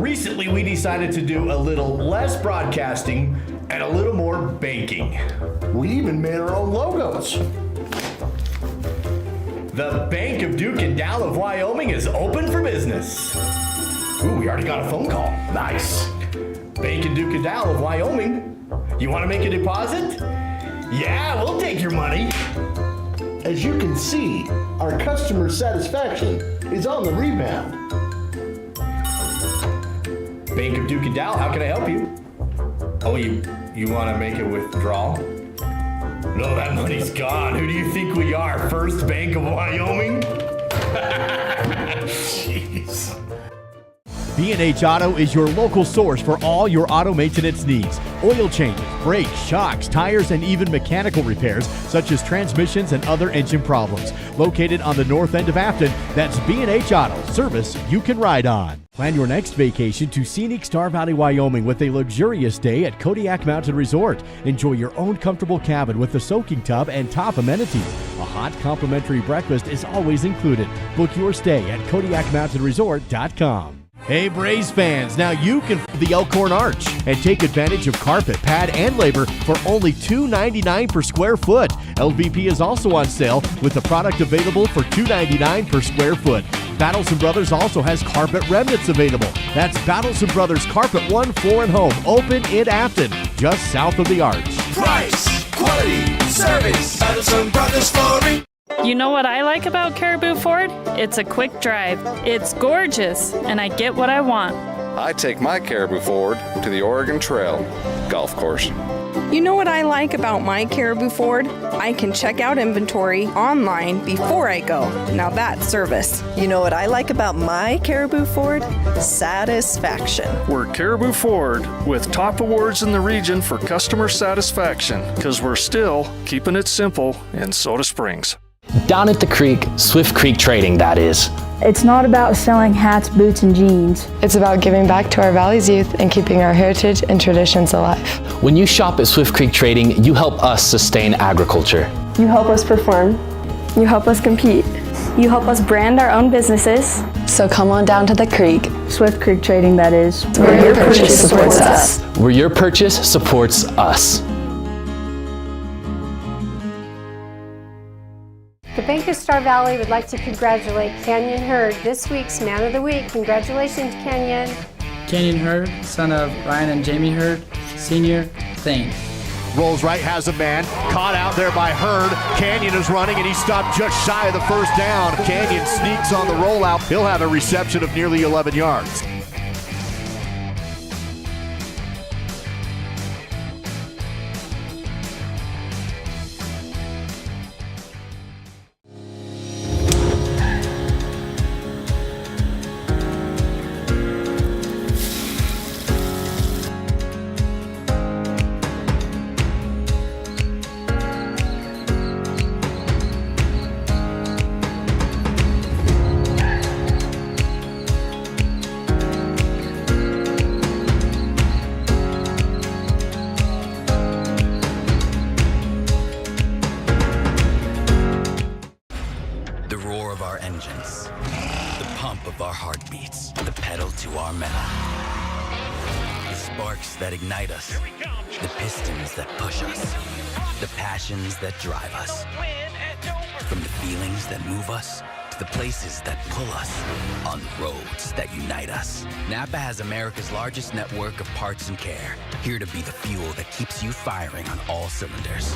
recently we decided to do a little less broadcasting and a little more banking. We even made our own logos. The Bank of Duke and Dow of Wyoming is open for business. Ooh, we already got a phone call. Nice. Bank of Duke and Dow of Wyoming. You want to make a deposit? Yeah, we'll take your money. As you can see, our customer satisfaction is on the rebound. Bank of Duke and Dow, how can I help you? Oh, you want to make a withdrawal? No, that money's gone. Who do you think we are? First Bank of Wyoming? Jeez. B&H Auto is your local source for all your auto maintenance needs. Oil changes, brakes, shocks, tires, and even mechanical repairs such as transmissions and other engine problems. Located on the north end of Afton, that's B&H Auto, service you can ride on. Plan your next vacation to scenic Star Valley, Wyoming with a luxurious day at Kodiak Mountain Resort. Enjoy your own comfortable cabin with a soaking tub and top amenities. A hot complimentary breakfast is always included. Book your stay at KodiakMountainResort.com. Hey Braves fans, now you can the Elkhorn Arch and take advantage of carpet, pad, and labor for only $2.99 per square foot. LVP is also on sale with the product available for $2.99 per square foot. Battles & Brothers also has carpet remnants available. That's Battles & Brothers Carpet One Floor and Home, open in Afton, just south of the Arch. Price, quality, service, Battles & Brothers Flooring. You know what I like about Caribou Ford? It's a quick drive. It's gorgeous, and I get what I want. I take my Caribou Ford to the Oregon Trail golf course. You know what I like about my Caribou Ford? I can check out inventory online before I go. Now that's service. You know what I like about my Caribou Ford? Satisfaction. We're Caribou Ford with top awards in the region for customer satisfaction because we're still keeping it simple in Soda Springs. Down at the creek, Swift Creek Trading, that is. It's not about selling hats, boots, and jeans. It's about giving back to our Valley's youth and keeping our heritage and traditions alive. When you shop at Swift Creek Trading, you help us sustain agriculture. You help us perform. You help us compete. You help us brand our own businesses. So come on down to the creek. Swift Creek Trading, that is. Where your purchase supports us. Where your purchase supports us. The Bank of Star Valley would like to congratulate Canyon Hurd, this week's Man of the Week. Congratulations, Canyon. Canyon Hurd, son of Ryan and Jamie Hurd, Senior, Thane. Rolls right, has a man, caught out there by Hurd. Canyon is running and he stopped just shy of the first down. Canyon sneaks on the rollout. He'll have a reception of nearly 11 yards. That ignite us, the pistons that push us, the passions that drive us. From the feelings that move us to the places that pull us, on roads that unite us. Napa has America's largest network of parts and care, here to be the fuel that keeps you firing on all cylinders.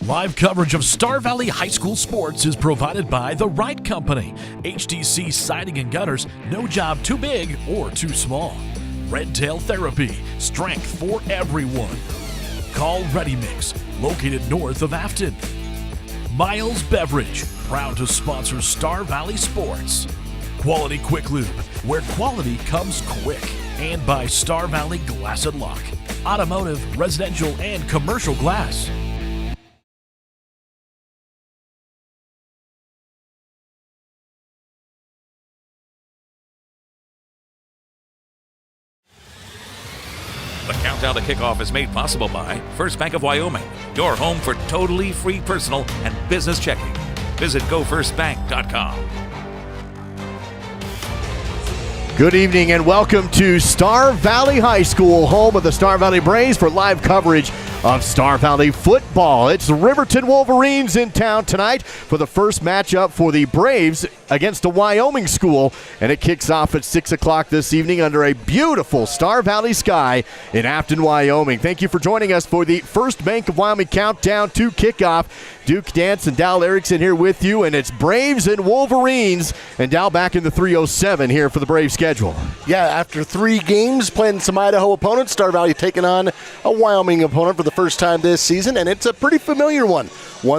Live coverage of Star Valley High School sports is provided by The Right Company. HDC Siding and Gutters, no job too big or too small. Red Tail Therapy, strength for everyone. Call Ready Mix, located north of Afton. Miles Beverage, proud to sponsor Star Valley sports. Quality Quick Lube, where quality comes quick. And by Star Valley Glass and Lock, automotive, residential, and commercial glass. The countdown to kickoff is made possible by First Bank of Wyoming, your home for totally free personal and business checking. Visit gofirstbank.com. Good evening and welcome to Star Valley High School, home of the Star Valley Braves, for live coverage of Star Valley football. It's Riverton Wolverines in town tonight for the first matchup for the Braves against a Wyoming school, and it kicks off at 6 o'clock this evening under a beautiful Star Valley sky in Afton, Wyoming. Thank you for joining us for the First Bank of Wyoming countdown to kickoff. Duke Dance and Dal Erickson here with you, and it's Braves and Wolverines, and Dal back in the 307 here for the Braves schedule. Yeah, after 3 games playing some Idaho opponents, Star Valley taking on a Wyoming opponent for the first time this season, and it's a pretty familiar one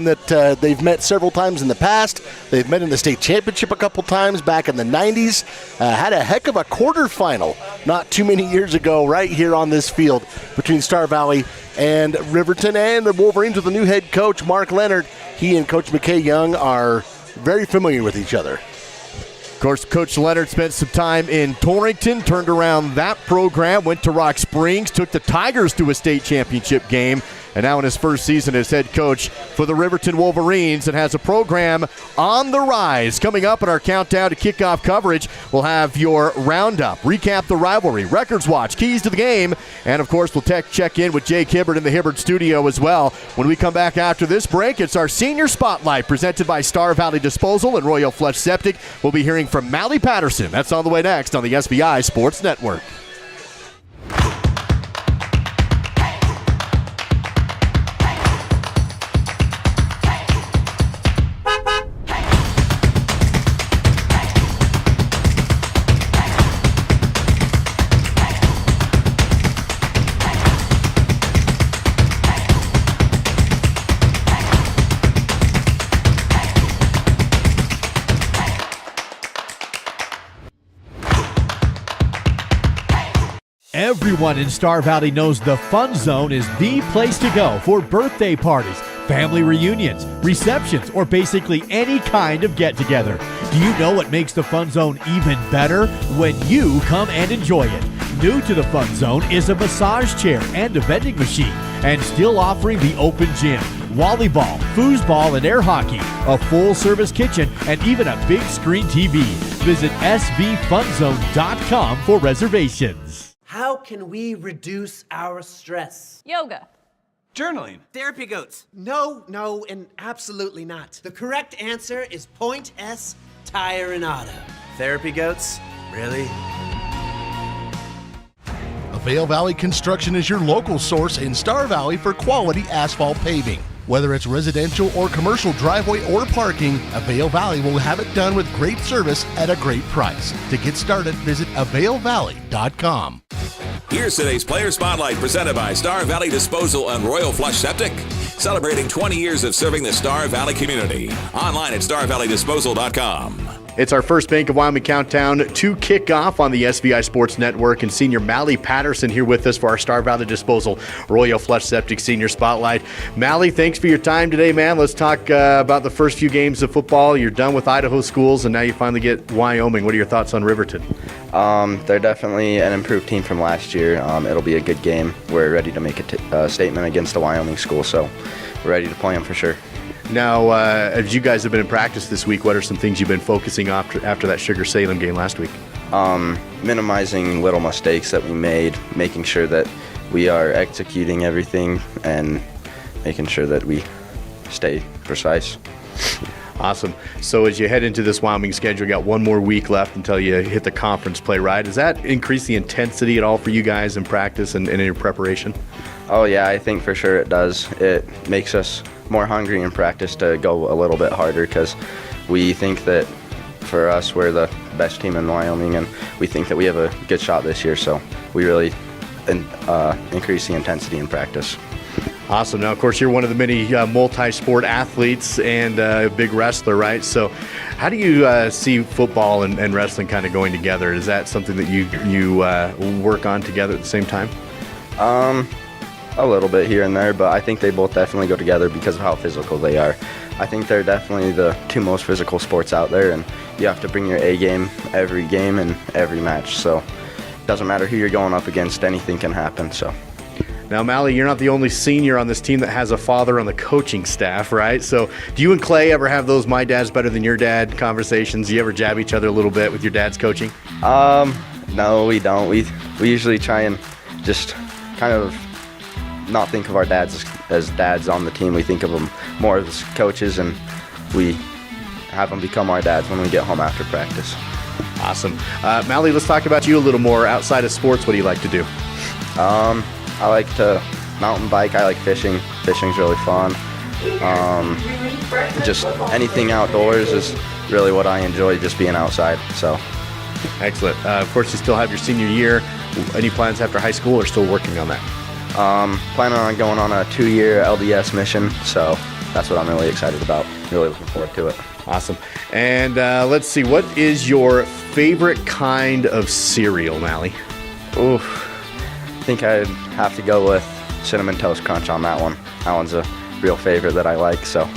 that they've met several times in the past. They've met in the state championship a couple times back in the 90s. Had a heck of a quarterfinal not too many years ago right here on this field between Star Valley and Riverton, and the Wolverines with the new head coach, Mark Leonard. He and Coach McKay Young are very familiar with each other. Of course, Coach Leonard spent some time in Torrington, turned around that program, went to Rock Springs, took the Tigers to a state championship game, and now in his first season as head coach for the Riverton Wolverines, and has a program on the rise. Coming up in our countdown to kickoff coverage, we'll have your roundup, recap the rivalry, records watch, keys to the game, and of course we'll check in with Jake Hibbert in the Hibbert studio as well. When we come back after this break, it's our Senior Spotlight presented by Star Valley Disposal and Royal Flush Septic. We'll be hearing from Mally Patterson. That's on the way next on the SVI Sports Network. Everyone in Star Valley knows the Fun Zone is the place to go for birthday parties, family reunions, receptions, or basically any kind of get-together. Do you know what makes the Fun Zone even better? When you come and enjoy it. New to the Fun Zone is a massage chair and a vending machine, and still offering the open gym, volleyball, foosball, and air hockey, a full-service kitchen, and even a big screen TV. Visit svfunzone.com for reservations. How can we reduce our stress? Yoga. Journaling. Therapy goats. No, and absolutely not. The correct answer is Point S Tire and Auto. Therapy goats? Really? Vail Valley Construction is your local source in Star Valley for quality asphalt paving. Whether it's residential or commercial driveway or parking, Vail Valley will have it done with great service at a great price. To get started, visit availvalley.com. Here's today's Player Spotlight presented by Star Valley Disposal and Royal Flush Septic. Celebrating 20 years of serving the Star Valley community. Online at starvalleydisposal.com. It's our First Bank of Wyoming countdown to kickoff on the SVI Sports Network, and Senior Mally Patterson here with us for our Star Valley Disposal Royal Flush Septic Senior Spotlight. Mally, thanks for your time today, man. Let's talk about the first few games of football. You're done with Idaho schools, and now you finally get Wyoming. What are your thoughts on Riverton? They're definitely an improved team from last year. It'll be a good game. We're ready to make a statement against a Wyoming school, so we're ready to play them for sure. Now, as you guys have been in practice this week, what are some things you've been focusing on after that Sugar Salem game last week? Minimizing little mistakes that we made, making sure that we are executing everything, and making sure that we stay precise. Awesome. So as you head into this Wyoming schedule, you got one more week left until you hit the conference play, right? Does that increase the intensity at all for you guys in practice and in your preparation? Oh, yeah, I think for sure it does. It makes us more hungry in practice to go a little bit harder, because we think that for us, we're the best team in Wyoming, and we think that we have a good shot this year, so we really increase the intensity in practice. Awesome. Now, of course, you're one of the many multi-sport athletes and a big wrestler, right? So how do you see football and wrestling kind of going together? Is that something that you work on together at the same time? A little bit here and there, but I think they both definitely go together because of how physical they are. I think they're definitely the two most physical sports out there, and you have to bring your A game every game and every match. So it doesn't matter who you're going up against, anything can happen. So. Now, Mally, you're not the only senior on this team that has a father on the coaching staff, right? So do you and Clay ever have those "my dad's better than your dad" conversations? Do you ever jab each other a little bit with your dad's coaching? No, we don't. We usually try and just kind of not think of our dads as dads on the team. We think of them more as coaches, and we have them become our dads when we get home after practice. Awesome. Mally, let's talk about you a little more. Outside of sports, what do you like to do? I like to mountain bike. I like fishing. Fishing's really fun. Just anything outdoors is really what I enjoy, just being outside. So, excellent. Of course, you still have your senior year. Any plans after high school, or still working on that? Planning on going on a 2-year LDS mission, so that's what I'm really excited about. Really looking forward to it. Awesome. And let's see, what is your favorite kind of cereal, Mally? Oof. I think I'd have to go with Cinnamon Toast Crunch on that one. That one's a real favorite that I like. So.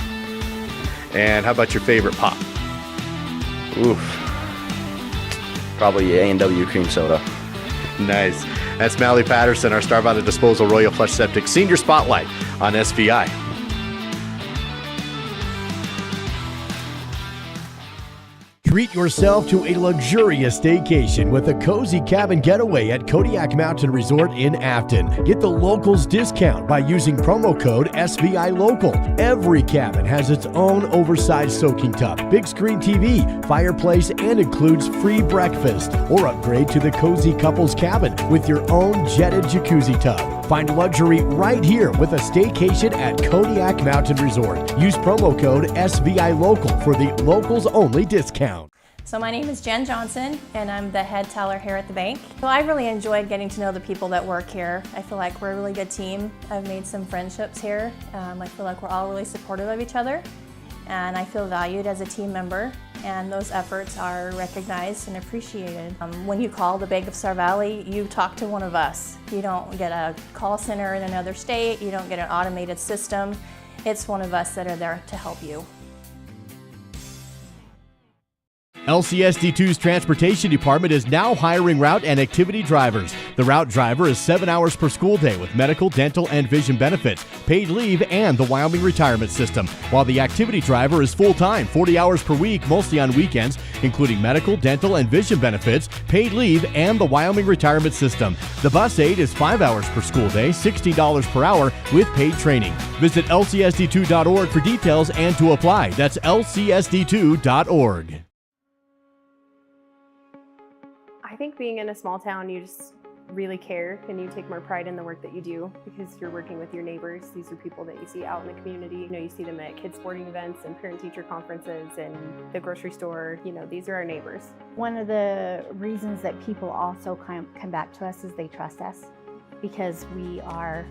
And how about your favorite pop? Oof. Probably A&W Cream Soda. Nice. That's Mally Patterson, our Star Valley Disposal Royal Flush Septic Senior Spotlight on SVI. Treat yourself to a luxurious staycation with a cozy cabin getaway at Kodiak Mountain Resort in Afton. Get the locals discount by using promo code SVILOCAL. Every cabin has its own oversized soaking tub, big screen TV, fireplace, and includes free breakfast. Or upgrade to the cozy couples cabin with your own jetted jacuzzi tub. Find luxury right here with a staycation at Kodiak Mountain Resort. Use promo code SVILOCAL for the locals only discount. So my name is Jen Johnson, and I'm the head teller here at the bank. So I really enjoyed getting to know the people that work here. I feel like we're a really good team. I've made some friendships here. I feel like we're all really supportive of each other, and I feel valued as a team member, and those efforts are recognized and appreciated. When you call the Bank of Star Valley, you talk to one of us. You don't get a call center in another state. You don't get an automated system. It's one of us that are there to help you. LCSD2's Transportation Department is now hiring route and activity drivers. The route driver is 7 hours per school day with medical, dental, and vision benefits, paid leave, and the Wyoming retirement system, while the activity driver is full-time, 40 hours per week, mostly on weekends, including medical, dental, and vision benefits, paid leave, and the Wyoming retirement system. The bus aide is 5 hours per school day, $60 per hour with paid training. Visit lcsd2.org for details and to apply. That's lcsd2.org. I think being in a small town, you just really care and you take more pride in the work that you do because you're working with your neighbors. These are people that you see out in the community. You see them at kids sporting events and parent-teacher conferences and the grocery store. These are our neighbors. One of the reasons that people also come back to us is they trust us because we are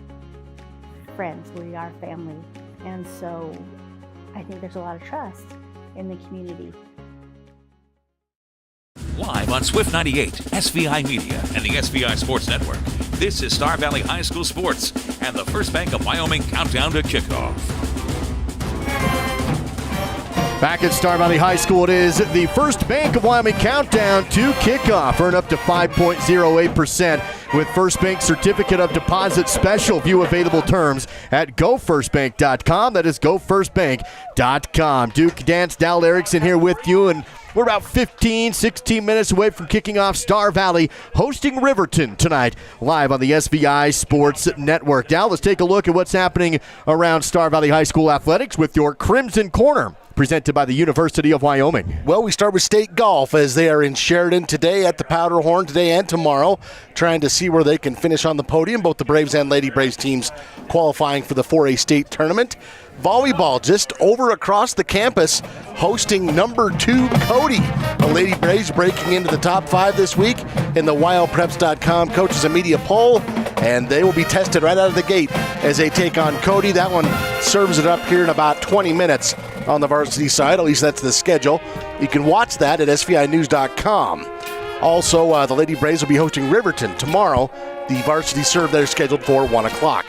friends, we are family. And so I think there's a lot of trust in the community. Live on Swift 98, SVI Media, and the SVI Sports Network. This is Star Valley High School Sports and the First Bank of Wyoming countdown to kickoff. Back at Star Valley High School, it is the First Bank of Wyoming countdown to kickoff. Earn up to 5.08% with First Bank Certificate of Deposit Special. View available terms at gofirstbank.com. That is gofirstbank.com. Duke Dance, Dal Erickson here with you, and we're about 15, 16 minutes away from kicking off Star Valley hosting Riverton tonight live on the SVI Sports Network. Now let's take a look at what's happening around Star Valley High School athletics with your Crimson Corner, presented by the University of Wyoming. Well, we start with state golf as they are in Sheridan today at the Powderhorn today and tomorrow, trying to see where they can finish on the podium. Both the Braves and Lady Braves teams qualifying for the 4A state tournament. Volleyball just over across the campus, hosting number 2 Cody. The Lady Braves breaking into the top 5 this week in the wildpreps.com coaches and media poll, and they will be tested right out of the gate as they take on Cody. That one serves it up here in about 20 minutes on the varsity side. At least that's the schedule. You can watch that at svinews.com. Also, the Lady Braves will be hosting Riverton tomorrow. The varsity serve there scheduled for 1 o'clock.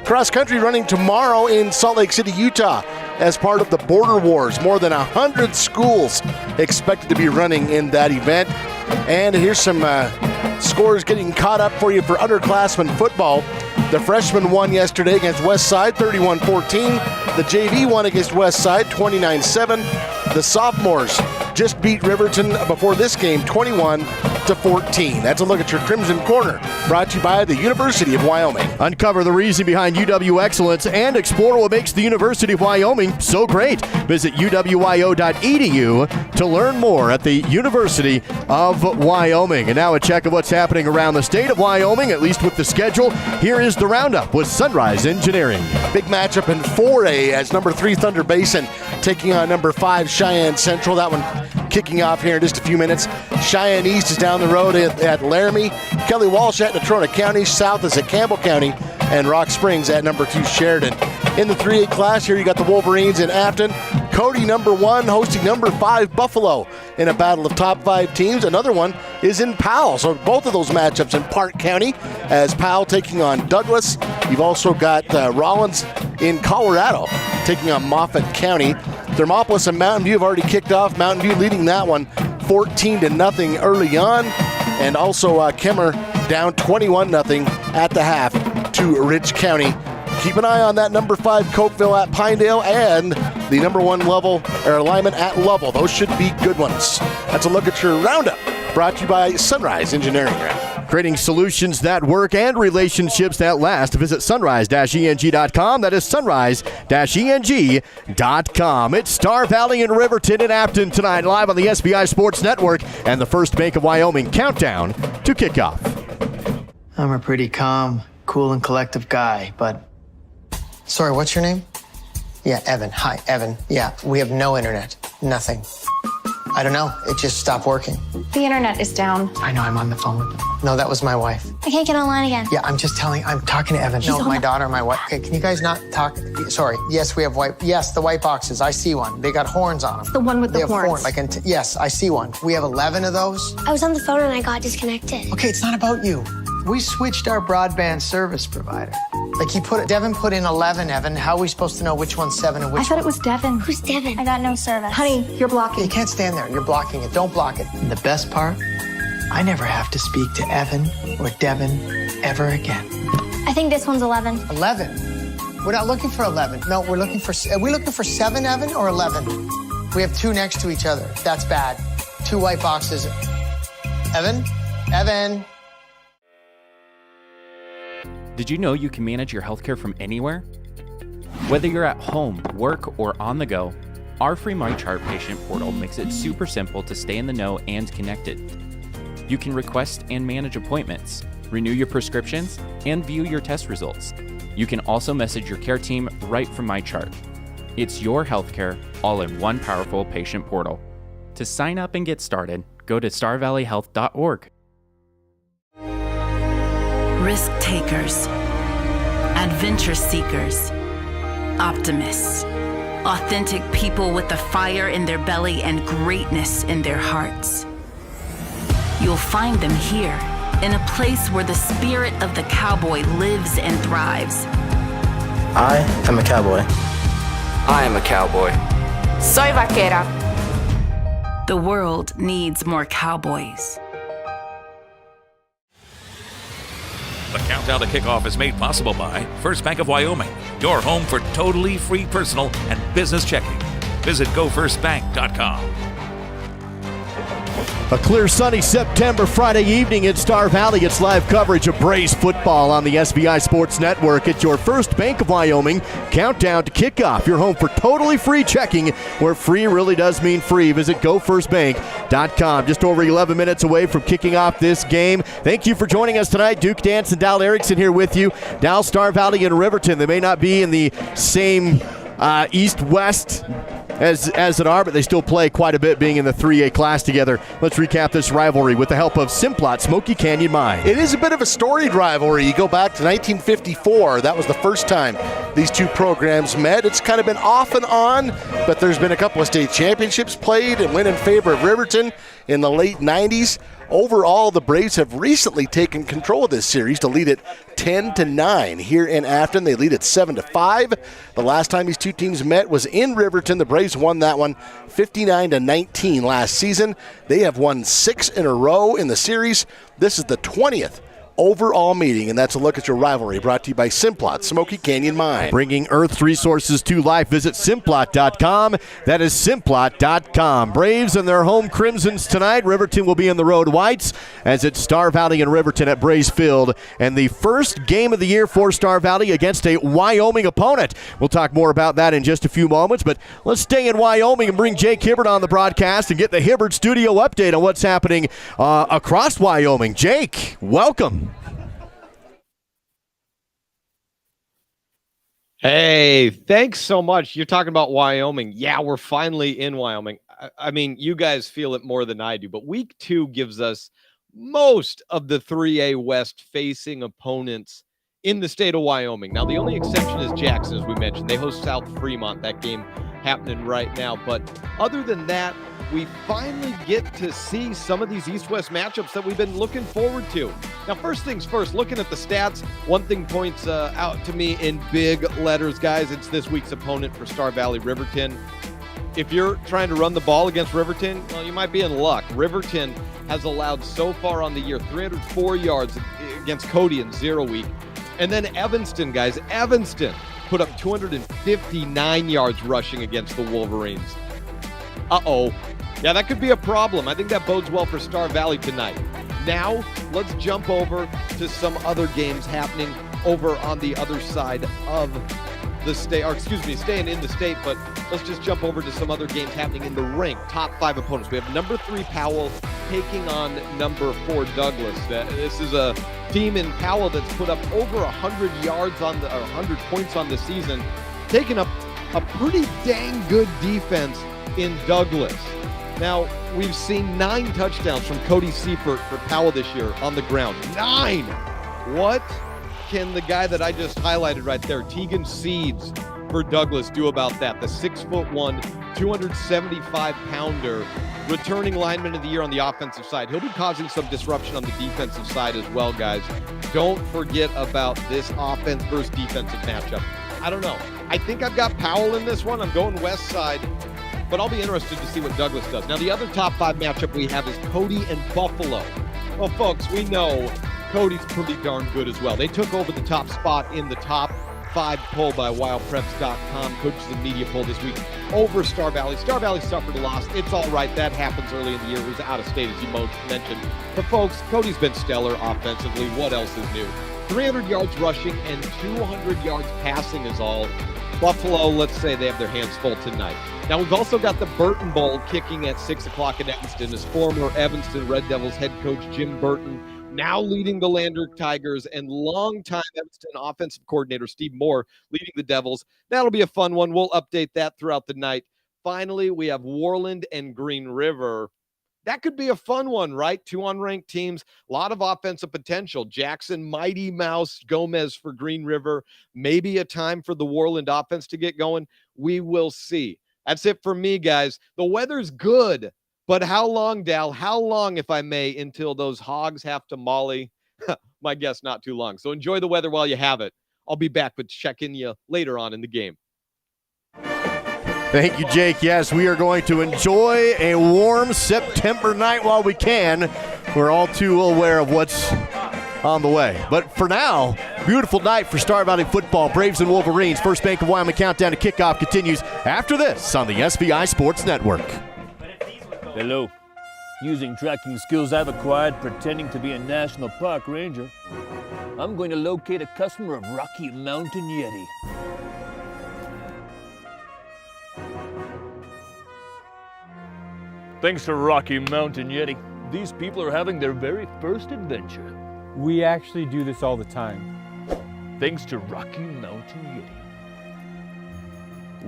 Cross country running tomorrow in Salt Lake City, Utah as part of the Border Wars. More than 100 schools expected to be running in that event. And here's some scores getting caught up for you for underclassmen football. The freshmen won yesterday against Westside, 31-14. The JV won against Westside, 29-7. The sophomores just beat Riverton before this game, 21-14. That's a look at your Crimson Corner, brought to you by the University of Wyoming. Uncover the reason behind UW excellence and explore what makes the University of Wyoming so great. Visit uwyo.edu to learn more at the University of Wyoming. And now a check of what's happening around the state of Wyoming, at least with the schedule. Here is the roundup with Sunrise Engineering. Big matchup in 4A as number 3 Thunder Basin taking on number 5 Cheyenne Central. That one kicking off here in just a few minutes. Cheyenne East is down the road at Laramie. Kelly Walsh at Natrona County. South is at Campbell County. And Rock Springs at number 2 Sheridan. In the 3A class here, you got the Wolverines in Afton. Cody, number 1, hosting number 5 Buffalo in a battle of top 5 teams. Another one is in Powell. So both of those matchups in Park County as Powell taking on Douglas. You've also got Rollins in Colorado taking on Moffat County. Thermopolis and Mountain View have already kicked off. Mountain View leading that one 14-0 early on. And also Kemmer down 21-0 at the half to Ridge County. Keep an eye on that number 5 Cokeville at Pinedale and the number 1 level or alignment at Lovell. Those should be good ones. That's a look at your roundup, brought to you by Sunrise Engineering. Creating solutions that work and relationships that last. Visit sunrise-eng.com. That is sunrise-eng.com. It's Star Valley and Riverton in Afton tonight, live on the SBI Sports Network and the First Bank of Wyoming countdown to kickoff. I'm a pretty calm, cool, and collective guy, but... Sorry, what's your name? Yeah, Evan. Hi, Evan. Yeah, we have no internet. Nothing. I don't know. It just stopped working. The internet is down. I know, I'm on the phone with them. No, that was my wife. I can't get online again. Yeah, I'm talking to Evan. No, my daughter, my wife. Okay, can you guys not talk? Sorry. Yes, we have the white boxes. I see one. They got horns on them. The one with the horns. Yes, I see one. We have 11 of those. I was on the phone and I got disconnected. Okay, it's not about you. We switched our broadband service provider. Devin put in 11, Evan. How are we supposed to know which one's 7 and which one? I thought it was Devin. Who's Devin? I got no service. Honey, you're blocking. You can't stand there. You're blocking it. Don't block it. And the best part, I never have to speak to Evan or Devin ever again. I think this one's 11. 11? We're not looking for 11. No, are we looking for 7, Evan, or 11? We have 2 next to each other. That's bad. 2 white boxes. Evan? Did you know you can manage your healthcare from anywhere? Whether you're at home, work, or on the go, our free MyChart patient portal makes it super simple to stay in the know and connected. You can request and manage appointments, renew your prescriptions, and view your test results. You can also message your care team right from MyChart. It's your healthcare all in one powerful patient portal. To sign up and get started, go to starvalleyhealth.org. Risk takers, adventure seekers, optimists, authentic people with the fire in their belly and greatness in their hearts. You'll find them here, in a place where the spirit of the cowboy lives and thrives. I am a cowboy. I am a cowboy. Soy vaquera. The world needs more cowboys. The countdown to kickoff is made possible by First Bank of Wyoming, your home for totally free personal and business checking. Visit gofirstbank.com. A clear, sunny September Friday evening at Star Valley. It's live coverage of Braves football on the SVI Sports Network. It's your first Bank of Wyoming countdown to kickoff. Your home for totally free checking, where free really does mean free. Visit gofirstbank.com. Just over 11 minutes away from kicking off this game. Thank you for joining us tonight. Duke Dance and Dal Erickson here with you. Dal, Star Valley, and Riverton. They may not be in the same east-west as it are, but they still play quite a bit being in the 3A class together. Let's recap this rivalry with the help of Simplot Smoky Canyon Mine. It is a bit of a storied rivalry. You go back to 1954. That was the first time these two programs met. It's kind of been off and on, but there's been a couple of state championships played and went in favor of Riverton in the late 90s. Overall, the Braves have recently taken control of this series to lead it 10-9 here in Afton. They lead it 7-5. The last time these two teams met was in Riverton. The Braves won that one 59-19 last season. They have won 6 in a row in the series. This is the 20th overall meeting, and that's a look at your rivalry, brought to you by Simplot Smoky Canyon Mine. Bringing Earth's resources to life. Visit Simplot.com. That is Simplot.com. Braves and their home Crimsons tonight. Riverton will be in the road Whites as it's Star Valley and Riverton at Braves Field. And the first game of the year for Star Valley against a Wyoming opponent. We'll talk more about that in just a few moments, but let's stay in Wyoming and bring Jake Hibbert on the broadcast and get the Hibbert Studio update on what's happening across Wyoming. Jake, welcome. Hey, thanks so much. You're talking about Wyoming. Yeah, we're finally in Wyoming. I mean, you guys feel it more than I do, but week 2 gives us most of the 3A West facing opponents in the state of Wyoming. Now, the only exception is Jackson, as we mentioned. They host South Fremont, that game happening right now. But other than that, we finally get to see some of these East-West matchups that we've been looking forward to. Now, first things first, looking at the stats, one thing points out to me in big letters, guys. It's this week's opponent for Star Valley, Riverton. If you're trying to run the ball against Riverton, well, you might be in luck. Riverton has allowed so far on the year 304 yards against Cody in 0 week. And then Evanston, guys, Evanston put up 259 yards rushing against the Wolverines. Uh-oh. Yeah, that could be a problem. I think that bodes well for Star Valley tonight. Now, let's jump over to some other games happening over on the other side of the state, or excuse me, staying in the state, but let's just jump over to some other games happening in the rink. Top 5 opponents. We have number 3 Powell taking on number 4 Douglas. This is a team in Powell that's put up over 100 yards on the, or 100 points on the season, taking up a pretty dang good defense in Douglas. Now, we've seen 9 touchdowns from Cody Seifert for Powell this year on the ground. 9! What can the guy that I just highlighted right there, Tegan Seeds for Douglas, do about that? The 6'1", 275-pounder returning lineman of the year on the offensive side. He'll be causing some disruption on the defensive side as well, guys. Don't forget about this offense versus defensive matchup. I don't know. I think I've got Powell in this one. I'm going west side, but I'll be interested to see what Douglas does. Now, the other top 5 matchup we have is Cody and Buffalo. Well, folks, we know Cody's pretty darn good as well. They took over the top spot in the top 5 poll by wildpreps.com, coaches and media poll this week over Star Valley. Star Valley suffered a loss. It's all right. That happens early in the year. It was out of state, as you mentioned. But, folks, Cody's been stellar offensively. What else is new? 300 yards rushing and 200 yards passing is all. Buffalo, let's say they have their hands full tonight. Now, we've also got the Burton Bowl kicking at 6 o'clock in Evanston as former Evanston Red Devils head coach Jim Burton, now leading the Lander Tigers, and longtime Evanston offensive coordinator Steve Moore leading the Devils. That'll be a fun one. We'll update that throughout the night. Finally, we have Worland and Green River. That could be a fun one, right? 2 unranked teams, a lot of offensive potential. Jackson, Mighty Mouse, Gomez for Green River. Maybe a time for the Worland offense to get going. We will see. That's it for me, guys. The weather's good, but how long, Dal? How long, if I may, until those hogs have to molly? My guess, not too long. So enjoy the weather while you have it. I'll be back with checking you later on in the game. Thank you, Jake. Yes, we are going to enjoy a warm September night while we can. We're all too aware of what's on the way. But for now, beautiful night for Star Valley football. Braves and Wolverines. First Bank of Wyoming countdown to kickoff continues after this on the SVI Sports Network. Hello. Using tracking skills I've acquired pretending to be a national park ranger, I'm going to locate a customer of Rocky Mountain Yeti. Thanks to Rocky Mountain Yeti, these people are having their very first adventure. We actually do this all the time. Thanks to Rocky Mountain Yeti,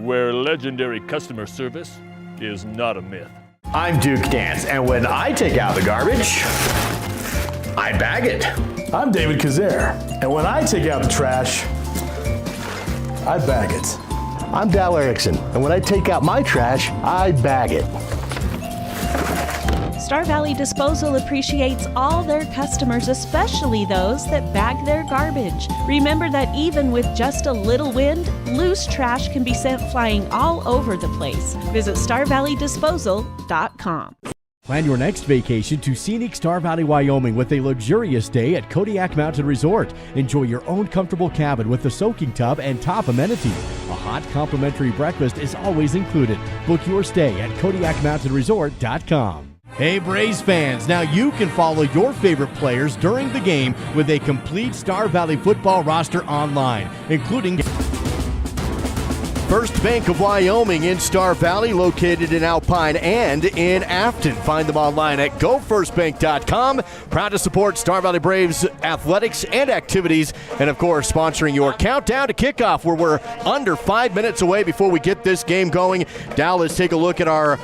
where legendary customer service is not a myth. I'm Duke Dance, and when I take out the garbage, I bag it. I'm David Kazare, and when I take out the trash, I bag it. I'm Dal Erickson, and when I take out my trash, I bag it. Star Valley Disposal appreciates all their customers, especially those that bag their garbage. Remember that even with just a little wind, loose trash can be sent flying all over the place. Visit StarValleyDisposal.com. Plan your next vacation to scenic Star Valley, Wyoming with a luxurious stay at Kodiak Mountain Resort. Enjoy your own comfortable cabin with a soaking tub and top amenities. A hot complimentary breakfast is always included. Book your stay at KodiakMountainResort.com. Hey Braves fans, now you can follow your favorite players during the game with a complete Star Valley football roster online, including First Bank of Wyoming in Star Valley, located in Alpine and in Afton. Find them online at gofirstbank.com. Proud to support Star Valley Braves athletics and activities, and of course sponsoring your countdown to kickoff, where we're under 5 minutes away before we get this game going. Now let's take a look at our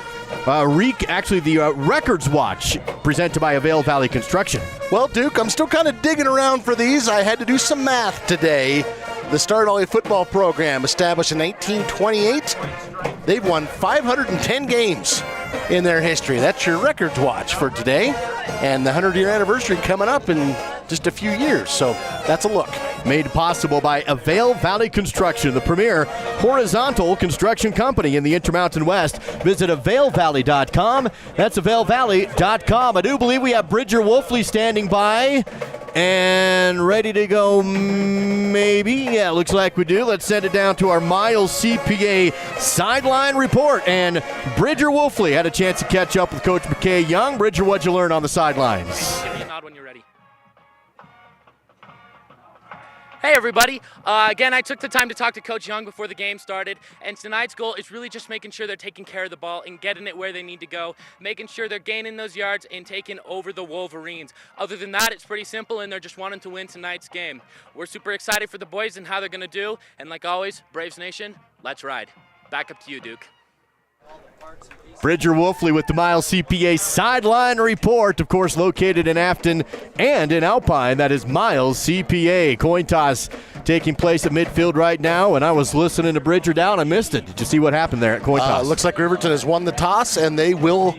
Records Watch, presented by Avail Valley Construction. Well, Duke, I'm still kind of digging around for these. I had to do some math today. The Star Valley football program, established in 1928, they've won 510 games in their history. That's your Records Watch for today. And the 100-year anniversary coming up in just a few years. So that's a look. Made possible by Avail Valley Construction, the premier horizontal construction company in the Intermountain West. Visit availvalley.com. That's availvalley.com. I do believe we have Bridger Wolfley standing by and ready to go, maybe. Yeah, looks like we do. Let's send it down to our Miles CPA sideline report. And Bridger Wolfley had a chance to catch up with Coach McKay Young. Bridger, what'd you learn on the sidelines? Give me a nod when you're ready. Hey everybody, again I took the time to talk to Coach Young before the game started, and tonight's goal is really just making sure they're taking care of the ball and getting it where they need to go, making sure they're gaining those yards and taking over the Wolverines. Other than that, it's pretty simple, and they're just wanting to win tonight's game. We're super excited for the boys and how they're going to do, and like always, Braves Nation, let's ride. Back up to you, Duke. Bridger Wolfley with the Miles CPA sideline report, of course located in Afton and in Alpine. That is Miles CPA. Coin toss taking place at midfield right now, and I was listening to Bridger down. I missed it. Did you see what happened there at coin toss? Looks like Riverton has won the toss, and they will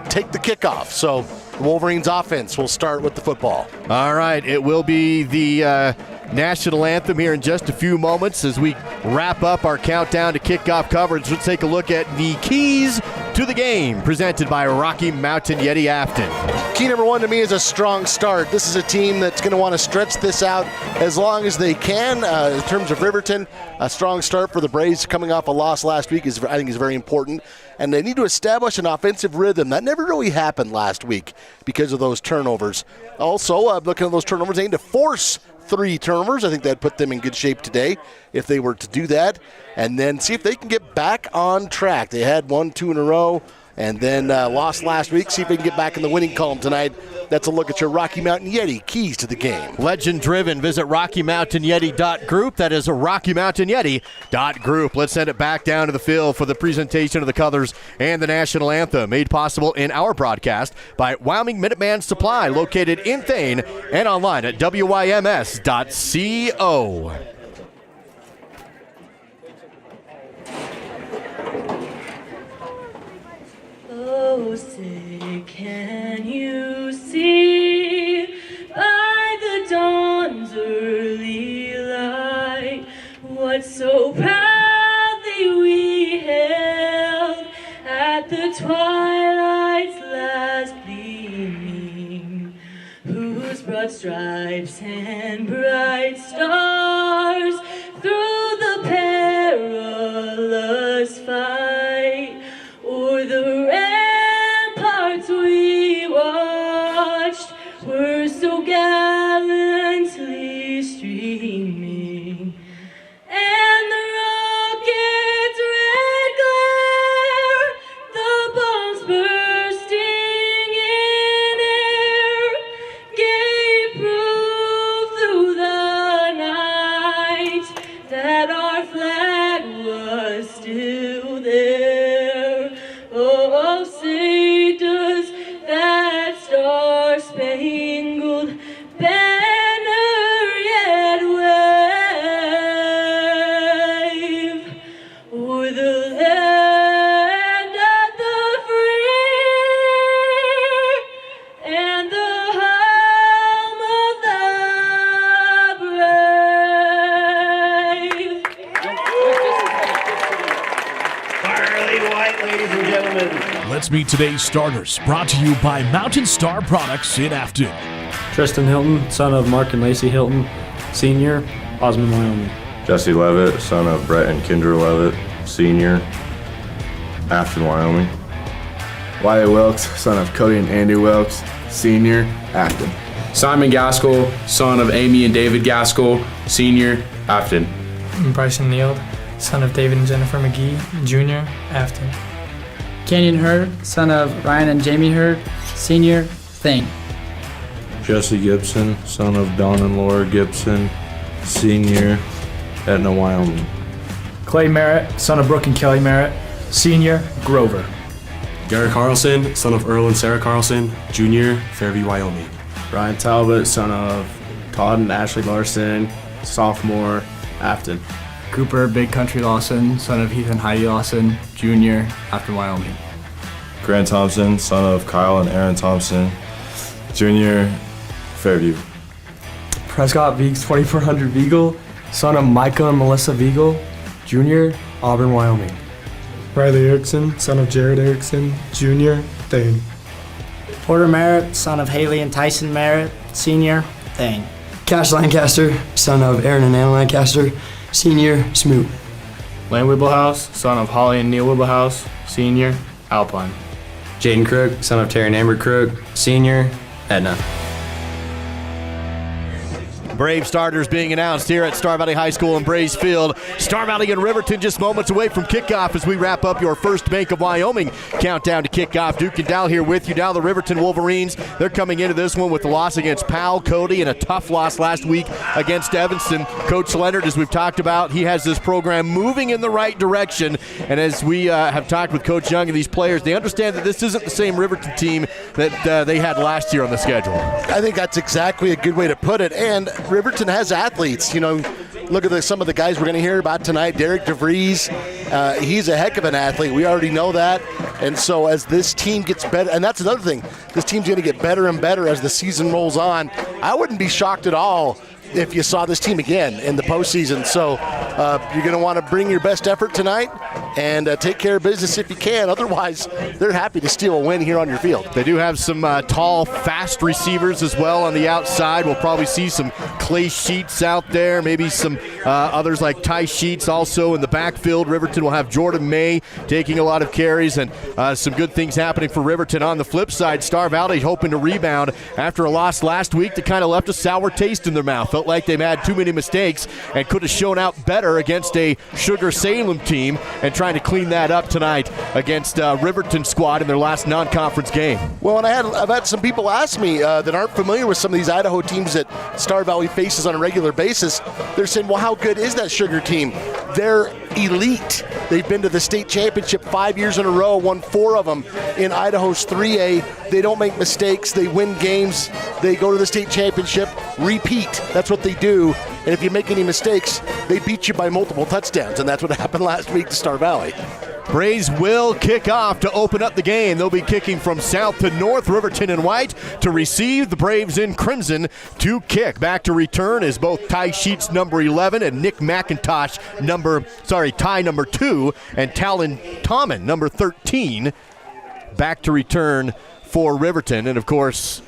take the kickoff. So the Wolverines offense will start with the football. All right, it will be the national anthem here in just a few moments as we wrap up our countdown to kickoff coverage. Let's take a look at the keys to the game presented by Rocky Mountain Yeti Afton. Key number one to me is a strong start. This is a team that's going to want to stretch this out as long as they can. In terms of Riverton, a strong start for the Braves coming off a loss last week I think is very important. And they need to establish an offensive rhythm. That never really happened last week because of those turnovers. Also, looking at those turnovers, they need to force 3 turnovers. I think that'd put them in good shape today if they were to do that. And then see if they can get back on track. They had 1-2 in a row and then lost last week. See if they can get back in the winning column tonight. That's a look at your Rocky Mountain Yeti keys to the game. Legend driven. Visit RockyMountainYeti.group. That is RockyMountainYeti.group. Let's send it back down to the field for the presentation of the colors and the national anthem, made possible in our broadcast by Wyoming Minuteman Supply, located in Thane and online at wyms.co. Oh, say, can you see by the dawn's early light what so proudly we hailed at the twilight's last gleaming, whose broad stripes and bright stars through the perilous fight o'er the ramparts we so gallantly streaming, and the rocket's red glare, the bombs bursting in air, gave proof through the night that our flag was still there. Oh, say does that star-spangled banner yet wave o'er the land of the free and the home of the brave. Barley White, ladies and gentlemen. Let's meet today's starters, brought to you by Mountain Star Products in Afton. Tristan Hilton, son of Mark and Lacey Hilton, Sr., Osmond, Wyoming. Jesse Levitt, son of Brett and Kendra Levitt, Sr., Afton, Wyoming. Wyatt Wilkes, son of Cody and Andy Wilkes, Sr., Afton. Simon Gaskell, son of Amy and David Gaskell, Sr., Afton. Bryson Neild, son of David and Jennifer McGee, Jr., Afton. Kenyon Hurd, son of Ryan and Jamie Hurd, Sr., Thane. Jesse Gibson, son of Don and Laura Gibson, Sr., Etna, Wyoming. Clay Merritt, son of Brooke and Kelly Merritt, Sr., Grover. Garrett Carlson, son of Earl and Sarah Carlson, Jr., Fairview, Wyoming. Ryan Talbot, son of Todd and Ashley Larson, sophomore, Afton. Cooper Big Country Lawson, son of Heath and Heidi Lawson, Jr., Afton, Wyoming. Grant Thompson, son of Kyle and Aaron Thompson, Jr., Fairview. Prescott Vigs 2400 Vigal, son of Micah and Melissa Vigal, Jr., Auburn, Wyoming. Riley Erickson, son of Jared Erickson, Jr., Thane. Porter Merritt, son of Haley and Tyson Merritt, Sr., Thane. Cash Lancaster, son of Aaron and Anna Lancaster, Sr., Smoot. Lane Wibblehouse, son of Holly and Neil Wibblehouse, Sr., Alpine. Jaden Crook, son of Terry and Amber Crook, Sr., Edna. Brave starters being announced here at Star Valley High School in Brays Field. Star Valley and Riverton just moments away from kickoff as we wrap up your First Bank of Wyoming countdown to kickoff. Duke and Dow here with you. Dow, the Riverton Wolverines, they're coming into this one with the loss against Powell, Cody, and a tough loss last week against Evanston. Coach Leonard, as we've talked about, he has this program moving in the right direction. And as we have talked with Coach Young and these players, they understand that this isn't the same Riverton team that they had last year on the schedule. I think that's exactly a good way to put it. And Riverton has athletes. You know, look at some of the guys we're going to hear about tonight. Derek DeVries, he's a heck of an athlete. We already know that. And so as this team gets better, and that's another thing, this team's going to get better and better as the season rolls on. I wouldn't be shocked at all if you saw this team again in the postseason. So you're going to want to bring your best effort tonight and take care of business if you can. Otherwise, they're happy to steal a win here on your field. They do have some tall, fast receivers as well on the outside. We'll probably see some Clay Sheets out there, maybe some others like Ty Sheets also in the backfield. Riverton will have Jordan May taking a lot of carries, and some good things happening for Riverton. On the flip side, Star Valley hoping to rebound after a loss last week that kind of left a sour taste in their mouth. Felt like they've had too many mistakes and could have shown out better against a Sugar Salem team, and trying to clean that up tonight against Riverton squad in their last non-conference game. Well, and I've had some people ask me that aren't familiar with some of these Idaho teams that Star Valley faces on a regular basis. They're saying, well, how good is that Sugar team? They're elite. They've been to the state championship 5 years in a row, won 4 of them in Idaho's 3A. They don't make mistakes. They win games. They go to the state championship, repeat. That's what they do. And if you make any mistakes, they beat you by multiple touchdowns. And that's what happened last week to Star Valley. Braves will kick off to open up the game. They'll be kicking from south to north, Riverton and white, to receive. The Braves in crimson to kick. Back to return is both Ty Sheets, number 11, and Nick McIntosh, Ty number 2, and Talon Tommen, number 13. Back to return for Riverton. And, of course,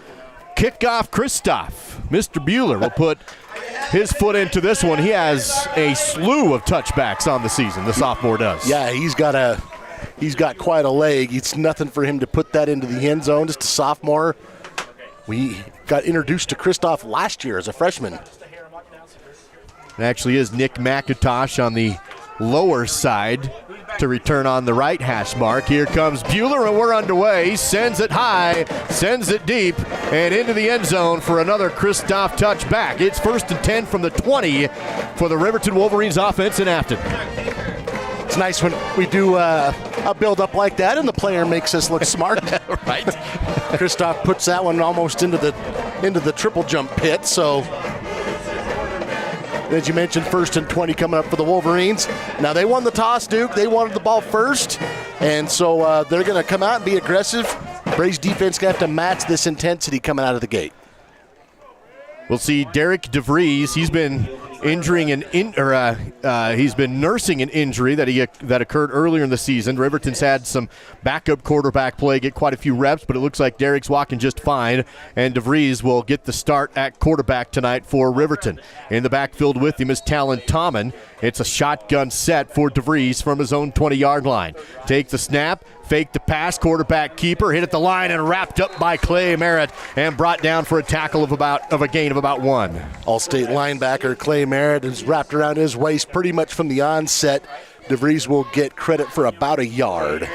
kickoff Christoph. Mr. Bueller will put his foot into this one. He has a slew of touchbacks on the season, the sophomore does. Yeah, he's got quite a leg. It's nothing for him to put that into the end zone, just a sophomore. got introduced to Kristoff last year as a freshman. It actually is Nick McIntosh on the lower side to return on the right hash mark. Here comes Bueller, and we're underway. He sends it high, sends it deep, and into the end zone for another Kristoff touchback. It's 1st and 10 from the 20 for the Riverton Wolverines offense in Afton. It's nice when we do a build-up like that and the player makes us look smart. Right. Kristoff puts that one almost into the triple jump pit. So, as you mentioned, 1st and 20 coming up for the Wolverines. Now, they won the toss, Duke. They wanted the ball first, and so they're going to come out and be aggressive. Braves defense going to have to match this intensity coming out of the gate. We'll see Derek DeVries. He's been he's been nursing an injury that occurred earlier in the season. Riverton's had some backup quarterback play, get quite a few reps, but it looks like Derek's walking just fine, and DeVries will get the start at quarterback tonight for Riverton. In the backfield with him is Talon Tommen. It's a shotgun set for DeVries from his own 20-yard line. Take the snap, fake the pass, quarterback keeper, hit at the line and wrapped up by Clay Merritt and brought down for a tackle of a gain of about 1. All-state linebacker Clay Merritt is wrapped around his waist pretty much from the onset. DeVries will get credit for about a yard.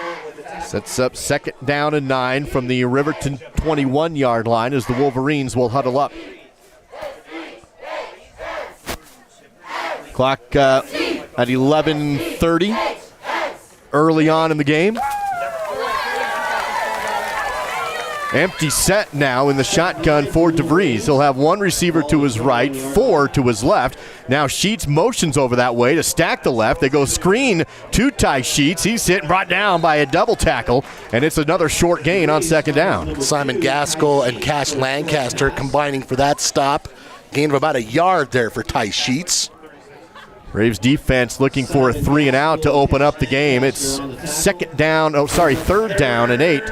Sets up 2nd down and 9 from the Riverton 21-yard line as the Wolverines will huddle up. Clock at 11:30 early on in the game. Empty set now in the shotgun for DeVries. He'll have 1 receiver to his right, 4 to his left. Now Sheets motions over that way to stack the left. They go screen to Ty Sheets. He's hit and brought down by a double tackle, and it's another short gain on 2nd down. Simon Gaskell and Cash Lancaster combining for that stop. Gain of about a yard there for Ty Sheets. Braves defense looking for a 3 and out to open up the game. It's 3rd down and 8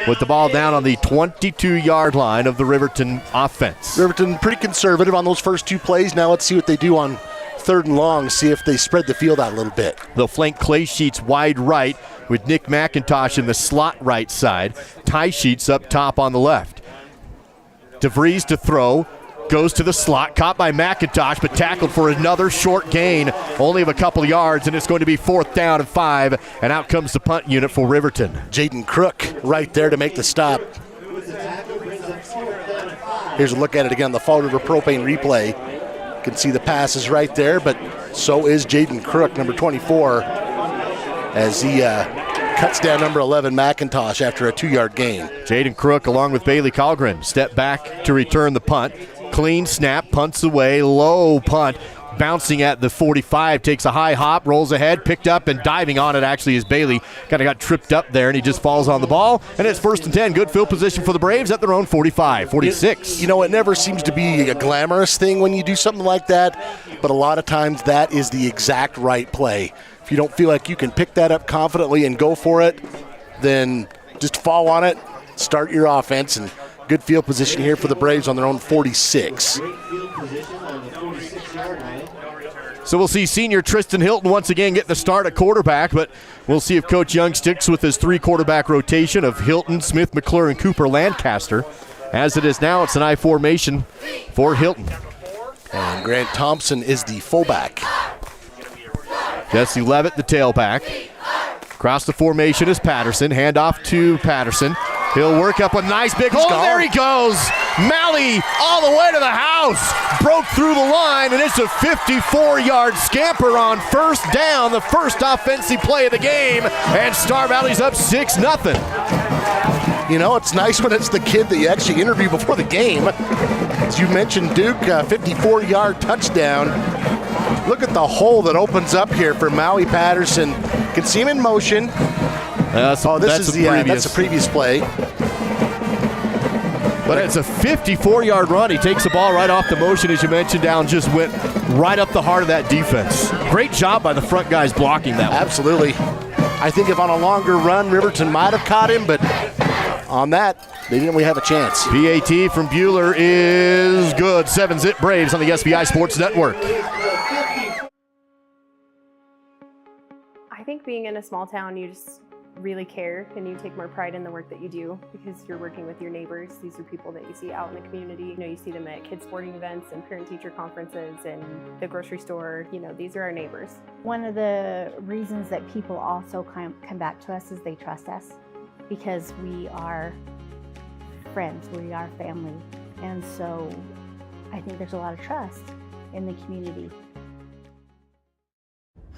with the ball down on the 22-yard line of the Riverton offense. Riverton pretty conservative on those first 2 plays. Now let's see what they do on 3rd and long, see if they spread the field out a little bit. They'll flank Clay Sheets wide right with Nick McIntosh in the slot right side. Ty Sheets up top on the left. DeVries to throw. Goes to the slot, caught by McIntosh, but tackled for another short gain, only of a couple of yards, and it's going to be 4th down and 5, and out comes the punt unit for Riverton. Jaden Crook right there to make the stop. Here's a look at it again, the Fall River Propane replay. You can see the pass is right there, but so is Jaden Crook, number 24, as he cuts down number 11, McIntosh, after a 2-yard gain. Jaden Crook, along with Bailey Colgren, step back to return the punt. Clean snap, punts away, low punt, bouncing at the 45, takes a high hop, rolls ahead, picked up, and diving on it actually is Bailey. Kind of got tripped up there, and he just falls on the ball, and it's 1st and 10. Good field position for the Braves at their own 45, 46. You know, it never seems to be a glamorous thing when you do something like that, but a lot of times that is the exact right play. If you don't feel like you can pick that up confidently and go for it, then just fall on it, start your offense, and good field position here for the Braves on their own 46. So we'll see senior Tristan Hilton once again get the start at quarterback, but we'll see if Coach Young sticks with his 3-quarterback rotation of Hilton, Smith, McClure, and Cooper Lancaster. As it is now, it's an I formation for Hilton. And Grant Thompson is the fullback. Jesse Levitt, the tailback. Across the formation is Patterson. Handoff to Patterson. He'll work up a nice big hole. There he goes. Malley all the way to the house. Broke through the line, and it's a 54-yard scamper on 1st down, the first offensive play of the game, and Star Valley's up 6-0. You know, it's nice when it's the kid that you actually interview before the game. As you mentioned, Duke, 54-yard touchdown. Look at the hole that opens up here for Maui Patterson. You can see him in motion. That's a previous play. But it's a 54-yard run. He takes the ball right off the motion, as you mentioned, down, just went right up the heart of that defense. Great job by the front guys blocking that one. Absolutely. I think if on a longer run, Riverton might have caught him, but on that, they didn't really have a chance. PAT from Bueller is good. 7-zip Braves on the SBI Sports Network. I think being in a small town, you just really care and you take more pride in the work that you do because you're working with your neighbors. These are people that you see out in the community. You know, you see them at kids sporting events and parent-teacher conferences and the grocery store. You know, these are our neighbors. One of the reasons that people also come back to us is they trust us because we are friends, we are family. And so I think there's a lot of trust in the community.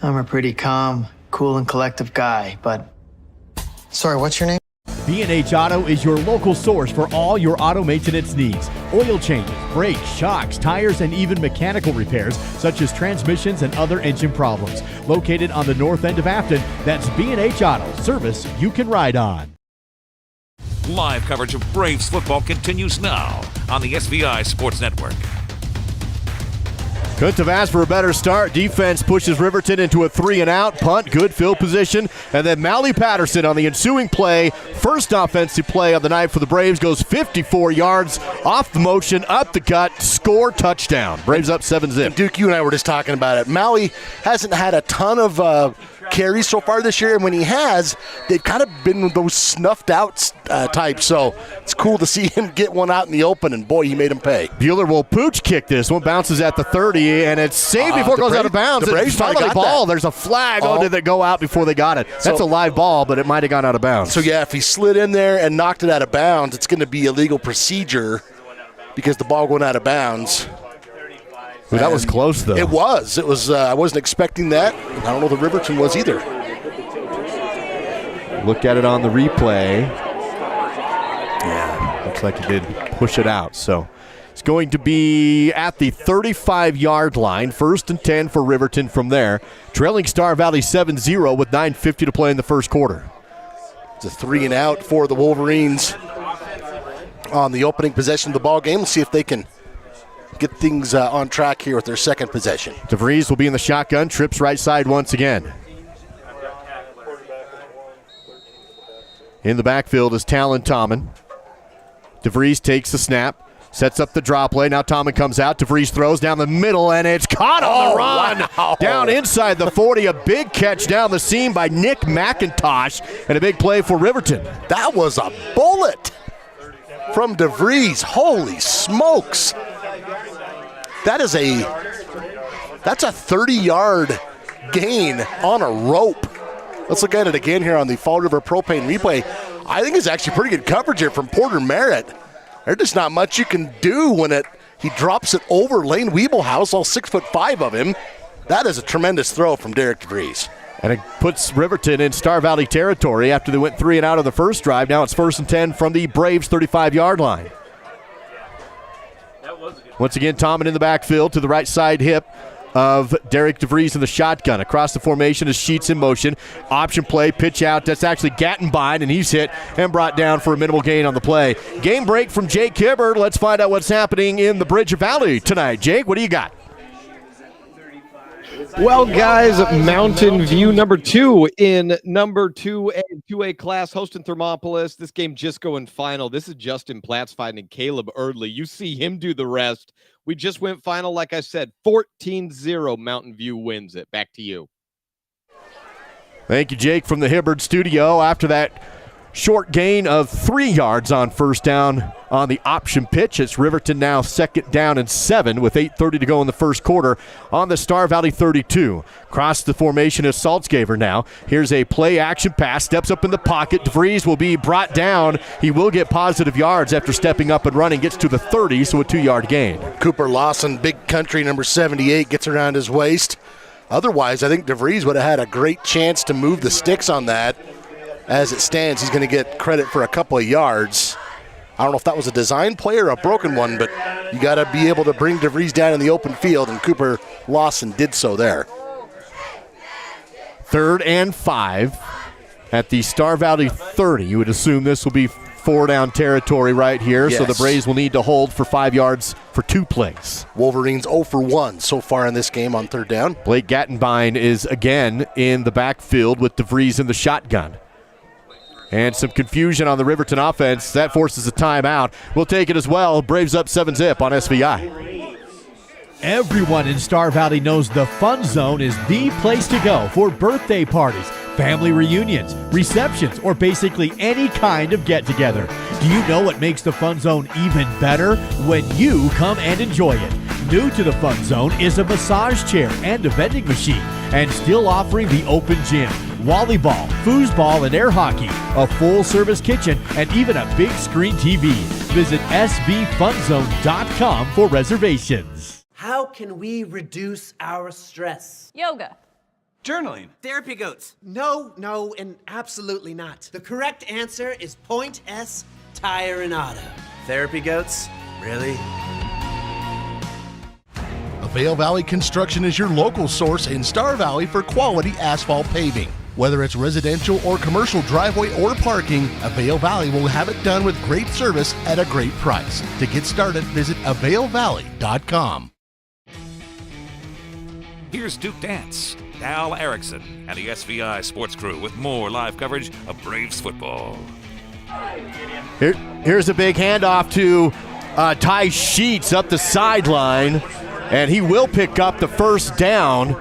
I'm a pretty calm, cool, and collective guy, but... Sorry, what's your name? B&H Auto is your local source for all your auto maintenance needs. Oil changes, brakes, shocks, tires, and even mechanical repairs, such as transmissions and other engine problems. Located on the north end of Afton, that's B&H Auto, service you can ride on. Live coverage of Braves football continues now on the SVI Sports Network. Couldn't have asked for a better start. Defense pushes Riverton into a 3-and-out. Punt, good field position. And then Mally Patterson on the ensuing play. First offensive play of the night for the Braves. Goes 54 yards off the motion, up the gut, score, touchdown. Braves up 7-zip. Duke, you and I were just talking about it. Mally hasn't had a ton of carries so far this year, and when he has, they've kind of been those snuffed out types. So it's cool to see him get one out in the open, and boy, he made him pay. Bueller will pooch kick this one, bounces at the 30, and it's saved before it goes out of bounds. The Braves finally ball. There's a flag. Did they go out before they got it? That's a live ball, but it might have gone out of bounds. So yeah, if he slid in there and knocked it out of bounds, it's going to be a legal procedure because the ball went out of bounds. Well, that was close, though. It was. It was. I wasn't expecting that. I don't know if the Riverton was either. Look at it on the replay. Yeah, looks like he did push it out. So it's going to be at the 35-yard line. 1st and 10 for Riverton from there. Trailing Star Valley 7-0 with 9:50 to play in the first quarter. It's a 3-and-out for the Wolverines on the opening possession of the ball game. Let's see if they can get things on track here with their second possession. DeVries will be in the shotgun, trips right side once again. In the backfield is Talon Tommen. DeVries takes the snap, sets up the draw play. Now Tommen comes out. DeVries throws down the middle, and it's caught on the run. Wow. Down inside the 40. A big catch down the seam by Nick McIntosh, and a big play for Riverton. That was a bullet from DeVries. Holy smokes. That's a 30-yard gain on a rope. Let's look at it again here on the Fall River Propane replay. I think it's actually pretty good coverage here from Porter Merritt. There's just not much you can do when he drops it over Lane Weeblehouse, all 6'5" of him. That is a tremendous throw from Derek DeVries. And it puts Riverton in Star Valley territory after they went 3-and-out on the first drive. Now it's 1st and 10 from the Braves' 35-yard line. Once again, Tommen in the backfield to the right side hip of Derek DeVries in the shotgun. Across the formation is Sheets in motion. Option play, pitch out. That's actually Gattenbein, and he's hit and brought down for a minimal gain on the play. Game break from Jake Hibbard. Let's find out what's happening in the Bridge Valley tonight. Jake, what do you got? Well, guys, Mountain View number 2 in number 2A and 2A class hosting Thermopolis. This game just going final. This is Justin Platts fighting Caleb Erdley. You see him do the rest. We just went final, like I said, 14-0. Mountain View wins it. Back to you. Thank you, Jake, from the Hibbard studio. After that short gain of 3 yards on first down on the option pitch, it's Riverton now 2nd down and 7 with 8:30 to go in the first quarter on the Star Valley 32. Across the formation is Saltzgaver now. Here's a play action pass, steps up in the pocket. DeVries will be brought down. He will get positive yards after stepping up and running, gets to the 30, so a 2-yard gain. Cooper Lawson, big country, number 78, gets around his waist. Otherwise, I think DeVries would have had a great chance to move the sticks on that. As it stands, he's going to get credit for a couple of yards. I don't know if that was a design play or a broken one, but you got to be able to bring DeVries down in the open field, and Cooper Lawson did so there. 3rd and 5 at the Star Valley 30. You would assume this will be 4-down territory right here, yes. So the Braves will need to hold for 5 yards for 2 plays. Wolverines 0 for 1 so far in this game on 3rd down. Blake Gattenbein is again in the backfield with DeVries in the shotgun. And some confusion on the Riverton offense. That forces a timeout. We'll take it as well. Braves up 7-zip on SVI. Everyone in Star Valley knows the Fun Zone is the place to go for birthday parties, family reunions, receptions, or basically any kind of get-together. Do you know what makes the Fun Zone even better? When you come and enjoy it. New to the Fun Zone is a massage chair and a vending machine, and still offering the open gym, volleyball, foosball, and air hockey, a full-service kitchen, and even a big screen TV. Visit sbfunzone.com for reservations. How can we reduce our stress? Yoga. Journaling. Therapy goats. No, and absolutely not. The correct answer is Point S Tire and Auto. Therapy goats? Really? Vail Valley Construction is your local source in Star Valley for quality asphalt paving. Whether it's residential or commercial driveway or parking, Vail Valley will have it done with great service at a great price. To get started, visit availvalley.com. Here's Duke Dance, Al Erickson, and the SVI Sports Crew with more live coverage of Braves football. Here's a big handoff to Ty Sheets up the sideline, and he will pick up the first down.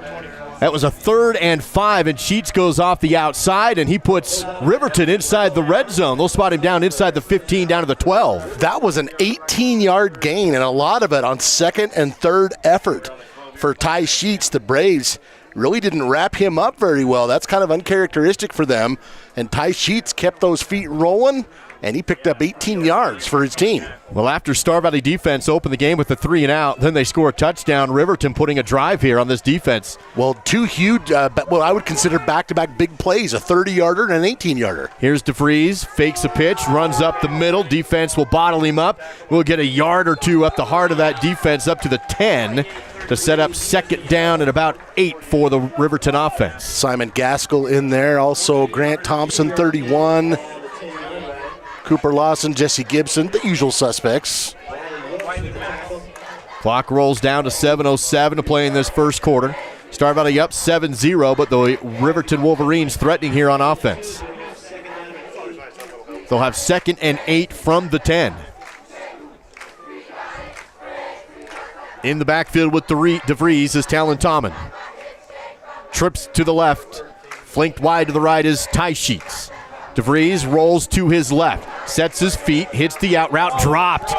That was a 3rd and 5, and Sheets goes off the outside, and he puts Riverton inside the red zone. They'll spot him down inside the 15, down to the 12. That was an 18-yard gain, and a lot of it on 2nd and 3rd effort for Ty Sheets. The Braves really didn't wrap him up very well. That's kind of uncharacteristic for them, and Ty Sheets kept those feet rolling, and he picked up 18 yards for his team. Well, after Star Valley defense opened the game with a 3-and-out, then they score a touchdown. Riverton putting a drive here on this defense. Well, 2 huge, what I would consider back-to-back big plays, a 30-yarder and an 18-yarder. Here's DeVries, fakes a pitch, runs up the middle. Defense will bottle him up. We'll get a yard or two up the heart of that defense up to the 10 to set up 2nd down and about 8 for the Riverton offense. Simon Gaskell in there, also Grant Thompson, 31. Cooper Lawson, Jesse Gibson, the usual suspects. Clock rolls down to 7:07 to play in this first quarter. Star Valley up 7-0, but the Riverton Wolverines threatening here on offense. They'll have 2nd and 8 from the 10. In the backfield with DeVries is Talon Tommen. Trips to the left. Flanked wide to the right is Ty Sheets. DeVries rolls to his left, sets his feet, hits the out route, dropped.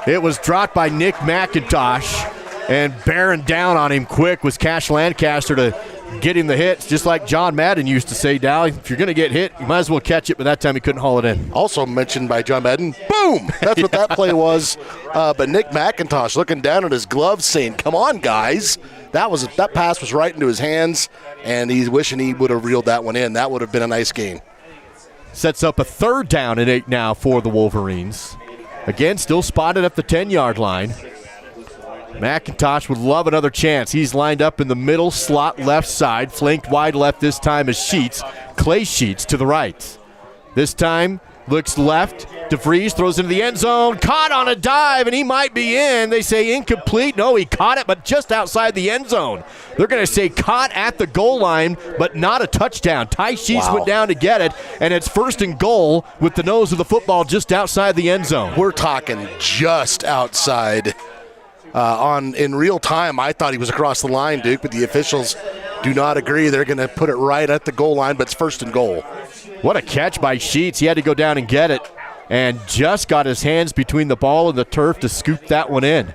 It was dropped by Nick McIntosh, and bearing down on him quick was Cash Lancaster to get him the hits, just like John Madden used to say, Dow, if you're going to get hit, you might as well catch it, but that time he couldn't haul it in. Also mentioned by John Madden, boom! That's what that play was. But Nick McIntosh looking down at his gloves saying, come on, guys. That pass was right into his hands, and he's wishing he would have reeled that one in. That would have been a nice game. Sets up a 3rd down and 8 now for the Wolverines. Again, still spotted at the 10-yard line. McIntosh would love another chance. He's lined up in the middle slot left side, flanked wide left this time is Sheets. Clay Sheets to the right. This time, looks left. DeVries throws into the end zone. Caught on a dive, and he might be in. They say incomplete. No, he caught it, but just outside the end zone. They're going to say caught at the goal line, but not a touchdown. Ty Sheets went down to get it, and it's 1st and goal with the nose of the football just outside the end zone. We're talking just outside. In real time, I thought he was across the line, Duke, but the officials do not agree. They're going to put it right at the goal line, but it's 1st and goal. What a catch by Sheets. He had to go down and get it, and just got his hands between the ball and the turf to scoop that one in.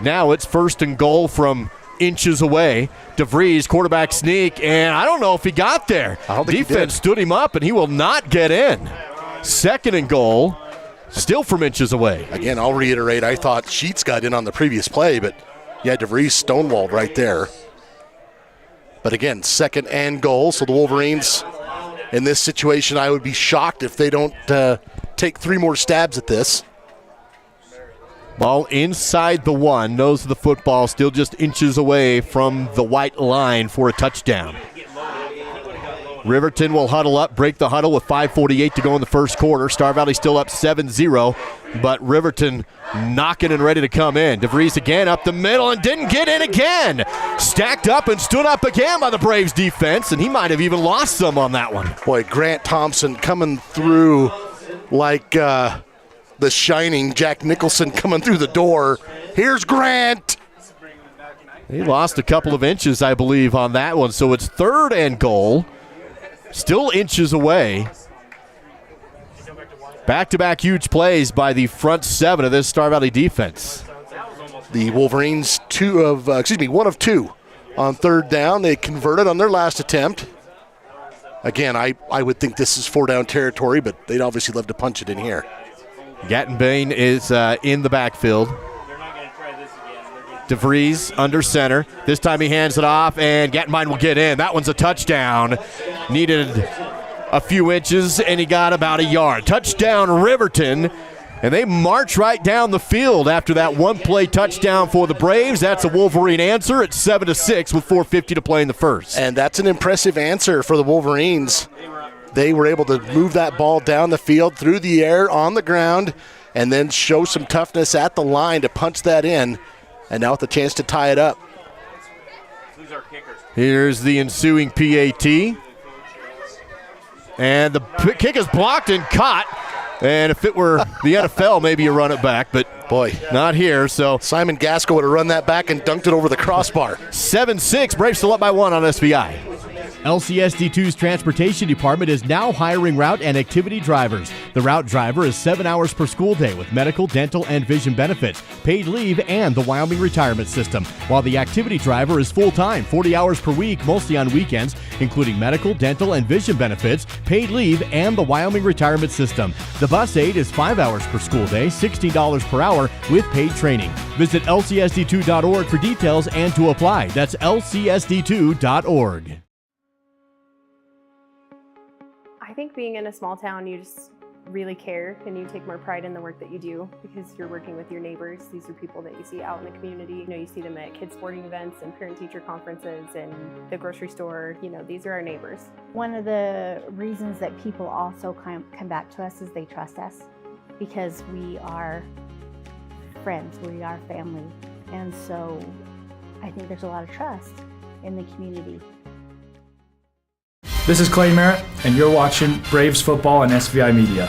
Now it's 1st and goal from inches away. DeVries, quarterback sneak, and I don't know if he got there. Defense stood him up, and he will not get in. 2nd and goal, still from inches away. Again, I'll reiterate, I thought Sheets got in on the previous play, but yeah, DeVries stonewalled right there. But again, 2nd and goal, so the Wolverines in this situation, I would be shocked if they don't take 3 more stabs at this. Ball inside the 1, nose of the football, still just inches away from the white line for a touchdown. Riverton will huddle up, break the huddle with 5:48 to go in the first quarter. Star Valley still up 7-0, but Riverton knocking and ready to come in. DeVries again up the middle and didn't get in again. Stacked up and stood up again by the Braves defense, and he might have even lost some on that one. Boy, Grant Thompson coming through like the Shining, Jack Nicholson coming through the door. Here's Grant. He lost a couple of inches, I believe, on that one. So it's 3rd and goal. Still inches away. Back-to-back huge plays by the front 7 of this Star Valley defense. The Wolverines, one of 2 on 3rd down. They converted on their last attempt. Again, I would think this is 4-down territory, but they'd obviously love to punch it in here. Gattenbane is in the backfield. DeVries under center. This time he hands it off, and Gattenbine will get in. That one's a touchdown. Needed a few inches, and he got about a yard. Touchdown, Riverton. And they march right down the field after that one-play touchdown for the Braves. That's a Wolverine answer. It's 7-6 with 4:50 to play in the first. And that's an impressive answer for the Wolverines. They were able to move that ball down the field, through the air, on the ground, and then show some toughness at the line to punch that in. And now with a chance to tie it up. Here's the ensuing PAT. And the kick is blocked and caught. And if it were the NFL, maybe you run it back, but boy, not here. So Simon Gaskell would have run that back and dunked it over the crossbar. 7-6, Braves still up by 1 on SVI. LCSD2's transportation department is now hiring route and activity drivers. The route driver is 7 hours per school day with medical, dental, and vision benefits, paid leave, and the Wyoming retirement system, while the activity driver is full-time, 40 hours per week, mostly on weekends, including medical, dental, and vision benefits, paid leave, and the Wyoming retirement system. The bus aide is 5 hours per school day, $16 per hour with paid training. Visit lcsd2.org for details and to apply. That's lcsd2.org. I think being in a small town, you just really care and you take more pride in the work that you do because you're working with your neighbors. These are people that you see out in the community. You know, you see them at kids' sporting events and parent-teacher conferences and the grocery store. You know, these are our neighbors. One of the reasons that people also come back to us is they trust us because we are friends, we are family. And so I think there's a lot of trust in the community. This is Clay Merritt, and you're watching Braves Football on SVI Media.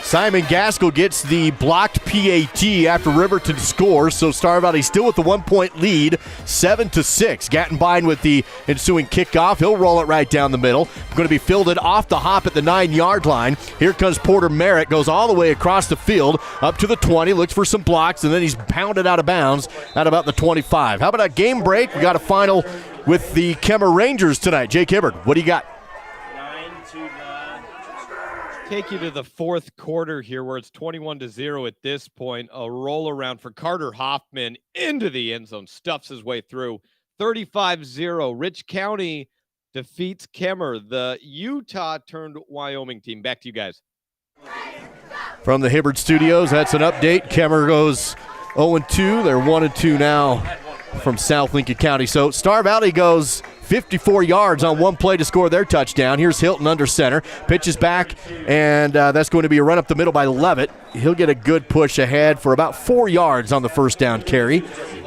Simon Gaskell gets the blocked PAT after Riverton scores, so Star Valley still with the 1-point lead, 7-6. Gattenbine with the ensuing kickoff. He'll roll it right down the middle. Going to be fielded off the hop at the 9-yard line. Here comes Porter Merritt, goes all the way across the field, up to the 20, looks for some blocks, and then he's pounded out of bounds at about the 25. How about a game break? We got a final with the Kemmer Rangers tonight. Jake Hibbard, what do you got? Take you to the fourth quarter here where it's 21-0 at this point. A roll around for Carter Hoffman into the end zone, stuffs his way through. 35-0. Rich County defeats Kemmer, the Utah turned Wyoming team. Back to you guys. From the Hibbard Studios, that's an update. Kemmer goes 0-2. They're 1-2 now from South Lincoln County. So Star Valley goes 54 yards on one play to score their touchdown. Here's Hilton under center. Pitches back, and that's going to be a run up the middle by Levitt. He'll get a good push ahead for about 4 yards on the first down carry.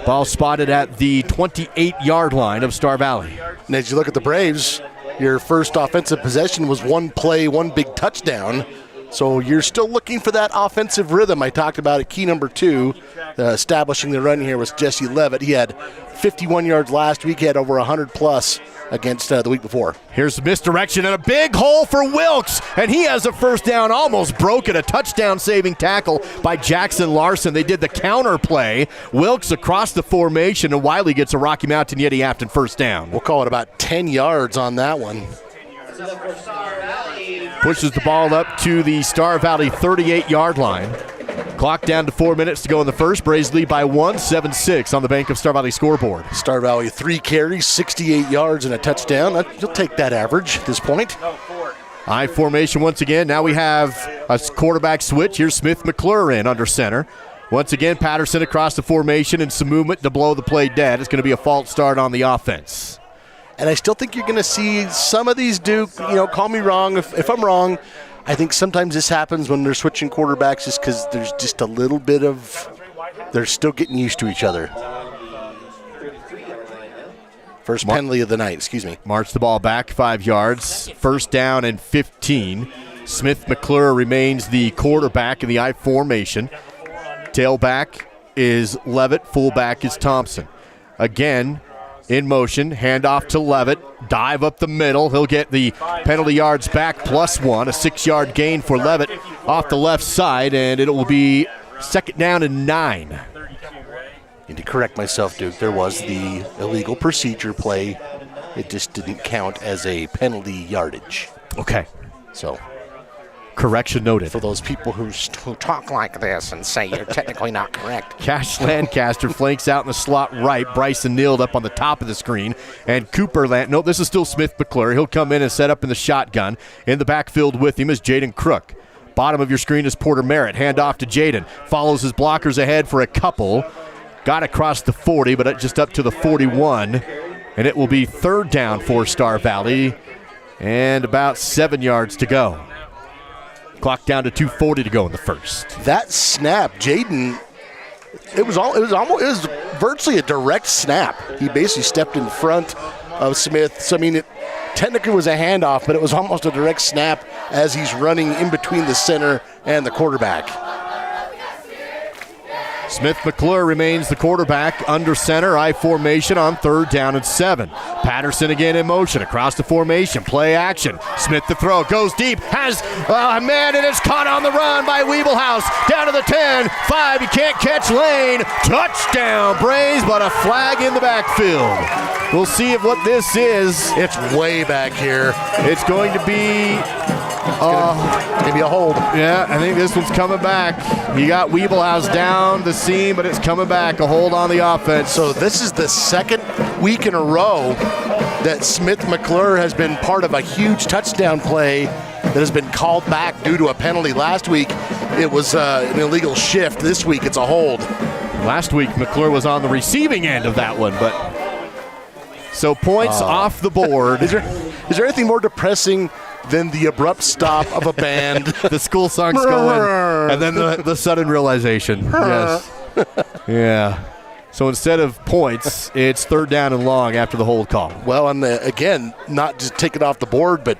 Ball spotted at the 28-yard line of Star Valley. And as you look at the Braves, your first offensive possession was one play, one big touchdown. So you're still looking for that offensive rhythm. I talked about it, key number 2, establishing the run here was Jesse Levitt. He had 51 yards last week. He had over 100-plus against the week before. Here's misdirection and a big hole for Wilkes, and he has a first down, almost broken. A touchdown-saving tackle by Jackson Larson. They did the counter play. Wilkes across the formation, and Wiley gets a Rocky Mountain Yeti Afton first down. We'll call it about 10 yards on that one. Pushes the ball up to the Star Valley 38-yard line. Clock down to 4 minutes to go in the first. Braves lead by 1, 7-6 on the Bank of Star Valley scoreboard. Star Valley 3 carries, 68 yards and a touchdown. You'll take that average at this point. I formation once again. Now we have a quarterback switch. Here's Smith McClure in under center. Once again, Patterson across the formation and some movement to blow the play dead. It's going to be a false start on the offense. And I still think you're going to see some of these call me wrong if I'm wrong. I think sometimes this happens when they're switching quarterbacks just because there's just a little bit of, they're still getting used to each other. First penalty of the night, excuse me. March the ball back 5 yards. First down and 15. Smith McClure remains the quarterback in the I formation. Tailback is Levitt. Fullback is Thompson. Again, in motion, handoff to Levitt. Dive up the middle. He'll get the penalty yards back +1. A 6-yard gain for Levitt off the left side, and it will be 2nd down and 9. And to correct myself, Duke, there was the illegal procedure play. It just didn't count as a penalty yardage. Okay. So, correction noted. For those people who talk like this and say you're technically not correct. Cash Lancaster flanks out in the slot right. Bryson Neild up on the top of the screen. And Cooper this is still Smith McClure. He'll come in and set up in the shotgun. In the backfield with him is Jaden Crook. Bottom of your screen is Porter Merritt. Hand off to Jaden. Follows his blockers ahead for a couple. Got across the 40, but just up to the 41. And it will be 3rd down for Star Valley. And about 7 yards to go. Clock down to 2:40 to go in the first. That snap, Jaden, it was virtually a direct snap. He basically stepped in front of Smith. So, I mean, it technically was a handoff, but it was almost a direct snap as he's running in between the center and the quarterback. Smith McClure remains the quarterback under center, I formation on 3rd down and 7. Patterson again in motion across the formation, play action. Smith the throw, goes deep, and it's caught on the run by Weeblehouse. Down to the 10, 5, you can't catch Lane. Touchdown Braves, but a flag in the backfield. We'll see if what this is. It's way back here. It's going to be maybe a hold. Yeah, I think this one's coming back. He got Weeblehouse down the seam, but it's coming back. A hold on the offense. So this is the 2nd week in a row that Smith McClure has been part of a huge touchdown play that has been called back due to a penalty. Last week, it was an illegal shift. This week, it's a hold. Last week, McClure was on the receiving end of that one, but so points off the board. Is there anything more depressing than the abrupt stop of a band? The school song's going, and then the sudden realization. Yes. Yeah. So instead of points, it's 3rd down and long after the hold call. Well, and again, not just take it off the board, but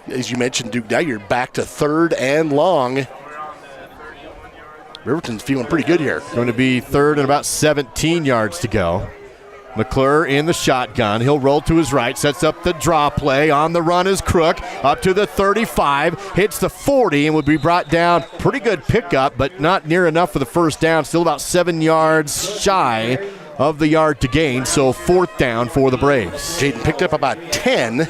as you mentioned, Duke, now you're back to 3rd and long. Riverton's feeling pretty good here. Going to be 3rd and about 17 yards to go. McClure in the shotgun. He'll roll to his right, sets up the draw play. On the run is Crook, up to the 35, hits the 40, and would be brought down. Pretty good pickup, but not near enough for the 1st down. Still about 7 yards shy of the yard to gain, so 4th down for the Braves. Jaden picked up about 10,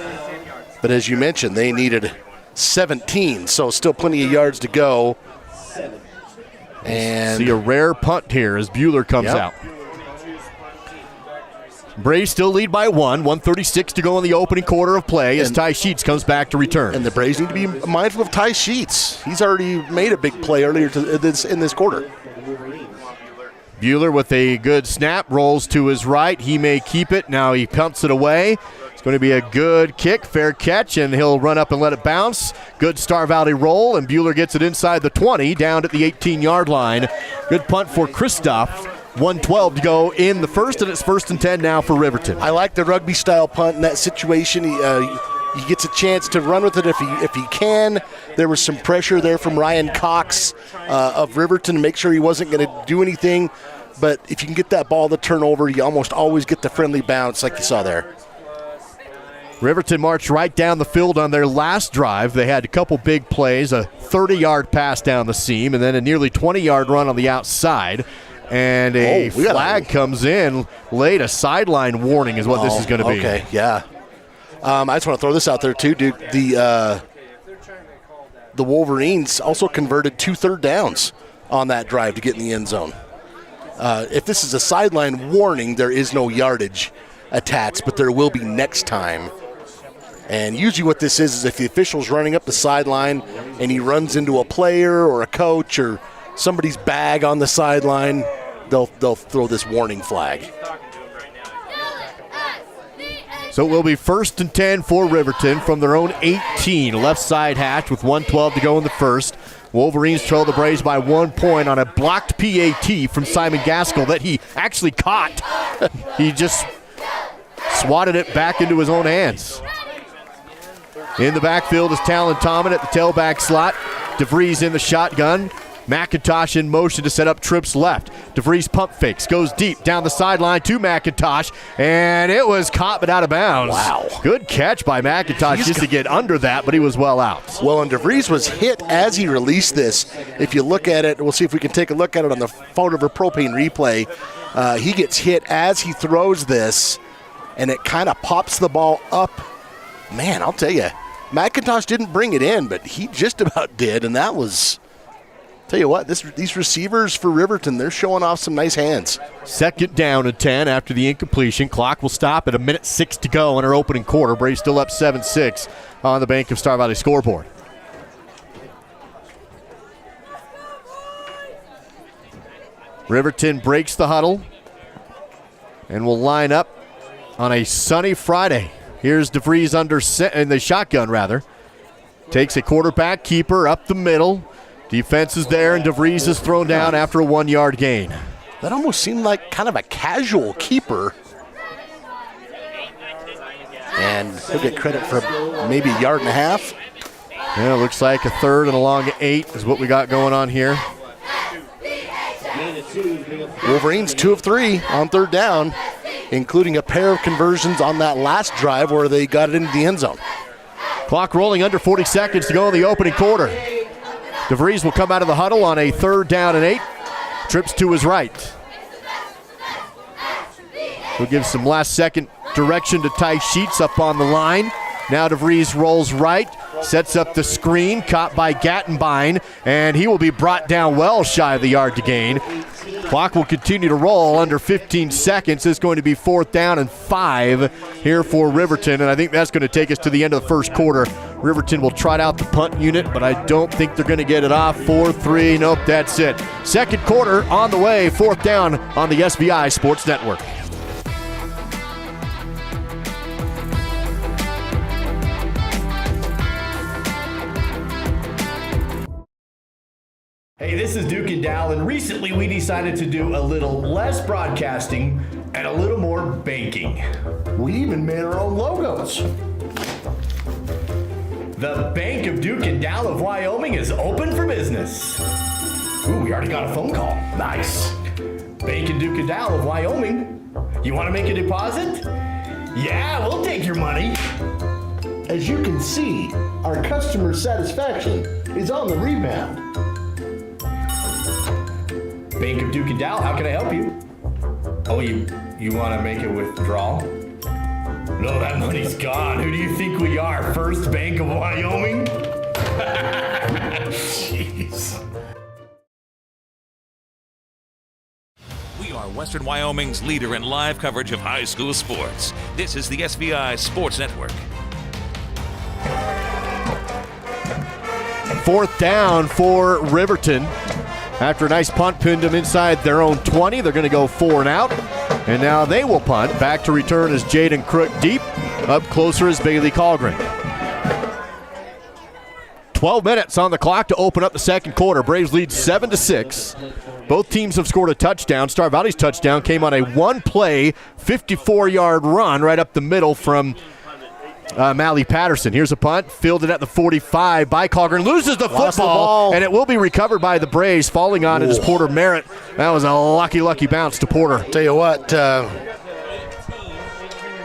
but as you mentioned, they needed 17, so still plenty of yards to go. And see a rare punt here as Bueller comes out. Braves still lead by 1:36 to go in the opening quarter of play as Ty Sheets comes back to return. And the Braves need to be mindful of Ty Sheets. He's already made a big play earlier in this quarter. Bueller with a good snap, rolls to his right. He may keep it. Now he pumps it away. It's going to be a good kick, fair catch, and he'll run up and let it bounce. Good Star Valley roll, and Bueller gets it inside the 20, down at the 18-yard line. Good punt for Christoph. 1:12 to go in the first, and it's 1st and 10 now for Riverton. I like the rugby-style punt in that situation. He gets a chance to run with it if he can. There was some pressure there from Ryan Cox of Riverton to make sure he wasn't going to do anything. But if you can get that ball to turn over, you almost always get the friendly bounce like you saw there. Riverton marched right down the field on their last drive. They had a couple big plays, a 30-yard pass down the seam, and then a nearly 20-yard run on the outside. And a flag comes in late. A sideline warning is what this is going to be. Okay, yeah. I just want to throw this out there, too, Duke. The Wolverines also converted 2 third downs on that drive to get in the end zone. If this is a sideline warning, there is no yardage attached, but there will be next time. And usually what this is if the official's running up the sideline and he runs into a player or a coach or somebody's bag on the sideline, they'll throw this warning flag. So it will be 1st and 10 for Riverton from their own 18. Left side hash with 1:12 to go in the first. Wolverines trail the Braves by 1 point on a blocked PAT from Simon Gaskell that he actually caught. He just swatted it back into his own hands. In the backfield is Talon Tomlin at the tailback slot. DeVries in the shotgun. McIntosh in motion to set up trips left. DeVries pump fakes, goes deep down the sideline to McIntosh, and it was caught but out of bounds. Wow. Good catch by McIntosh just to get under that, but he was well out. Well, and DeVries was hit as he released this. If you look at it, we'll see if we can take a look at it on the photo of a propane replay. He gets hit as he throws this, and it kind of pops the ball up. Man, I'll tell you, McIntosh didn't bring it in, but he just about did, and that was... Tell you what, these receivers for Riverton, they're showing off some nice hands. 2nd down and 10 after the incompletion. Clock will stop at 1:06 to go in our opening quarter. Braves still up 7-6 on the Bank of Star Valley scoreboard. Riverton breaks the huddle and will line up on a sunny Friday. Here's DeVries in the shotgun, rather. Takes a quarterback keeper up the middle. Defense is there, and DeVries is thrown down after a 1-yard gain. That almost seemed like kind of a casual keeper. And he'll get credit for maybe a yard and a half. Yeah, it looks like a 3rd and a long 8 is what we got going on here. Wolverines 2 of 3 on 3rd down, including a pair of conversions on that last drive where they got it into the end zone. Clock rolling, under 40 seconds to go in the opening quarter. DeVries will come out of the huddle on a 3rd down and 8. Trips to his right. He'll give some last-second direction to Ty Sheets up on the line. Now DeVries rolls right, sets up the screen, caught by Gattenbein, and he will be brought down well shy of the yard to gain. Clock will continue to roll under 15 seconds. It's going to be 4th down and 5 here for Riverton, and I think that's going to take us to the end of the first quarter. Riverton will trot out the punt unit, but I don't think they're going to get it off. 4-3, nope, that's it. Second quarter on the way, 4th down on the SVI Sports Network. Hey, this is Duke and Dal, and recently we decided to do a little less broadcasting and a little more banking. We even made our own logos. The Bank of Duke and Dal of Wyoming is open for business. Ooh, we already got a phone call. Nice. Bank of Duke and Dal of Wyoming. You want to make a deposit? Yeah, we'll take your money. As you can see, our customer satisfaction is on the rebound. Bank of Duke and Dal, how can I help you? Oh, you want to make a withdrawal? No, that money's gone. Who do you think we are? First Bank of Wyoming? Jeez. We are Western Wyoming's leader in live coverage of high school sports. This is the SVI Sports Network. 4th down for Riverton. After a nice punt pinned them inside their own 20, they're going to go 4 and out. And now they will punt. Back to return is Jaden Crook deep. Up closer is Bailey Colgren. 12 minutes on the clock to open up the second quarter. Braves lead 7-6. Both teams have scored a touchdown. Star Valley's touchdown came on a one-play, 54-yard run right up the middle from Mally Patterson. Here's a punt, fielded at the 45 by Colgren. Loses the football, and it will be recovered by the Braves. Falling on it is Porter Merritt. That was a lucky bounce to Porter. Tell you what,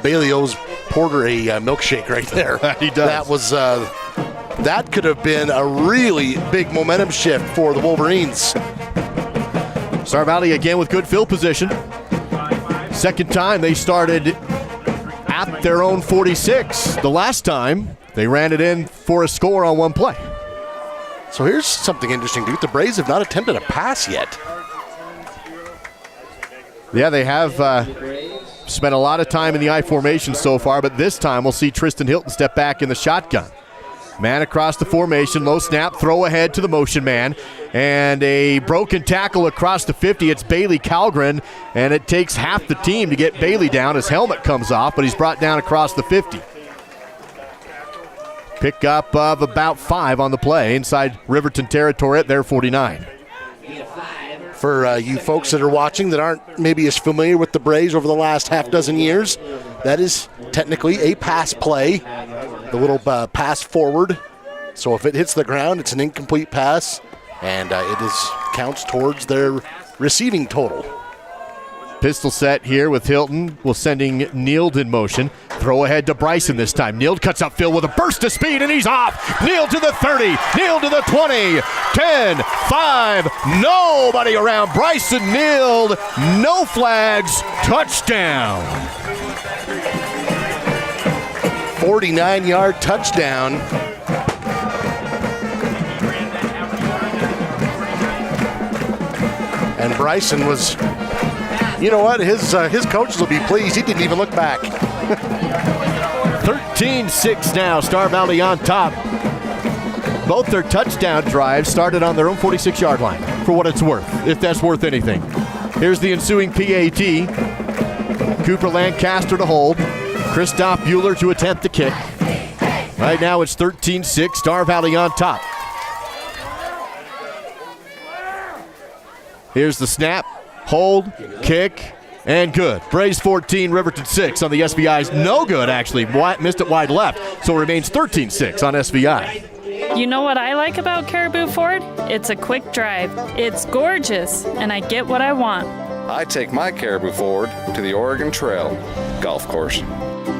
Bailey owes Porter a milkshake right there. He does. That was that could have been a really big momentum shift for the Wolverines. Star Valley again with good field position. Second time they started at their own 46. The last time, they ran it in for a score on one play. So here's something interesting, Duke. The Braves have not attempted a pass yet. Yeah, they have spent a lot of time in the I formation so far, but this time we'll see Tristan Hilton step back in the shotgun. Man across the formation, low snap, throw ahead to the motion man, and a broken tackle across the 50. It's Bailey Colgren, and it takes half the team to get Bailey down. His helmet comes off, but he's brought down across the 50. Pick up of about 5 on the play inside Riverton territory at their 49. For you folks that are watching that aren't maybe as familiar with the Braves over the last half dozen years, that is technically a pass play, the little pass forward. So if it hits the ground, it's an incomplete pass. and counts towards their receiving total. Pistol set here with Hilton. Will sending Neild in motion. Throw ahead to Bryson this time. Neild cuts upfield with a burst of speed, and he's off. Neild to the 30. Neild to the 20. 10, 5. Nobody around. Bryson Neild. No flags. Touchdown. 49-yard touchdown. And Bryson was, you know what, his coaches will be pleased. He didn't even look back. 13-6 now, Star Valley on top. Both their touchdown drives started on their own 46-yard line, for what it's worth, if that's worth anything. Here's the ensuing PAT. Cooper Lancaster to hold. Christoph Bueller to attempt the kick. Right now it's 13-6, Star Valley on top. Here's the snap, hold, kick, and good. Braves 14, Riverton 6 on the SVI's. No good, actually. Missed it wide left, so it remains 13-6 on SVI. You know what I like about Caribou Ford? It's a quick drive. It's gorgeous, and I get what I want. I take my Caribou Ford to the Oregon Trail golf course.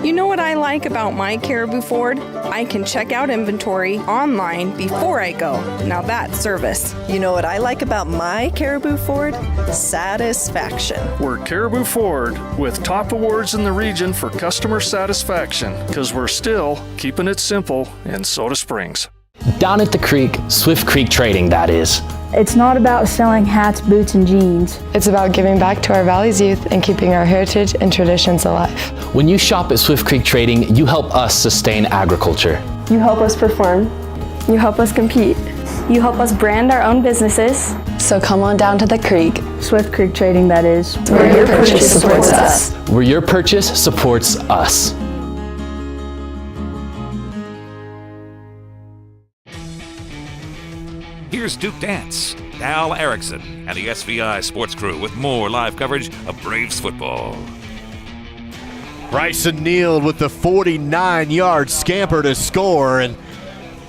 You know what I like about my Caribou Ford? I can check out inventory online before I go. Now that's service. You know what I like about my Caribou Ford? Satisfaction. We're Caribou Ford with top awards in the region for customer satisfaction because we're still keeping it simple in Soda Springs. Down at the creek, Swift Creek Trading, that is. It's not about selling hats, boots, and jeans. It's about giving back to our Valley's youth and keeping our heritage and traditions alive. When you shop at Swift Creek Trading, you help us sustain agriculture. You help us perform. You help us compete. You help us brand our own businesses. So come on down to the creek. Swift Creek Trading, that is. Where your purchase supports us. Where your purchase supports us. Here's Duke Dance, Al Erickson, and the SVI Sports Crew with more live coverage of Braves football. Bryson Neild with the 49-yard scamper to score. And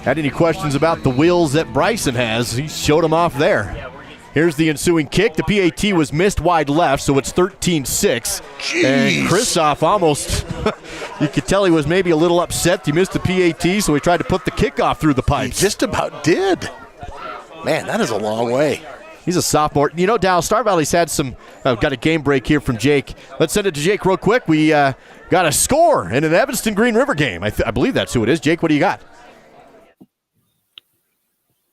had any questions about the wheels that Bryson has, he showed them off there. Here's the ensuing kick. The PAT was missed wide left, so it's 13-6. And Christoph almost, you could tell he was maybe a little upset. He missed the PAT, so he tried to put the kickoff through the pipes. He just about did. Man, that is a long way. He's a sophomore. You know, Dow, Star Valley's had some, got a game break here from Jake. Let's send it to Jake real quick. We got a score in an Evanston Green River game. I believe that's who it is. Jake, what do you got?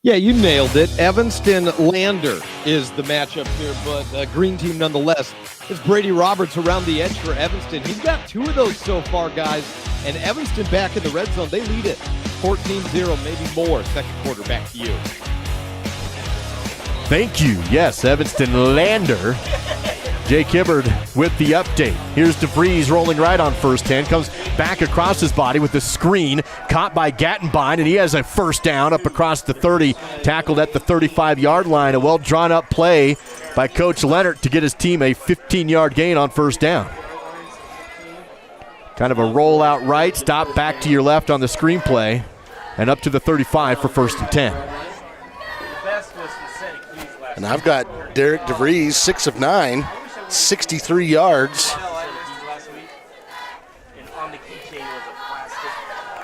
Yeah, you nailed it. Evanston-Lander is the matchup here, but a green team nonetheless. It's Brady Roberts around the edge for Evanston. He's got 2 of those so far, guys. And Evanston back in the red zone. They lead it 14-0, maybe more. Second quarter, back to you. Thank you. Yes, Evanston-Lander. Jake Hibbard with the update. Here's DeVries rolling right on first 10. Comes back across his body with the screen. Caught by Gattenbein, and he has a first down up across the 30. Tackled at the 35-yard line. A well-drawn-up play by Coach Leonard to get his team a 15-yard gain on first down. Kind of a roll out right. Stop back to your left on the screen play. And up to the 35 for first and 10. And I've got Derek DeVries, 6 of 9, 63 yards.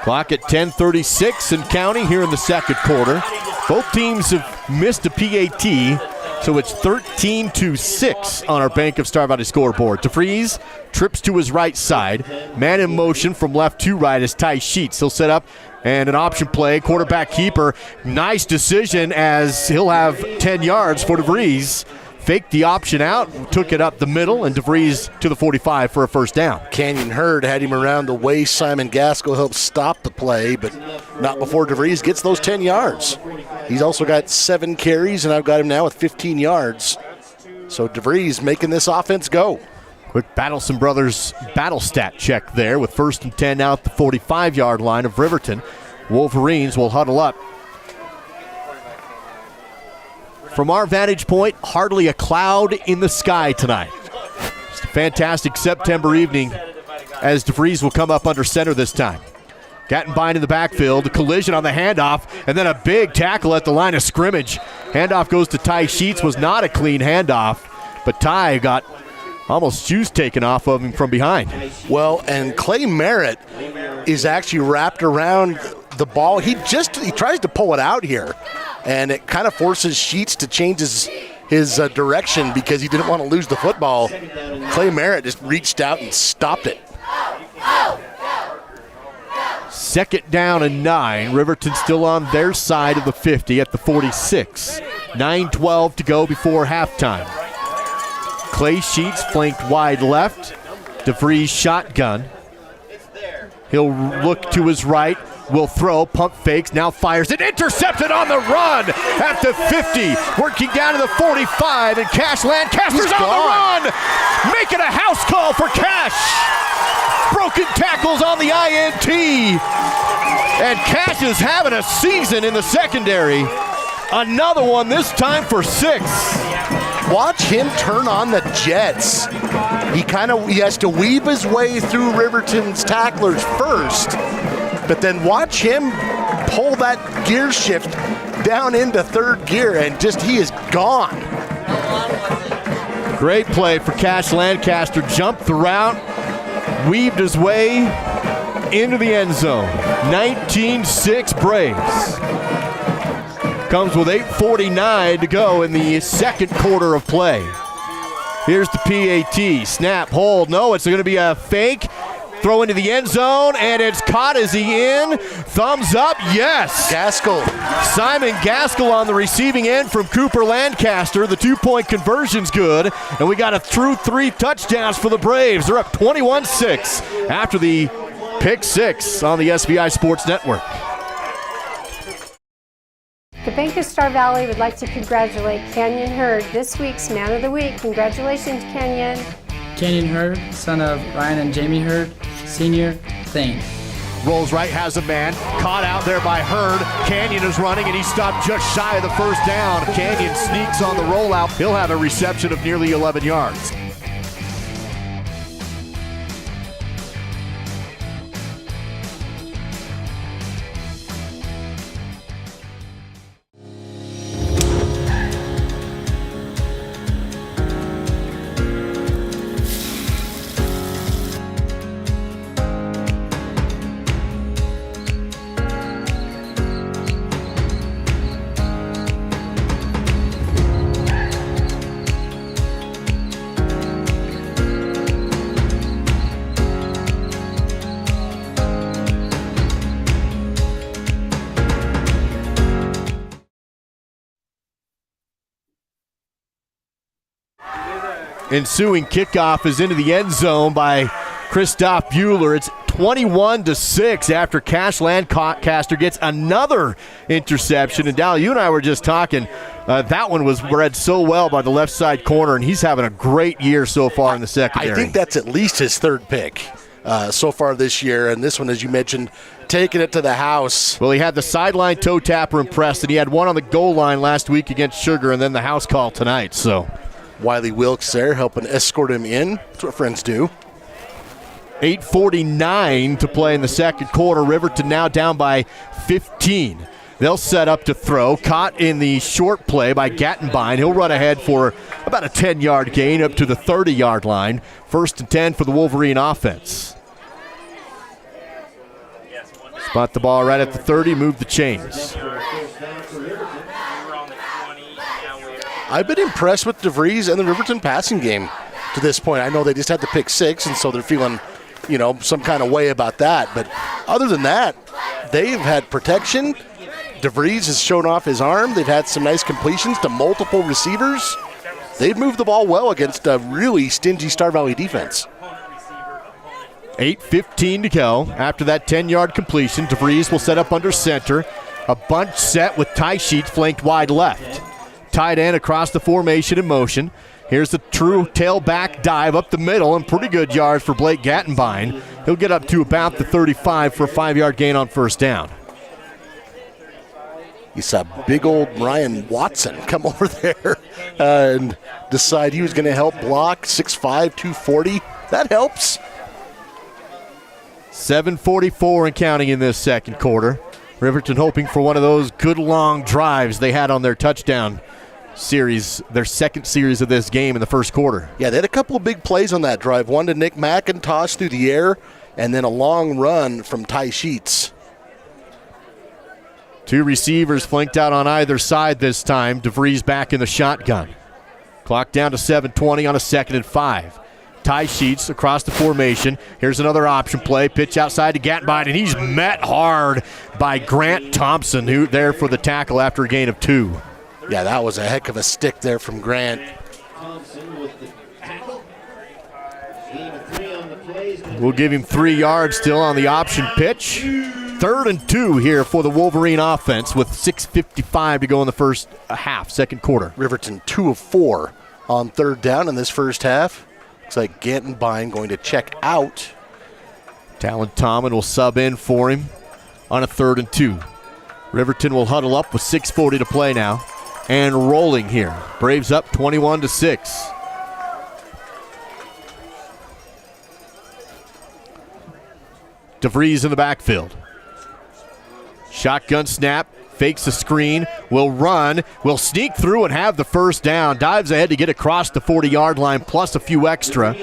Clock at 10:36 and counting here in the second quarter. Both teams have missed a PAT, so it's 13-6 on our Bank of Star Valley scoreboard. DeVries trips to his right side. Man in motion from left to right is Ty Sheets. He'll set up and an option play, quarterback keeper. Nice decision as he'll have 10 yards for DeVries. Faked the option out, took it up the middle, and DeVries to the 45 for a first down. Canyon Hurd had him around the waist. Simon Gaskell helped stop the play, but not before DeVries gets those 10 yards. He's also got 7 carries, and I've got him now with 15 yards. So DeVries making this offense go. Quick Battleson Brothers battle stat check there with first and 10 out the 45-yard line of Riverton. Wolverines will huddle up. From our vantage point, hardly a cloud in the sky tonight. Just a fantastic September evening as DeVries will come up under center this time. Gattenbein in the backfield, a collision on the handoff, and then a big tackle at the line of scrimmage. Handoff goes to Ty Sheets, was not a clean handoff, but Ty got almost shoes taken off of him from behind. Well, and Clay Merritt is actually wrapped around the ball. He tries to pull it out here, and it kind of forces Sheets to change his direction because he didn't want to lose the football. Clay Merritt just reached out and stopped it. 2nd down and 9. Riverton still on their side of the 50 at the 46. 9:12 to go before halftime. Clay Sheets flanked wide left. DeVries shotgun. He'll look to his right. Will throw, pump fakes, now fires it, intercepted on the run at the 50, working down to the 45, and Cash Lancaster's on the run, making a house call for Cash. Broken tackles on the INT, and Cash is having a season in the secondary. Another one, this time for 6. Watch him turn on the jets. He has to weave his way through Riverton's tacklers first, but then watch him pull that gear shift down into 3rd gear, and he is gone. Great play for Cash Lancaster. Jumped the route, weaved his way into the end zone. 19-6 Braves. Comes with 8:49 to go in the 2nd quarter of play. Here's the PAT. Snap, hold. No, it's going to be a fake. Throw into the end zone, and it's caught. Is he in? Thumbs up, yes. Gaskell. Simon Gaskell on the receiving end from Cooper Lancaster. The 2-point conversion's good, and we got a through 3 touchdowns for the Braves. They're up 21-6 after the pick 6 on the SBI Sports Network. The Bank of Star Valley would like to congratulate Canyon Hurd, this week's Man of the Week. Congratulations, Canyon. Canyon Hurd, son of Ryan and Jamie Hurd, Senior, Thane. Rolls right, has a man, caught out there by Hurd. Canyon is running, and he stopped just shy of the 1st down. Canyon sneaks on the rollout. He'll have a reception of nearly 11 yards. Ensuing kickoff is into the end zone by Christoph Bueller. It's 21-6 after Cash Lancaster gets another interception. And Dal, you and I were just talking. That one was read so well by the left side corner, and he's having a great year so far in the secondary. I think that's at least his 3rd pick so far this year. And this one, as you mentioned, taking it to the house. Well, he had the sideline toe tapper impressed, and he had one on the goal line last week against Sugar, and then the house call tonight. So Wiley Wilkes there helping escort him in. That's what friends do. 8:49 to play in the 2nd quarter. Riverton now down by 15. They'll set up to throw. Caught in the short play by Gattenbein. He'll run ahead for about a 10-yard gain up to the 30-yard line. 1st and 10 for the Wolverine offense. Spot the ball right at the 30, move the chains. I've been impressed with DeVries and the Riverton passing game to this point. I know they just had to pick 6, and so they're feeling, some kind of way about that. But other than that, they've had protection. DeVries has shown off his arm. They've had some nice completions to multiple receivers. They've moved the ball well against a really stingy Star Valley defense. 8:15 to go. After that 10-yard completion, DeVries will set up under center. A bunch set with Ty Sheets flanked wide left. Tight end across the formation in motion. Here's the true tailback dive up the middle, and pretty good yards for Blake Gattenbein. He'll get up to about the 35 for a 5-yard gain on 1st down. You saw big old Ryan Watson come over there and decide he was going to help block. 6'5", 240. That helps. 7:44 and counting in this second quarter. Riverton hoping for one of those good long drives they had on their touchdown series, their second series of this game in the first quarter. Yeah, they had a couple of big plays on that drive. One to Nick McIntosh through the air, and then a long run from Ty Sheets. Two receivers flanked out on either side this time. DeVries back in the shotgun. Clock down to 7:20 on a 2nd and 5. Ty Sheets across the formation. Here's another option play. Pitch outside to Gattenbein, and he's met hard by Grant Thompson, who there for the tackle after a gain of 2. Yeah, that was a heck of a stick there from Grant. We'll give him 3 yards still on the option pitch. 3rd and 2 here for the Wolverine offense with 6:55 to go in the first half, second quarter. Riverton 2 of 4 on 3rd down in this first half. Looks like Gantenbein going to check out. Talon Tomlin will sub in for him on a 3rd and 2. Riverton will huddle up with 6:40 to play now. And rolling here. Braves up 21-6. DeVries in the backfield. Shotgun snap. Fakes the screen, will run, will sneak through and have the first down. Dives ahead to get across the 40-yard line, plus a few extra.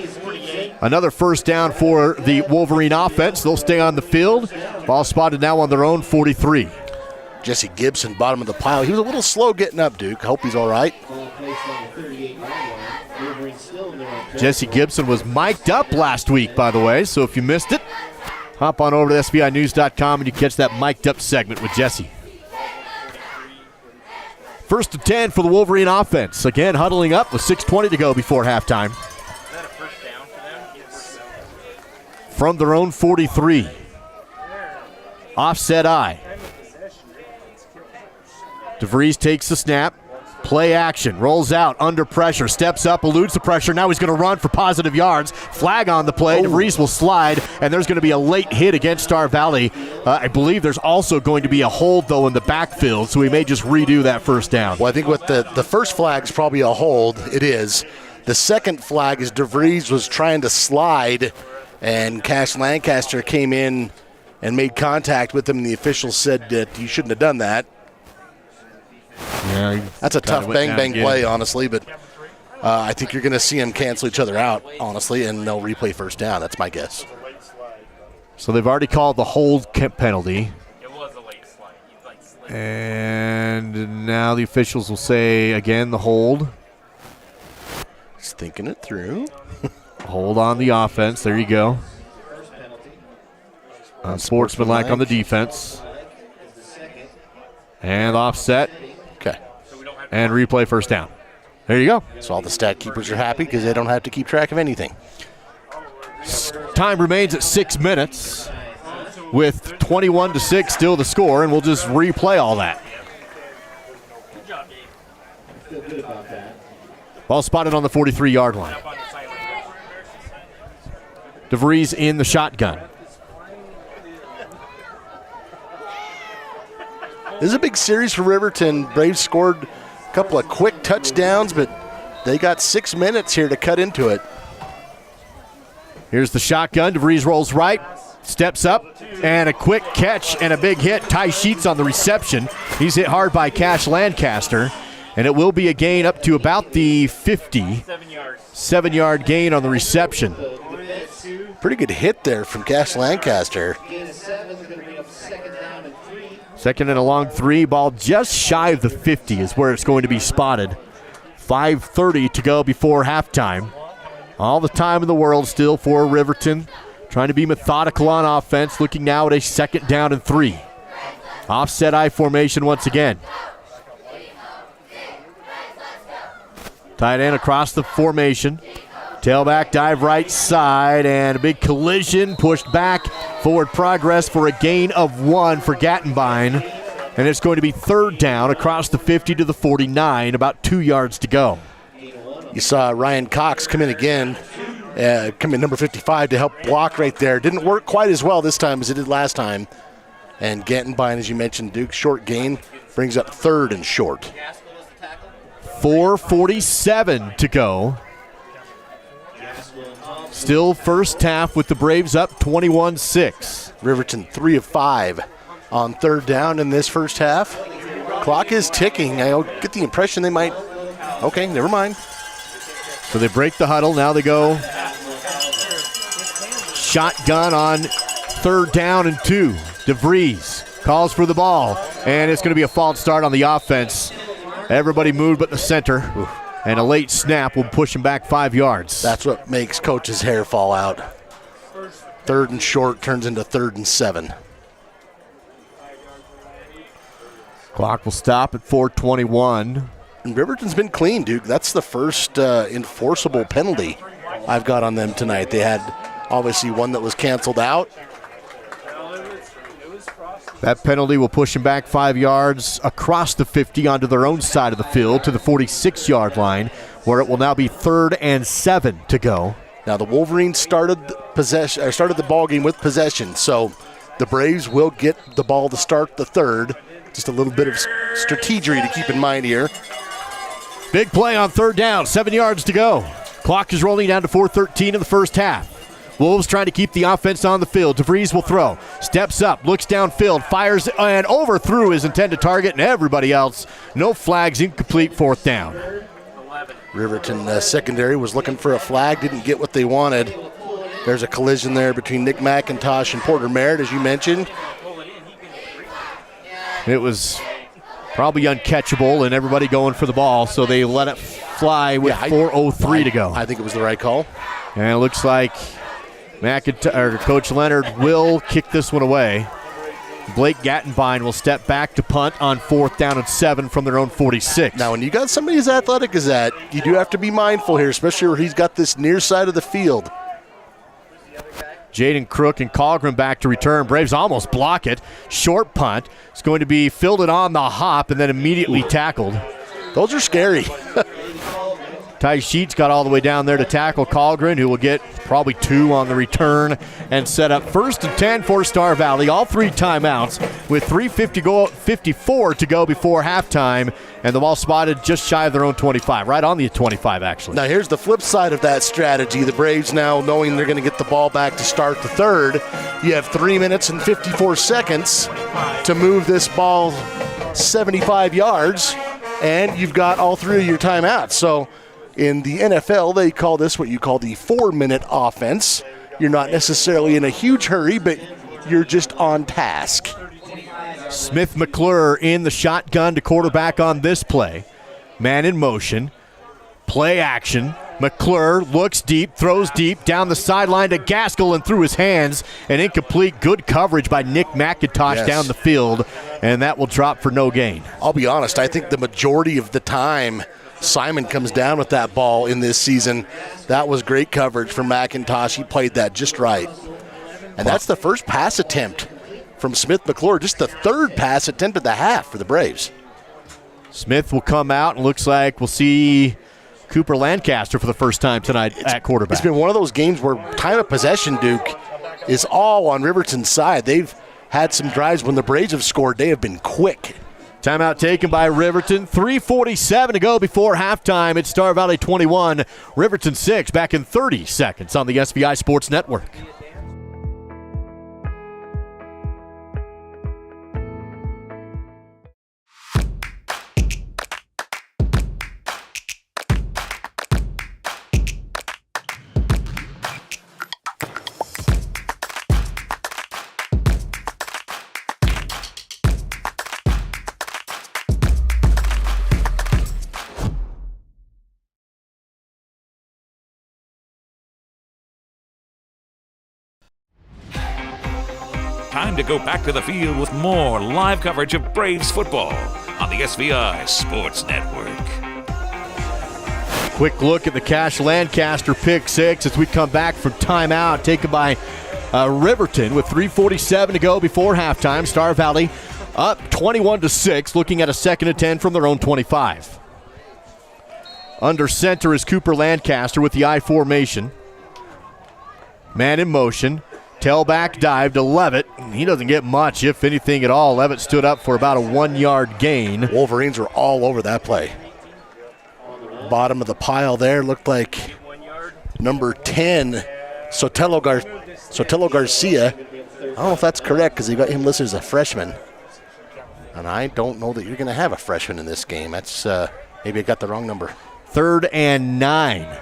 Another first down for the Wolverine offense. They'll stay on the field. Ball spotted now on their own 43. Jesse Gibson, bottom of the pile. He was a little slow getting up, Duke. Hope he's all right. Jesse Gibson was mic'd up last week, by the way, so if you missed it, hop on over to SBInews.com and you catch that mic'd up segment with Jesse. 1st and 10 for the Wolverine offense. Again, huddling up with 6:20 to go before halftime. Is that a first down for them? Yes. From their own 43. Offset eye. DeVries takes the snap. Play action. Rolls out under pressure. Steps up. Eludes the pressure. Now he's going to run for positive yards. Flag on the play. DeVries will slide. And there's going to be a late hit against Star Valley. I believe there's also going to be a hold, though, in the backfield. So he may just redo that first down. Well, I think with the first flag is probably a hold. It is. The second flag is DeVries was trying to slide. And Cash Lancaster came in and made contact with him. And the official said that you shouldn't have done that. Yeah, that's a tough bang play, honestly, but I think you're going to see them cancel each other out, honestly, and they'll replay first down. That's my guess. So they've already called the hold penalty. It was a late slide. And now the officials will say, again, the hold. Just thinking it through. Hold on the offense. There you go. Unsportsmanlike on the defense. And offset. Okay. And replay first down. There you go. So all the stat keepers are happy because they don't have to keep track of anything. Time remains at 6 minutes with 21-6 still the score, and we'll just replay all that. Ball spotted on the 43-yard line. DeVries in the shotgun. This is a big series for Riverton. Braves scored a couple of quick touchdowns, but they got 6 minutes here to cut into it. Here's the shotgun. DeVries rolls right, steps up, and a quick catch and a big hit. Ty Sheets on the reception. He's hit hard by Cash Lancaster, and it will be a gain up to about the 50. 7-yard gain on the reception. Pretty good hit there from Cash Lancaster. Second and a long 3. Ball just shy of the 50 is where it's going to be spotted. 5:30 to go before halftime. All the time in the world still for Riverton. Trying to be methodical on offense. Looking now at a 2nd down and 3. Offset I formation once again. Tight end across the formation. Tailback dive right side, and a big collision pushed back. Forward progress for a gain of 1 for Gattenbein. And it's going to be 3rd down across the 50 to the 49, about 2 yards to go. You saw Ryan Cox come in again, come in number 55 to help block right there. Didn't work quite as well this time as it did last time. And Gattenbein, as you mentioned, Duke, short gain, brings up 3rd and short. 4:47 to go. Still first half with the Braves up 21-6. Riverton 3 of 5 on third down in this first half. Clock is ticking. I get the impression they might. Okay, never mind. So they break the huddle. Now they go shotgun on third down and 2. DeVries calls for the ball, and it's going to be a false start on the offense. Everybody moved but the center, and a late snap will push him back 5 yards. That's what makes coach's hair fall out. 3rd and short turns into 3rd and 7. Clock will stop at 4:21. And Riverton's been clean, Duke. That's the first enforceable penalty I've got on them tonight. They had obviously one that was canceled out. That penalty will push them back 5 yards across the 50 onto their own side of the field to the 46-yard line, where it will now be 3rd and 7 to go. Now the Wolverines started the ball game with possession, so the Braves will get the ball to start the third. Just a little bit of strategery to keep in mind here. Big play on third down, 7 yards to go. Clock is rolling down to 4:13 in the first half. Wolves trying to keep the offense on the field. DeVries will throw. Steps up, looks downfield, fires and overthrew his intended target, and everybody else. No flags, incomplete, 4th down. Riverton secondary was looking for a flag, didn't get what they wanted. There's a collision there between Nick McIntosh and Porter Merritt, as you mentioned. It was probably uncatchable, and everybody going for the ball, so they let it fly with 4:03 to go. I think it was the right call. And it looks like Coach Leonard will kick this one away. Blake Gattenbein will step back to punt on 4th down and 7 from their own 46. Now, when you got somebody as athletic as that, you do have to be mindful here, especially where he's got this near side of the field. Jaden Crook and Colgren back to return. Braves almost block it. Short punt. It's going to be fielded on the hop and then immediately tackled. Those are scary. Ty Sheets got all the way down there to tackle Colgren, who will get probably 2 on the return and set up 1st and 10 for Star Valley. All 3 timeouts with 3:54 to go before halftime, and the ball spotted just shy of their own 25, right on the 25 actually. Now here's the flip side of that strategy. The Braves now knowing they're going to get the ball back to start the third. You have 3 minutes and 54 seconds to move this ball 75 yards, and you've got all 3 of your timeouts. So in the NFL, they call this what you call the 4-minute offense. You're not necessarily in a huge hurry, but you're just on task. Smith McClure in the shotgun to quarterback on this play. Man in motion. Play action. McClure looks deep, throws deep, down the sideline to Gaskell and through his hands. An incomplete, good coverage by Nick McIntosh down the field, and that will drop for no gain. I'll be honest, I think the majority of the time Simon comes down with that ball in this season. That was great coverage from McIntosh. He played that just right. And that's the first pass attempt from Smith McClure, just the 3rd pass attempt at the half for the Braves. Smith will come out, and looks like we'll see Cooper Lancaster for the first time tonight at quarterback. It's been one of those games where time of possession, Duke, is all on Riverton's side. They've had some drives when the Braves have scored. They have been quick. Timeout taken by Riverton. 3:47 to go before halftime. It's Star Valley 21, Riverton 6. Back in 30 seconds on the SVI Sports Network. Time to go back to the field with more live coverage of Braves football on the SVI Sports Network. Quick look at the Cash Lancaster pick 6 as we come back from timeout taken by Riverton with 3:47 to go before halftime. Star Valley up 21-6, looking at a 2nd and 10 from their own 25. Under center is Cooper Lancaster with the I formation. Man in motion. Tailback dive to Levitt. He doesn't get much, if anything at all. Levitt stood up for about a 1-yard gain. Wolverines were all over that play. Bottom of the pile there looked like number 10 Sotelo Garcia. I don't know if that's correct because they got him listed as a freshman. And I don't know that you're going to have a freshman in this game. That's maybe I got the wrong number. 3rd and 9.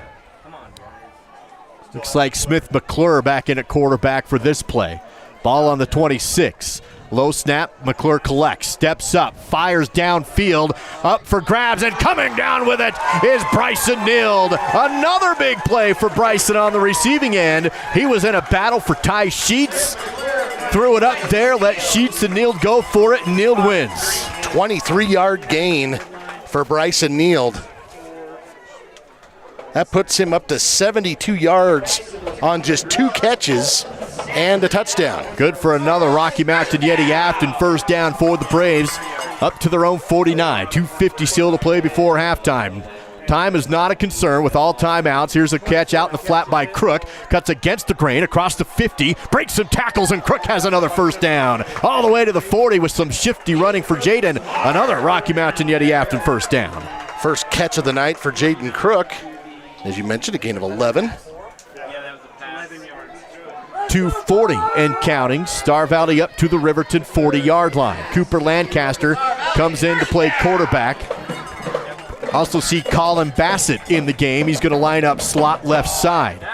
Looks like Smith McClure back in at quarterback for this play. Ball on the 26. Low snap, McClure collects, steps up, fires downfield, up for grabs, and coming down with it is Bryson Nield. Another big play for Bryson on the receiving end. He was in a battle for Ty Sheets. Threw it up there, let Sheets and Nield go for it, and Nield wins. 23-yard gain for Bryson Nield. That puts him up to 72 yards on just 2 catches and a touchdown. Good for another Rocky Mountain Yeti Afton first down for the Braves. Up to their own 49. 2:50 still to play before halftime. Time is not a concern with all timeouts. Here's a catch out in the flat by Crook. Cuts against the grain across the 50. Breaks some tackles, and Crook has another first down. All the way to the 40 with some shifty running for Jaden. Another Rocky Mountain Yeti Afton first down. First catch of the night for Jaden Crook. As you mentioned, a gain of 11. 2:40 and counting. Star Valley up to the Riverton 40-yard line. Cooper Lancaster comes in to play quarterback. Also see Colin Bassett in the game. He's going to line up slot left side.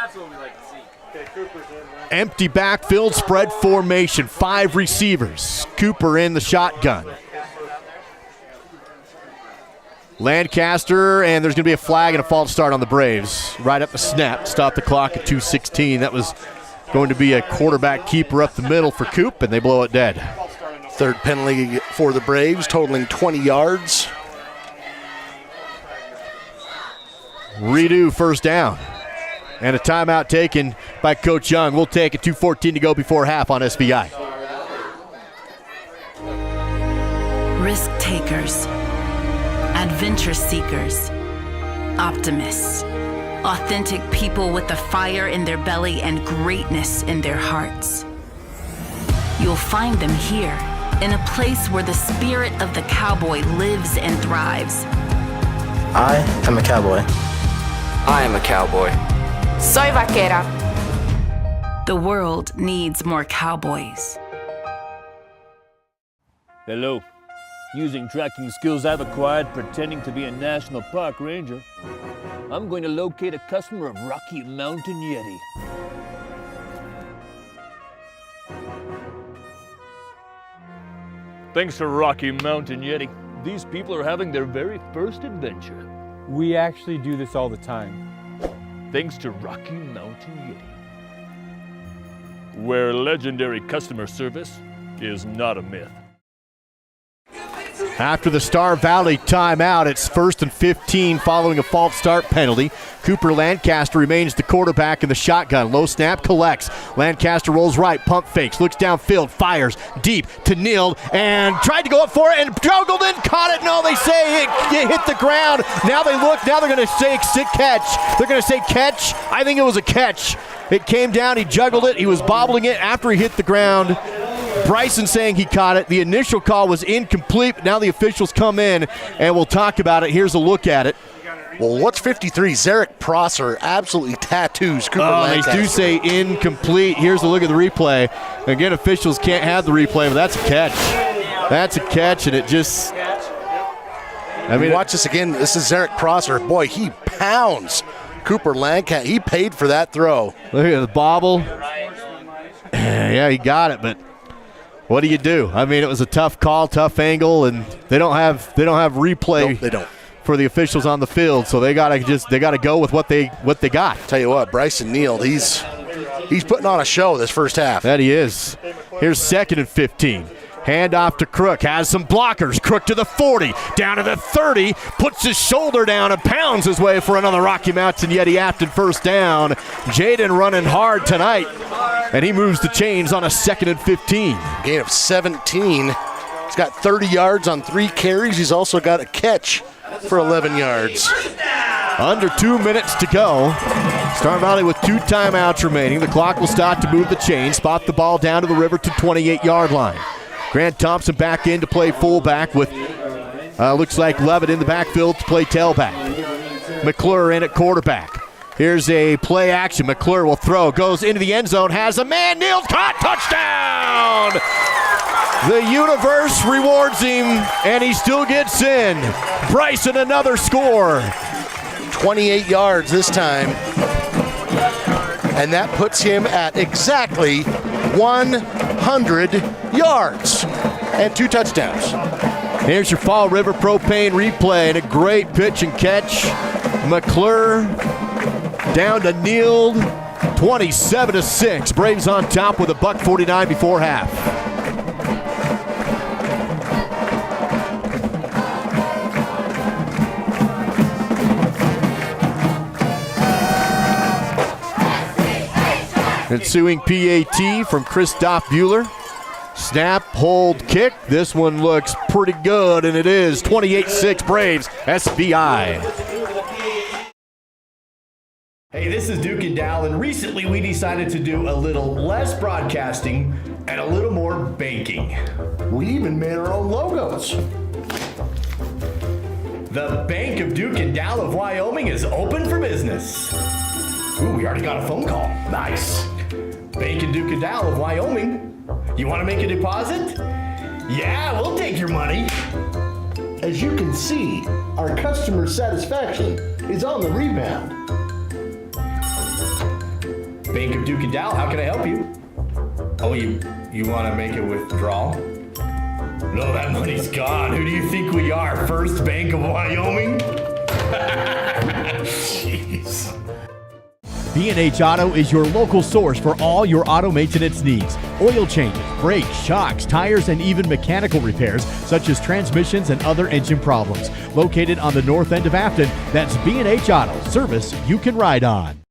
Empty backfield, spread formation. 5 receivers. Cooper in the shotgun. Lancaster, and there's going to be a flag and a false start on the Braves. Right up the snap. Stop the clock at 2:16. That was going to be a quarterback keeper up the middle for Coop, and they blow it dead. 3rd penalty for the Braves, totaling 20 yards. Redo first down. And a timeout taken by Coach Young. We'll take it. 2:14 to go before half on SVI. Risk takers, adventure seekers, optimists, authentic people with the fire in their belly and greatness in their hearts. You'll find them here, in a place where the spirit of the cowboy lives and thrives. I am a cowboy. I am a cowboy. Soy vaquera. The world needs more cowboys. Hello. Using tracking skills I've acquired pretending to be a national park ranger, I'm going to locate a customer of Rocky Mountain Yeti. Thanks to Rocky Mountain Yeti, these people are having their very first adventure. We actually do this all the time. Thanks to Rocky Mountain Yeti, where legendary customer service is not a myth. After the Star Valley timeout, it's 1st and 15 following a false start penalty. Cooper Lancaster remains the quarterback in the shotgun. Low snap, collects. Lancaster rolls right, pump fakes, looks downfield, fires deep to Nield, and tried to go up for it and juggled and caught it. No, they say it hit the ground. Now they look, now they're going to say catch. They're going to say catch. I think it was a catch. It came down, he juggled it, he was bobbling it after he hit the ground. Bryson saying he caught it. The initial call was incomplete, but now the officials come in, and we'll talk about it. Here's a look at it. Well, what's 53? Zarek Prosser absolutely tattoos Cooper Lancaster. They do say incomplete. Here's a look at the replay. Again, officials can't have the replay, but that's a catch. That's a catch, and it just... I mean, watch this again. This is Zarek Prosser. Boy, he pounds Cooper Lancaster. He paid for that throw. Look at the bobble. Yeah, he got it, but what do you do? I mean, it was a tough call, tough angle, and they don't have replay. Nope, they don't. For the officials on the field, so they gotta go with what they got. Tell you what, Bryson Nield, he's putting on a show this first half. That he is. Here's 2nd and 15. Hand off to Crook, has some blockers. Crook to the 40, down to the 30, puts his shoulder down and pounds his way for another Rocky Mountain Yeti Afton first down. Jaden running hard tonight, and he moves the chains on a 2nd and 15. Gain of 17. He's got 30 yards on 3 carries. He's also got a catch for 11 yards. Under 2 minutes to go. Star Valley with 2 timeouts remaining. The clock will start to move the chains. Spot the ball down to the Riverton 28-yard line. Grant Thompson back in to play fullback with, looks like Levitt in the backfield to play tailback. McClure in at quarterback. Here's a play action. McClure will throw, goes into the end zone, has a man, Neal's caught, touchdown! The universe rewards him, and he still gets in. Bryson, another score. 28 yards this time. And that puts him at exactly 100 yards and 2 touchdowns. Here's your Fall River Propane replay, and a great pitch and catch. McClure down to Neal, 27-6. Braves on top with $1:49 before half. Ensuing PAT from Christoph Bueller. Snap, hold, kick. This one looks pretty good, and it is 28-6 Braves, SBI. Hey, this is Duke and Dal, and recently we decided to do a little less broadcasting and a little more banking. We even made our own logos. The Bank of Duke and Dal of Wyoming is open for business. Ooh, we already got a phone call. Nice. Bank of Duke and Dal of Wyoming. You want to make a deposit? Yeah, we'll take your money. As you can see, our customer satisfaction is on the rebound. Bank of Duke and Dal, how can I help you? Oh, you want to make a withdrawal? No, that money's gone. Who do you think we are? First Bank of Wyoming? Jeez. B&H Auto is your local source for all your auto maintenance needs. Oil changes, brakes, shocks, tires, and even mechanical repairs, such as transmissions and other engine problems. Located on the north end of Afton, that's B&H Auto, service you can ride on.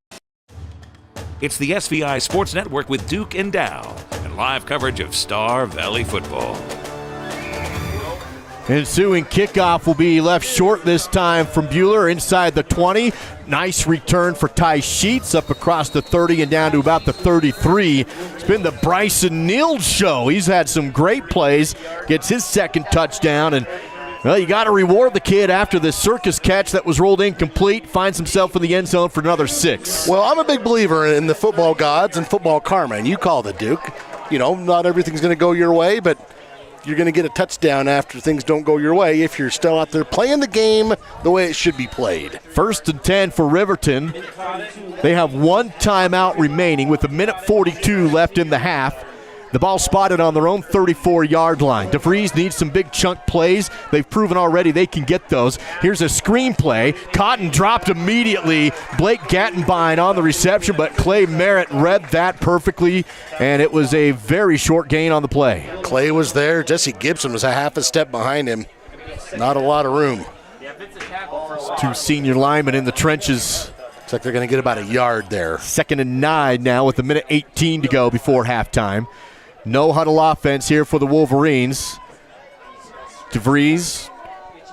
It's the SVI Sports Network with Duke and Dow, and live coverage of Star Valley football. Ensuing kickoff will be left short this time from Bueller inside the 20. Nice return for Ty Sheets up across the 30 and down to about the 33. It's been the Bryson Neal show. He's had some great plays, gets his second touchdown, and well, you got to reward the kid after this circus catch that was rolled incomplete, finds himself in the end zone for another 6. Well, I'm a big believer in the football gods and football karma, and you call the Duke. You know, not everything's going to go your way, but you're going to get a touchdown after things don't go your way if you're still out there playing the game the way it should be played. 1st and 10 for Riverton. They have one timeout remaining with 1:42 left in the half. The ball spotted on their own 34-yard line. DeVries needs some big chunk plays. They've proven already they can get those. Here's a screen play. Cotton dropped immediately. Blake Gattenbein on the reception, but Clay Merritt read that perfectly, and it was a very short gain on the play. Clay was there. Jesse Gibson was a half a step behind him. Not a lot of room. Two senior linemen in the trenches. Looks like they're going to get about a yard there. 2nd and 9 now with 1:18 to go before halftime. No huddle offense here for the Wolverines. DeVries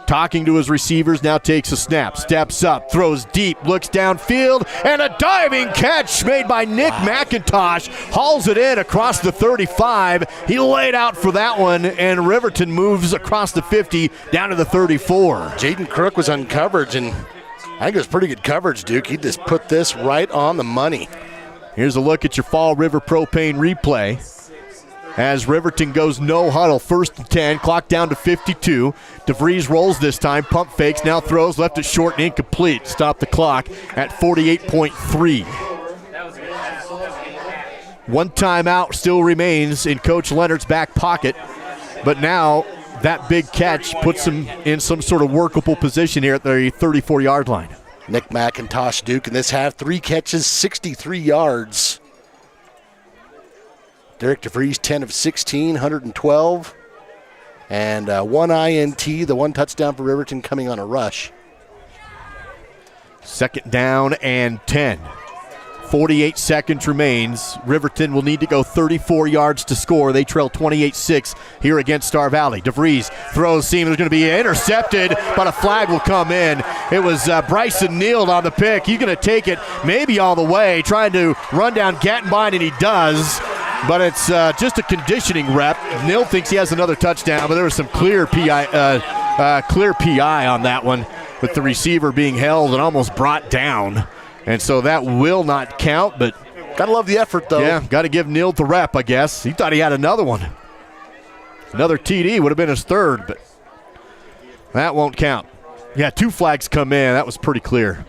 talking to his receivers, now takes a snap, steps up, throws deep, looks downfield, and a diving catch made by Nick McIntosh. Hauls it in across the 35. He laid out for that one, and Riverton moves across the 50 down to the 34. Jaden Crook was on coverage, and I think it was pretty good coverage, Duke. He just put this right on the money. Here's a look at your Fall River Propane replay. As Riverton goes no huddle, 1st and 10, clock down to 52. DeVries rolls this time, pump fakes, now throws, left it short and incomplete. Stop the clock at 48.3. One timeout still remains in Coach Leonard's back pocket, but now that big catch puts him in some sort of workable position here at the 34-yard line. Nick McIntosh, Duke, in this half, 3 catches, 63 yards. Derek DeVries, 10 of 16, 112. And 1 INT, the 1 touchdown for Riverton coming on a rush. 2nd down and 10. 48 seconds remains. Riverton will need to go 34 yards to score. They trail 28-6 here against Star Valley. DeVries throws, seems going to be intercepted, but a flag will come in. It was Bryson Neal on the pick. He's going to take it maybe all the way, trying to run down Gattenbein, and he does. But it's just a conditioning rep. Neal thinks he has another touchdown, but there was some clear PI on that one, with the receiver being held and almost brought down. And so that will not count, but gotta love the effort, though. Yeah, got to give Neal the rep, I guess. He thought he had another one. Another TD would have been his third, but that won't count. Yeah, 2 flags come in. That was pretty clear.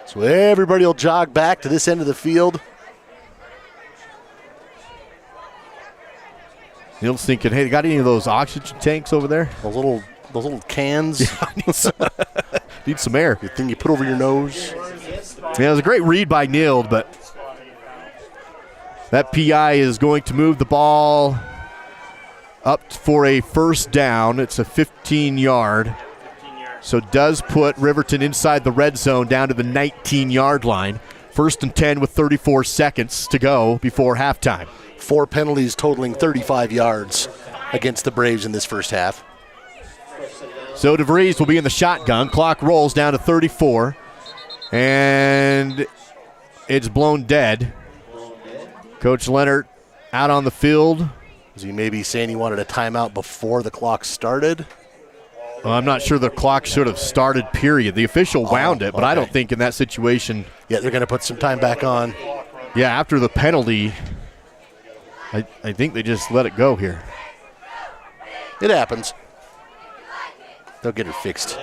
So everybody will jog back to this end of the field. Neal's thinking, hey, got any of those oxygen tanks over there? Those little cans. Yeah, need some air. The thing you put over your nose. Yeah, it was a great read by Neal, but that PI is going to move the ball up for a first down. It's a 15-yard. So does put Riverton inside the red zone down to the 19-yard line. 1st and 10 with 34 seconds to go before halftime. 4 penalties totaling 35 yards against the Braves in this first half. So DeVries will be in the shotgun. Clock rolls down to 34. And it's blown dead. Coach Leonard out on the field. Is he maybe saying he wanted a timeout before the clock started? Well, I'm not sure the clock should have started, period. The official wound it, but I don't think in that situation. Yeah, they're going to put some time back on. Yeah, after the penalty, I think they just let it go here. It happens. They'll get it fixed.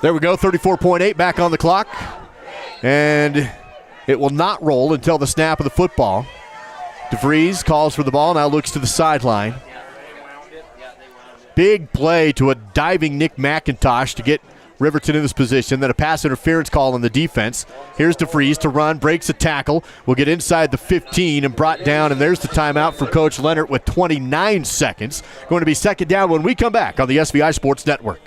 There we go, 34.8 back on the clock. And it will not roll until the snap of the football. DeVries calls for the ball, now looks to the sideline. Big play to a diving Nick McIntosh to get Riverton in this position. Then a pass interference call on the defense. Here's DeVries to run, breaks a tackle. Will get inside the 15 and brought down. And there's the timeout for Coach Leonard with 29 seconds. Going to be second down when we come back on the SVI Sports Network.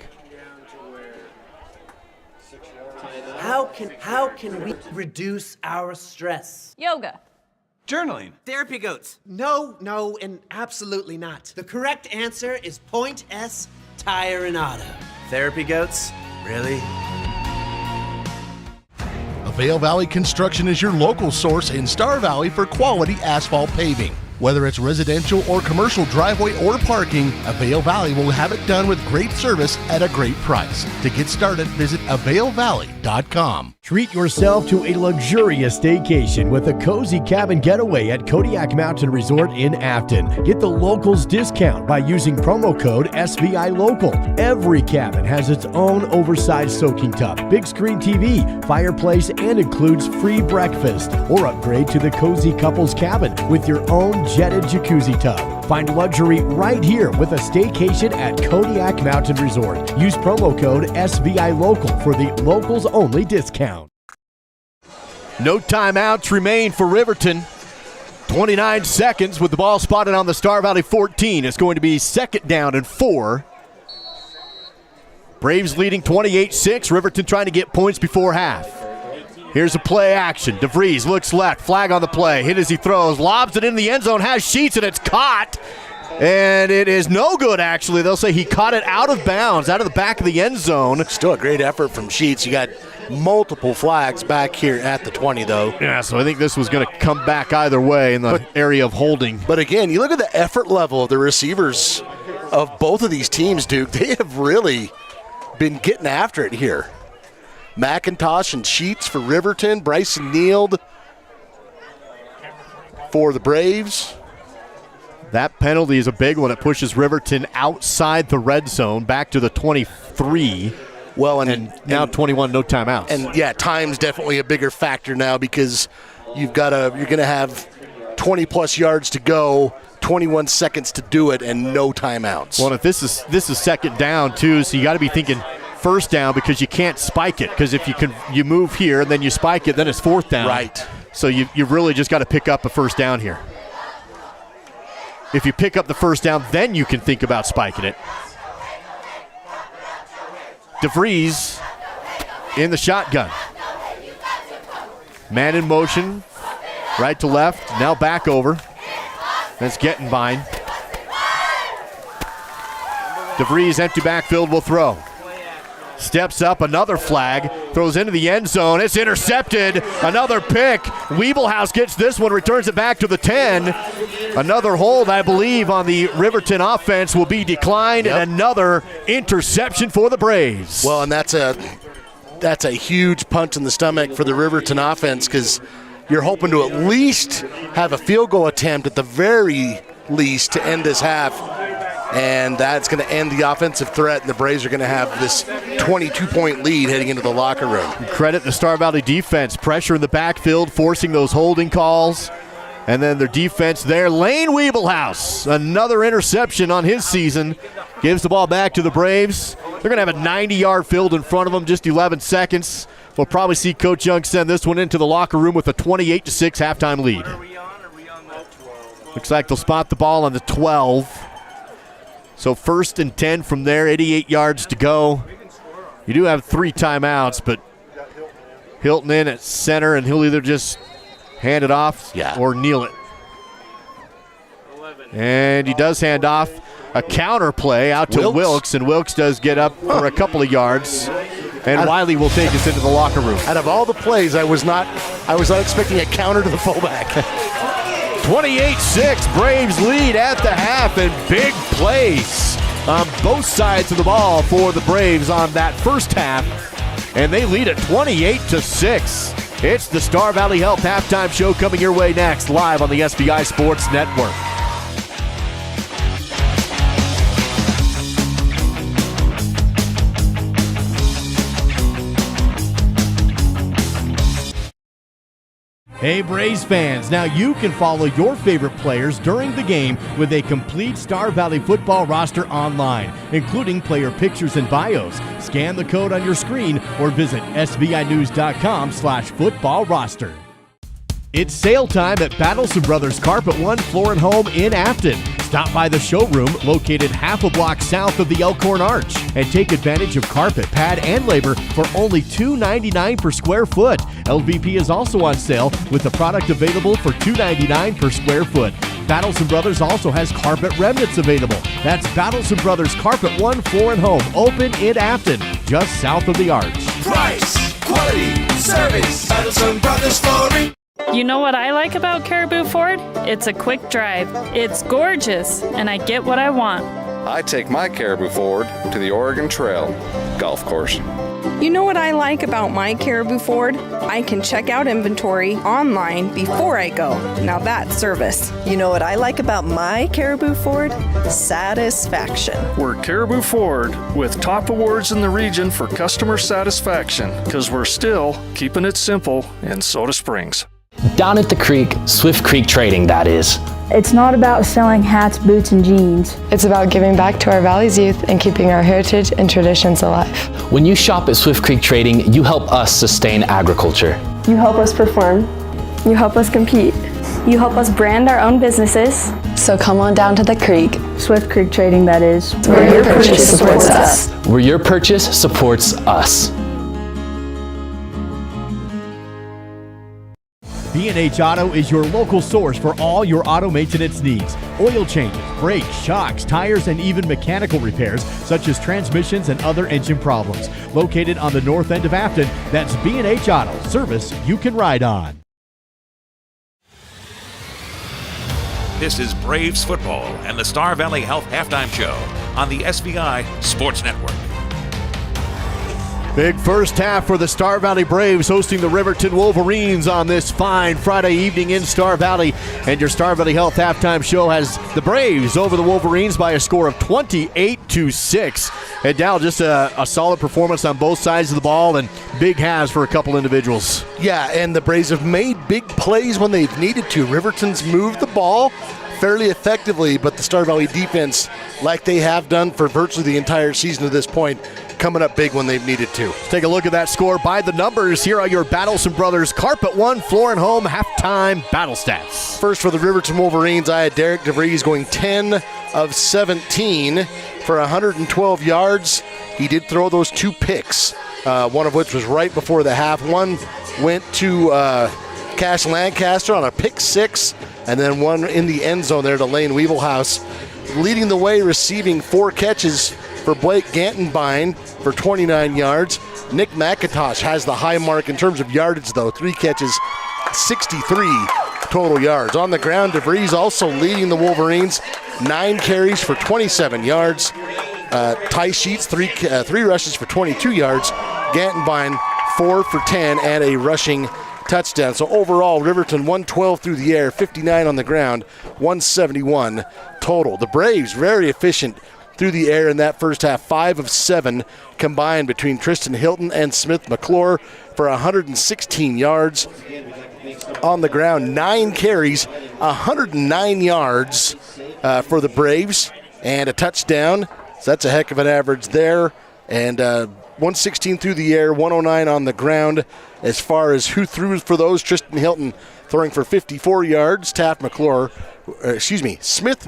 How can we reduce our stress? Yoga. Journaling. Therapy goats. No, and absolutely not. The correct answer is Point S Tire and Auto. Therapy goats? Really? Vail Valley Construction is your local source in Star Valley for quality asphalt paving. Whether it's residential or commercial driveway or parking, Vail Valley will have it done with great service at a great price. To get started, visit availvalley.com. Treat yourself to a luxurious staycation with a cozy cabin getaway at Kodiak Mountain Resort in Afton. Get the locals discount by using promo code SVILOCAL. Every cabin has its own oversized soaking tub, big screen TV, fireplace, and includes free breakfast. Or upgrade to the cozy couples cabin with your own jetted jacuzzi tub. Find luxury right here with a staycation at Kodiak Mountain Resort. Use promo code SVILOCAL for the locals only discount. No timeouts remain for Riverton. 29 seconds with the ball spotted on the Star Valley 14. It's going to be second down and 4. Braves leading 28-6. Riverton trying to get points before half. Here's a play action. DeVries looks left. Flag on the play. Hit as he throws. Lobs it in the end zone. Has Sheets, and it's caught. And it is no good, actually. They'll say he caught it out of bounds, out of the back of the end zone. Still a great effort from Sheets. You got multiple flags back here at the 20, though. Yeah, so I think this was going to come back either way in the area of holding. But again, you look at the effort level of the receivers of both of these teams, Duke. They have really been getting after it here. McIntosh and Sheets for Riverton. Bryson Neal for the Braves. That penalty is a big one. It pushes Riverton outside the red zone, back to the 23. Well, and now 21, no timeouts. And yeah, time's definitely a bigger factor now because you're going to have 20-plus yards to go, 21 seconds to do it, and no timeouts. Well, if this is second down too, so you got to be thinking first down because you can't spike it. Because if you move here and then you spike it, then it's fourth down. Right. So you've really just got to pick up a first down here. If you pick up the first down, then you can think about spiking it. DeVries in the shotgun. Man in motion, right to left, now back over. That's Gettenbein. DeVries empty backfield will throw. steps up, another flag, throws into the end zone. It's intercepted. Another pick. Weeblehouse gets this one, returns it back to the 10. Another hold, I believe, on the Riverton offense will be declined, and another interception for the Braves. Well, and that's a huge punch in the stomach for the Riverton offense, because you're hoping to at least have a field goal attempt at the very least to end this half. And that's going to end the offensive threat, and the Braves are going to have this 22-point lead heading into the locker room. Credit the Star Valley defense. Pressure in the backfield, forcing those holding calls. And then their defense there. Lane Weeblehouse, another interception on his season. Gives the ball back to the Braves. They're going to have a 90-yard field in front of them, just 11 seconds. We'll probably see Coach Young send this one into the locker room with a 28-6 halftime lead. Looks like they'll spot the ball on the 12. So 1st and 10 from there, 88 yards to go. You do have 3 timeouts, but Hilton in at center, and he'll either just hand it off or kneel it. And he does hand off a counter play out to Wilkes, and Wilkes does get up for a couple of yards. And Wiley will take us into the locker room. Out of all the plays, I was not expecting a counter to the fullback. 28-6, Braves lead at the half, and big plays on both sides of the ball for the Braves on that first half, and they lead at 28-6. It's the Star Valley Health Halftime Show coming your way next, live on the SBI Sports Network. Hey Braves fans, now you can follow your favorite players during the game with a complete Star Valley football roster online, including player pictures and bios. Scan the code on your screen or visit sbinews.com/football roster. It's sale time at Battleson Brothers Carpet One Floor and Home in Afton. Stop by the showroom located half a block south of the Elkhorn Arch and take advantage of carpet, pad, and labor for only $2.99 per square foot. LVP is also on sale with the product available for $2.99 per square foot. Battleson Brothers also has carpet remnants available. That's Battleson Brothers Carpet One Floor and Home, open in Afton, just south of the Arch. Price, quality, service, Battleson Brothers Flooring. You know what I like about Caribou Ford? It's a quick drive. It's gorgeous, and I get what I want. I take my Caribou Ford to the Oregon Trail golf course. You know what I like about my Caribou Ford? I can check out inventory online before I go. Now that's service. You know what I like about my Caribou Ford? Satisfaction. We're Caribou Ford with top awards in the region for customer satisfaction, because we're still keeping it simple in Soda Springs. Down at the creek, Swift Creek Trading, that is. It's not about selling hats, boots, and jeans. It's about giving back to our Valley's youth and keeping our heritage and traditions alive. When you shop at Swift Creek Trading, you help us sustain agriculture. You help us perform. You help us compete. You help us brand our own businesses. So come on down to the creek. Swift Creek Trading, that is. Where your purchase supports us. Where your purchase supports us. B&H Auto is your local source for all your auto maintenance needs. Oil changes, brakes, shocks, tires, and even mechanical repairs, such as transmissions and other engine problems. Located on the north end of Afton, that's B&H Auto, service you can ride on. This is Braves football and the Star Valley Health Halftime Show on the SBI Sports Network. Big first half for the Star Valley Braves hosting the Riverton Wolverines on this fine Friday evening in Star Valley. And your Star Valley Health Halftime Show has the Braves over the Wolverines by a score of 28-6. And Dal, just a solid performance on both sides of the ball and big halves for a couple individuals. Yeah, and the Braves have made big plays when they've needed to. Riverton's moved the ball fairly effectively, but the Star Valley defense, like they have done for virtually the entire season to this point, coming up big when they've needed to. Let's take a look at that score by the numbers. Here are your Battleson Brothers Carpet One Floor and Home halftime battle stats. First for the Riverton Wolverines, I had Derek DeVries going 10 of 17 for 112 yards. He did throw those 2 picks, one of which was right before the half. One went to Cash Lancaster on a pick 6, and then one in the end zone there to Lane Weeblehouse. Leading the way, receiving 4 catches for Blake Gantenbein for 29 yards. Nick McIntosh has the high mark in terms of yardage, though. 3 catches, 63 total yards. On the ground, DeVries also leading the Wolverines. 9 carries for 27 yards. Ty Sheets, three rushes for 22 yards. Gantenbein, 4 for 10 and a rushing touchdown. So overall, Riverton 112 through the air, 59 on the ground, 171 total. The Braves very efficient through the air in that first half. 5 of 7 combined between Tristan Hilton and Smith McClure for 116 yards. On the ground, 9 carries, 109 yards for the Braves, and a touchdown. So that's a heck of an average there. And 116 through the air, 109 on the ground. As far as who threw for those, Tristan Hilton throwing for 54 yards. Smith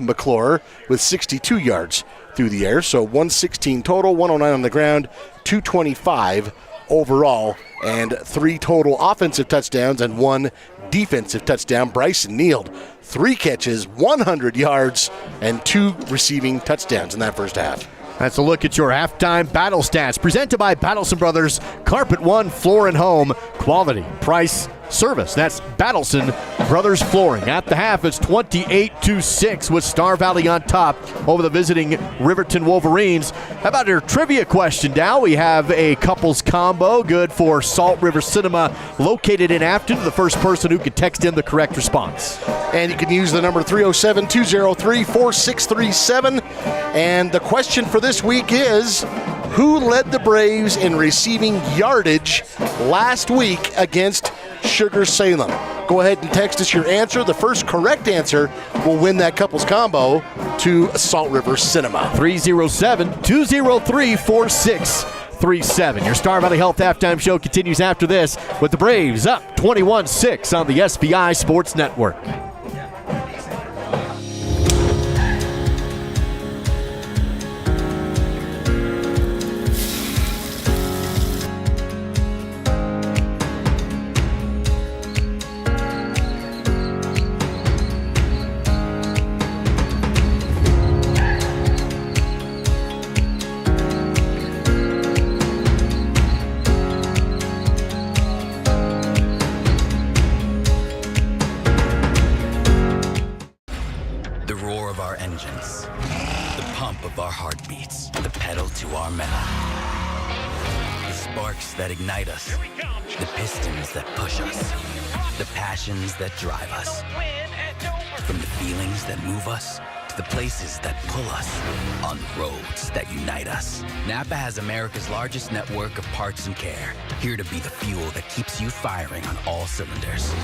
McClure with 62 yards through the air. So 116 total, 109 on the ground, 225 overall, and 3 total offensive touchdowns and 1 defensive touchdown. Bryson Neal, 3 catches, 100 yards, and 2 receiving touchdowns in that first half. That's a look at your halftime battle stats presented by Battleson Brothers, Carpet One Floor and Home, quality, price, service. That's Battleson Brothers Flooring. At the half, it's 28-6 with Star Valley on top over the visiting Riverton Wolverines. How about your trivia question, Dow? We have a couples combo good for Salt River Cinema located in Afton. The first person who can text in the correct response. And you can use the number 307-203-4637. And the question for this week is, who led the Braves in receiving yardage last week against Sugar Salem? Go ahead and text us your answer. The first correct answer will win that couples combo to Salt River Cinema. 307-203-4637. Your Star Valley Health halftime show continues after this with the Braves up 21-6 on the SVI Sports Network. Ignite us, the pistons that push us, the passions that drive us, from the feelings that move us to the places that pull us, on the roads that unite us. Napa has America's largest network of parts and care, here to be the fuel that keeps you firing on all cylinders.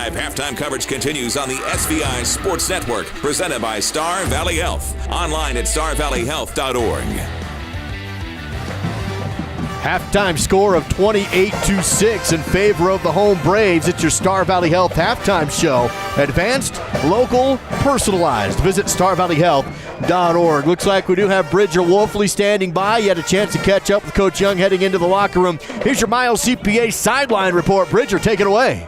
Halftime coverage continues on the SVI Sports Network, presented by Star Valley Health. Online at starvalleyhealth.org. Halftime score of 28-6 in favor of the home Braves. It's your Star Valley Health halftime show. Advanced, local, personalized. Visit starvalleyhealth.org. Looks like we do have Bridger Wolfley standing by. You had a chance to catch up with Coach Young heading into the locker room. Here's your Miles CPA sideline report. Bridger, take it away.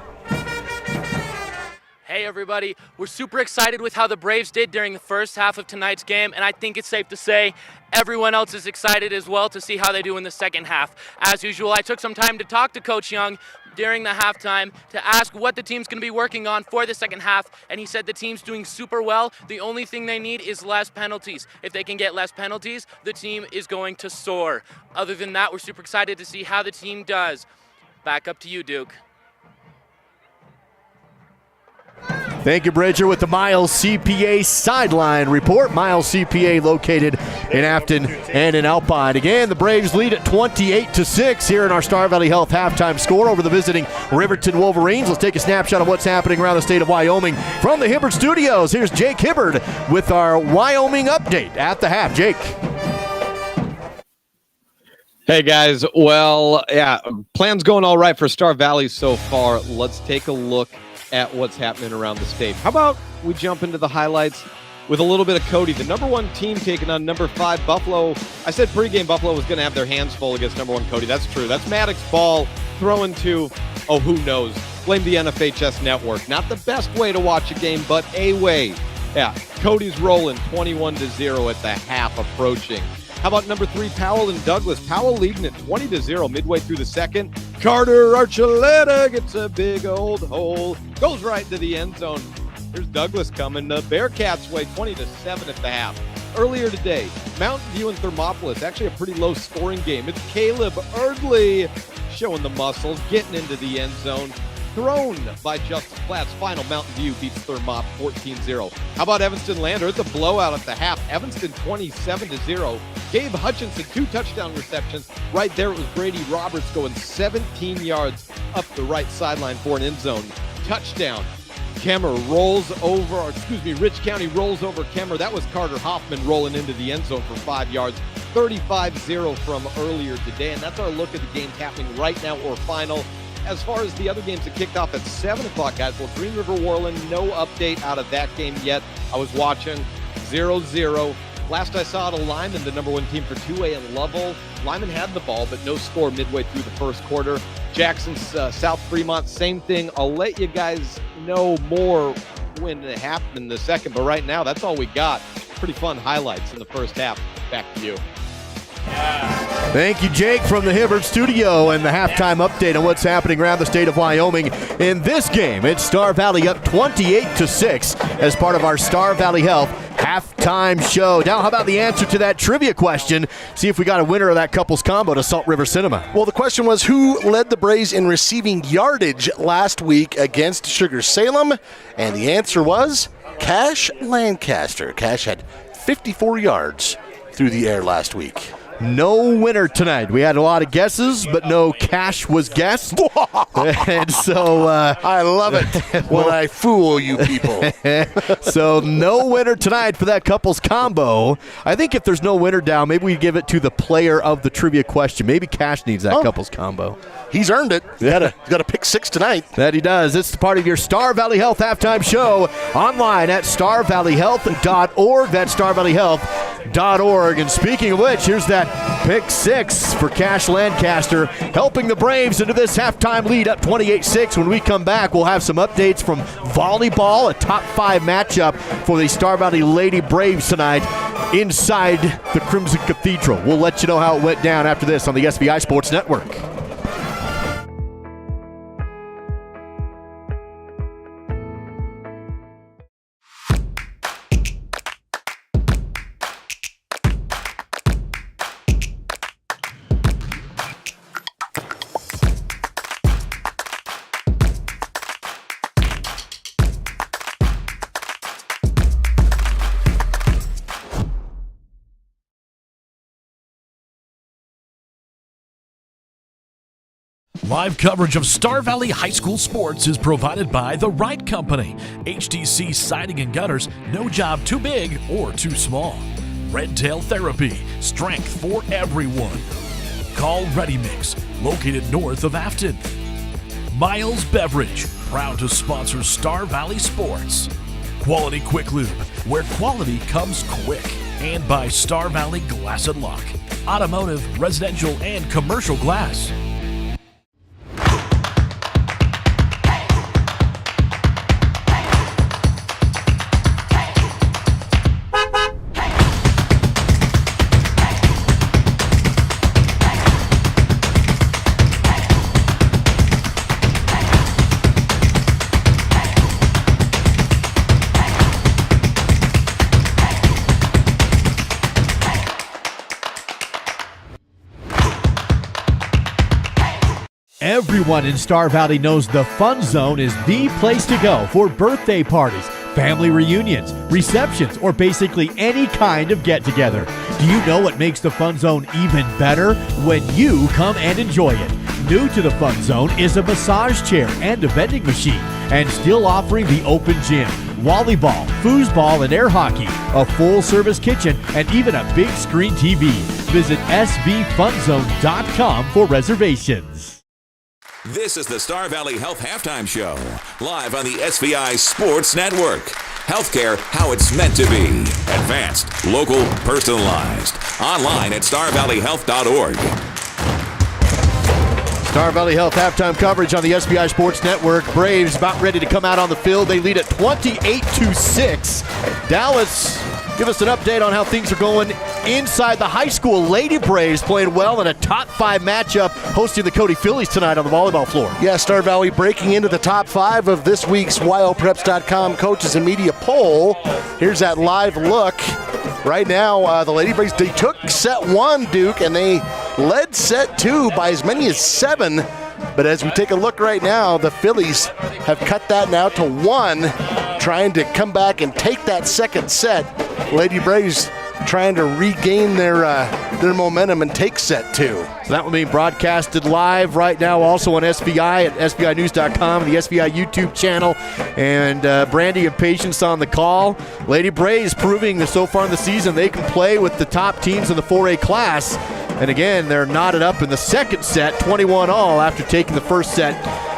Hey everybody, we're super excited with how the Braves did during the first half of tonight's game, and I think it's safe to say everyone else is excited as well to see how they do in the second half. As usual, I took some time to talk to Coach Young during the halftime to ask what the team's going to be working on for the second half, and he said the team's doing super well. The only thing they need is less penalties. If they can get less penalties, the team is going to soar. Other than that, we're super excited to see how the team does. Back up to you, Duke. Thank you, Bridger, with the Miles CPA Sideline Report. Miles CPA located in Afton and in Alpine. Again, the Braves lead at 28-6 here in our Star Valley Health halftime score over the visiting Riverton Wolverines. Let's take a snapshot of what's happening around the state of Wyoming from the Hibbard Studios. Here's Jake Hibbard with our Wyoming update at the half. Jake. Hey guys, well, yeah, plans going all right for Star Valley so far. Let's take a look at what's happening around the state. How about we jump into the highlights with a little bit of Cody, the number 1 team taking on number 5 Buffalo. I said pregame Buffalo was going to have their hands full against number 1 Cody. That's true. That's Maddox Ball throwing to, oh, who knows? Blame the NFHS network. Not the best way to watch a game, but a way. Yeah, Cody's rolling 21-0 at the half approaching. How about number 3, Powell and Douglas? Powell leading at 20-0 midway through the second. Carter Archuleta gets a big old hole. Goes right into the end zone. Here's Douglas coming the Bearcats way, 20-7 at the half. Earlier today, Mountain View and Thermopolis, actually a pretty low scoring game. It's Caleb Erdley showing the muscles, getting into the end zone. Thrown by Justice Platt's final. Mountain View beats Thermop 14-0. How about Evanston Lander? It's a blowout at the half. Evanston 27-0. Gabe Hutchinson, 2 touchdown receptions. Right there it was Brady Roberts going 17 yards up the right sideline for an end zone touchdown. Rich County rolls over Kemmer. That was Carter Hoffman rolling into the end zone for 5 yards. 35-0 from earlier today. And that's our look at the games happening right now or final. As far as the other games that kicked off at 7 o'clock, guys, well, Green River Worland, no update out of that game yet. I was watching 0-0. Last I saw the Lyman, the number 1 team for 2A in Lovell. Lyman had the ball, but no score midway through the first quarter. Jackson's South Fremont, same thing. I'll let you guys know more when it happened in the second, but right now, that's all we got. Pretty fun highlights in the first half. Back to you. Thank you, Jake, from the Hibbard Studio and the halftime update on what's happening around the state of Wyoming. In this game, it's Star Valley up 28-6 as part of our Star Valley Health halftime show. Now, how about the answer to that trivia question? See if we got a winner of that couples combo to Salt River Cinema. Well, the question was, who led the Braves in receiving yardage last week against Sugar Salem? And the answer was Cash Lancaster. Cash had 54 yards through the air last week. No winner tonight. We had a lot of guesses, but no Cash was guessed. And so I love it when I fool you people. So no winner tonight for that couples combo. I think if there's no winner down, maybe we give it to the player of the trivia question. Maybe Cash needs that couples combo. He's earned it. He's got a pick 6 tonight. That he does. It's part of your Star Valley Health halftime show online at starvalleyhealth.org. That's starvalleyhealth.org. And speaking of which, here's that pick 6 for Cash Lancaster, helping the Braves into this halftime lead up 28-6. When we come back, we'll have some updates from volleyball, a top 5 matchup for the Star Valley Lady Braves tonight inside the Crimson Cathedral. We'll let you know how it went down after this on the SVI Sports Network. Live coverage of Star Valley High School sports is provided by The Right Company. HTC Siding and Gutters, no job too big or too small. Red Tail Therapy, strength for everyone. Call Ready Mix, located north of Afton. Miles Beverage, proud to sponsor Star Valley sports. Quality Quick Lube, where quality comes quick. And by Star Valley Glass and Lock, automotive, residential, and commercial glass. Everyone in Star Valley knows the Fun Zone is the place to go for birthday parties, family reunions, receptions, or basically any kind of get-together. Do you know what makes the Fun Zone even better? When you come and enjoy it. New to the Fun Zone is a massage chair and a vending machine, and still offering the open gym, volleyball, foosball, and air hockey, a full-service kitchen, and even a big screen TV. Visit svfunzone.com for reservations. This is the Star Valley Health Halftime Show, live on the SVI Sports Network. Healthcare how it's meant to be. Advanced, local, personalized. Online at starvalleyhealth.org. Star Valley Health halftime coverage on the SBI Sports Network. Braves about ready to come out on the field. They lead at 28-6. Dallas, give us an update on how things are going inside the high school. Lady Braves playing well in a top 5 matchup, hosting the Cody Phillies tonight on the volleyball floor. Yeah, Star Valley breaking into the top 5 of this week's YOPreps.com coaches and media poll. Here's that live look. Right now, the Lady Braves, they took set 1, Duke, and they led set 2 by as many as 7. But as we take a look right now, the Phillies have cut that now to 1, trying to come back and take that second set. Lady Braves trying to regain their momentum and take set 2. So that will be broadcasted live right now, also on SVI at SVInews.com, the SVI YouTube channel, and Brandy and Patience on the call. Lady Braves proving that so far in the season they can play with the top teams in the 4A class. And again, they're knotted up in the second set, 21-all after taking the first set.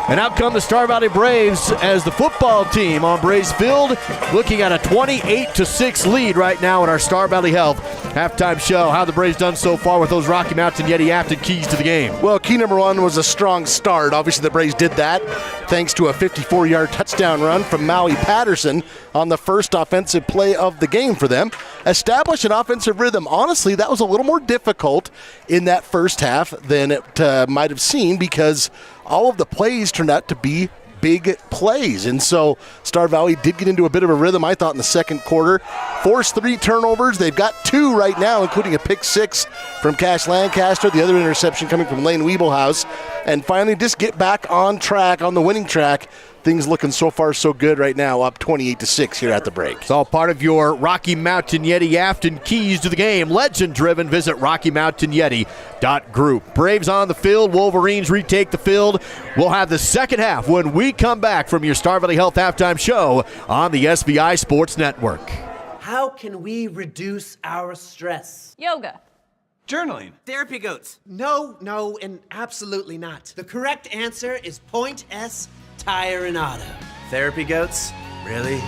And out come the Star Valley Braves as the football team on Braves Field, looking at a 28-6 lead right now in our Star Valley Health halftime show. How the Braves done so far with those Rocky Mountain Yeti Afton keys to the game? Well, key number 1 was a strong start. Obviously, the Braves did that thanks to a 54-yard touchdown run from Maui Patterson on the first offensive play of the game for them. Establish an offensive rhythm. Honestly, that was a little more difficult in that first half than it might have seemed, because all of the plays turned out to be big plays. And so Star Valley did get into a bit of a rhythm, I thought, in the second quarter. Forced 3 turnovers. They've got 2 right now, including a pick 6 from Cash Lancaster, the other interception coming from Lane Weeblehouse. And finally just get back on track, on the winning track. Things looking so far so good right now, up 28-6 here at the break. It's all part of your Rocky Mountain Yeti Afton keys to the game. Legend driven. Visit RockyMountainYeti.group. Braves on the field. Wolverines retake the field. We'll have the second half when we come back from your Star Valley Health halftime show on the SVI Sports Network. How can we reduce our stress? Yoga. Journaling. Therapy goats. No, and absolutely not. The correct answer is Point S Tire and Auto. Therapy goats? Really?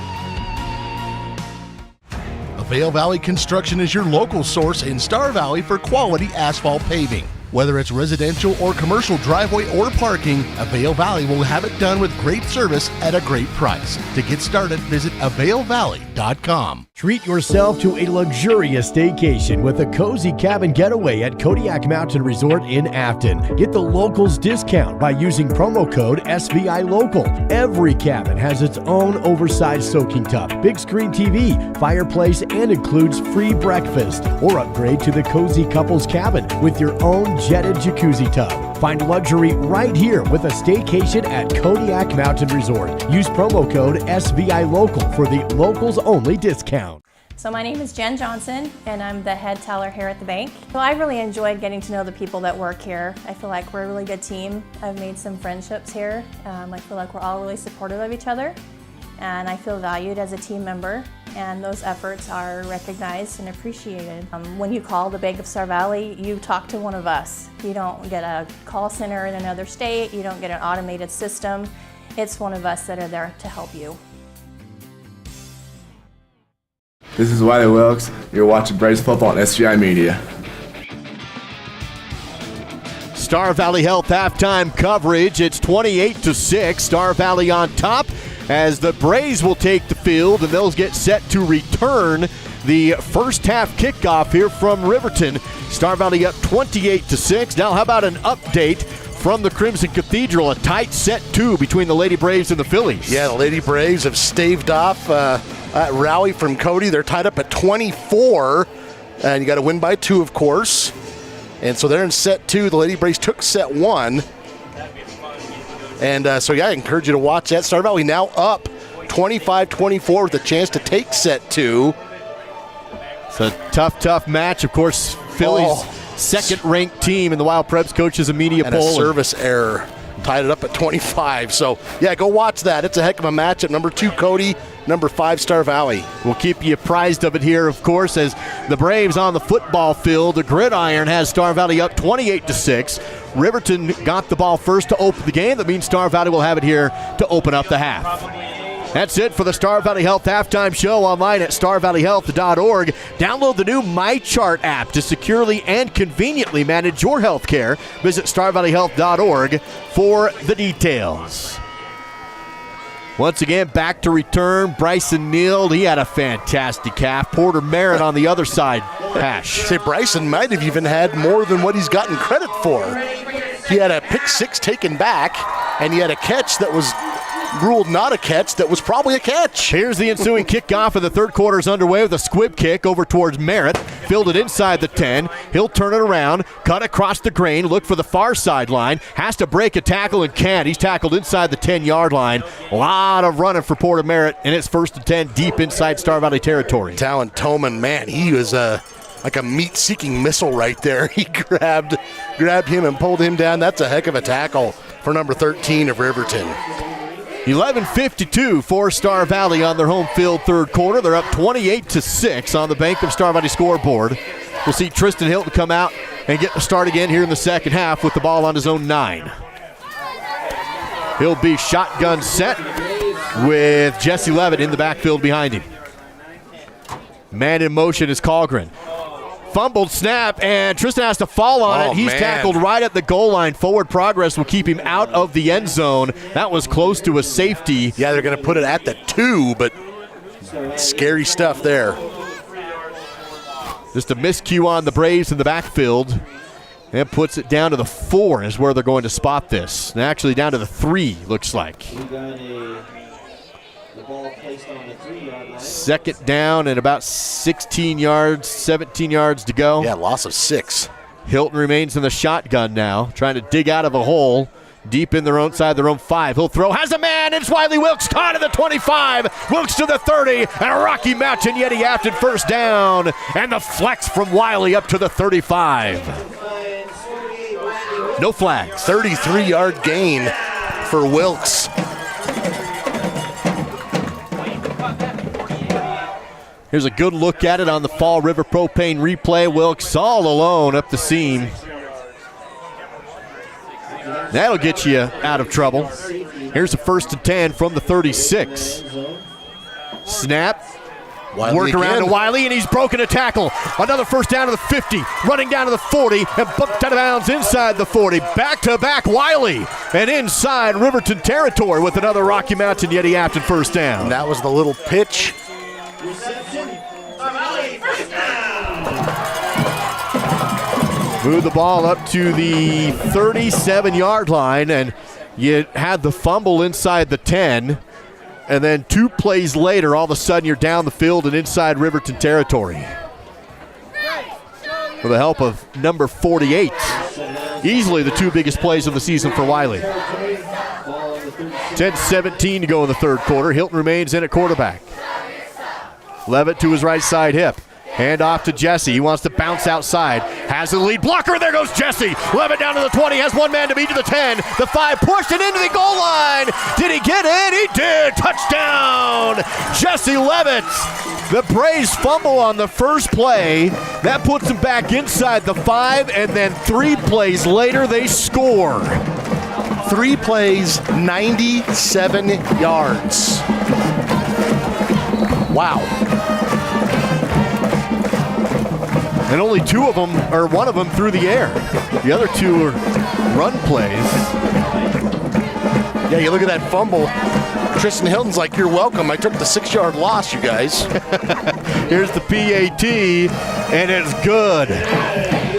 Avail Valley Construction is your local source in Star Valley for quality asphalt paving. Whether it's residential or commercial driveway or parking, Avail Valley will have it done with great service at a great price. To get started, visit availvalley.com. Treat yourself to a luxurious staycation with a cozy cabin getaway at Kodiak Mountain Resort in Afton. Get the locals discount by using promo code SVI Local. Every cabin has its own oversized soaking tub, big screen TV, fireplace, and includes free breakfast. Or upgrade to the cozy couples cabin with your own jetted jacuzzi tub. Find luxury right here with a staycation at Kodiak Mountain Resort. Use promo code SVI Local for the locals only discount. So my name is Jen Johnson, and I'm the head teller here at the bank. So I really enjoyed getting to know the people that work here. I feel like we're a really good team. I've made some friendships here. I feel like we're all really supportive of each other, and I feel valued as a team member, and those efforts are recognized and appreciated. When you call the Bank of Star Valley, you talk to one of us. You don't get a call center in another state. You don't get an automated system. It's one of us that are there to help you. This is Wiley Wilkes. You're watching Braves football on SGI Media. Star Valley Health halftime coverage. It's 28-6. Star Valley on top as the Braves will take the field, and they'll get set to return the first half kickoff here from Riverton. Star Valley up 28-6. Now, how about an update from the Crimson Cathedral? A tight set 2 between the Lady Braves and the Phillies. Yeah, the Lady Braves have staved off a rally from Cody. They're tied up at 24, and you got to win by 2, of course. And so they're in set 2. The Lady Braves took set 1. And I encourage you to watch that. Star Valley now up 25-24 with a chance to take set 2. It's a tough match. Of course, Philly's second-ranked team in the Wild Preps coaches and media and poll. A service error tied it up at 25. So, go watch that. It's a heck of a matchup. Number 2, Cody. Number 5, Star Valley. We'll keep you apprised of it here, of course, as the Braves on the football field. The gridiron has Star Valley up 28-6. Riverton got the ball first to open the game. That means Star Valley will have it here to open up the half. That's it for the Star Valley Health Halftime Show online at starvalleyhealth.org. Download the new MyChart app to securely and conveniently manage your health care. Visit starvalleyhealth.org for the details. Once again, back to return. Bryson Neal, he had a fantastic half. Porter Merritt on the other side. Hash. Say Bryson might have even had more than what he's gotten credit for. He had a pick 6 taken back, and he had a catch that was ruled not a catch that was probably a catch. Here's the ensuing kickoff, and the third quarter is underway with a squib kick over towards Merritt. Filled it inside the 10. He'll turn it around, cut across the grain, look for the far sideline. Has to break a tackle and can't. He's tackled inside the 10-yard line. A lot of running for Porter Merritt, and it's 1st and 10 deep inside Star Valley territory. Talon Toman, man, he was like a meat-seeking missile right there. He grabbed him and pulled him down. That's a heck of a tackle for number 13 of Riverton. 11:52 for Star Valley on their home field third quarter. They're up 28-6 on the Bank of Star Valley scoreboard. We'll see Tristan Hilton come out and get the start again here in the second half with the ball on his own 9. He'll be shotgun set with Jesse Levitt in the backfield behind him. Man in motion is Colgren. Fumbled snap, and Tristan has to fall on it. He's tackled right at the goal line. Forward progress will keep him out of the end zone. That was close to a safety. Yeah, they're going to put it at the 2, but scary stuff there. Just a miscue on the Braves in the backfield. And puts it down to the 4 is where they're going to spot this. And actually down to the 3, looks like. Second down and about 17 yards to go. Yeah, loss of 6. Hilton remains in the shotgun now, trying to dig out of a hole deep in their own side, their own 5. He'll throw, has a man, it's Wiley Wilkes, caught at the 25, Wilkes to the 30, and Rocky Mountain Yeti after first down, and the flex from Wiley up to the 35. No flags. 33-yard gain for Wilkes. Here's a good look at it on the Fall River Propane replay. Wilkes all alone up the seam. That'll get you out of trouble. Here's a 1st and 10 from the 36. Snap. Wiley work around again. to Wiley, and he's broken a tackle. Another first down to the 50. Running down to the 40 and bumped out of bounds inside the 40. Back-to-back Wiley and inside Riverton territory with another Rocky Mountain Yeti Afton first down. And that was the little pitch. Move the ball up to the 37-yard line, and you had the fumble inside the 10, and then 2 plays later, all of a sudden you're down the field and inside Riverton territory. With the help of number 48. Easily the 2 biggest plays of the season for Wiley. 10-17 to go in the third quarter. Hilton remains in at quarterback. Levitt to his right side hip. Hand off to Jesse. He wants to bounce outside. Has the lead blocker. There goes Jesse. Levitt down to the 20. Has one man to beat to the 10. The 5 pushed it into the goal line. Did he get in? He did. Touchdown. Jesse Levitt. The Braves fumble on the first play. That puts them back inside the 5, and then 3 plays later they score. 3 plays, 97 yards. Wow. And only 2 of them, or 1 of them, through the air. The other 2 are run plays. Yeah, you look at that fumble. Tristan Hilton's like, you're welcome. I took the 6-yard loss, you guys. Here's the PAT, and it's good.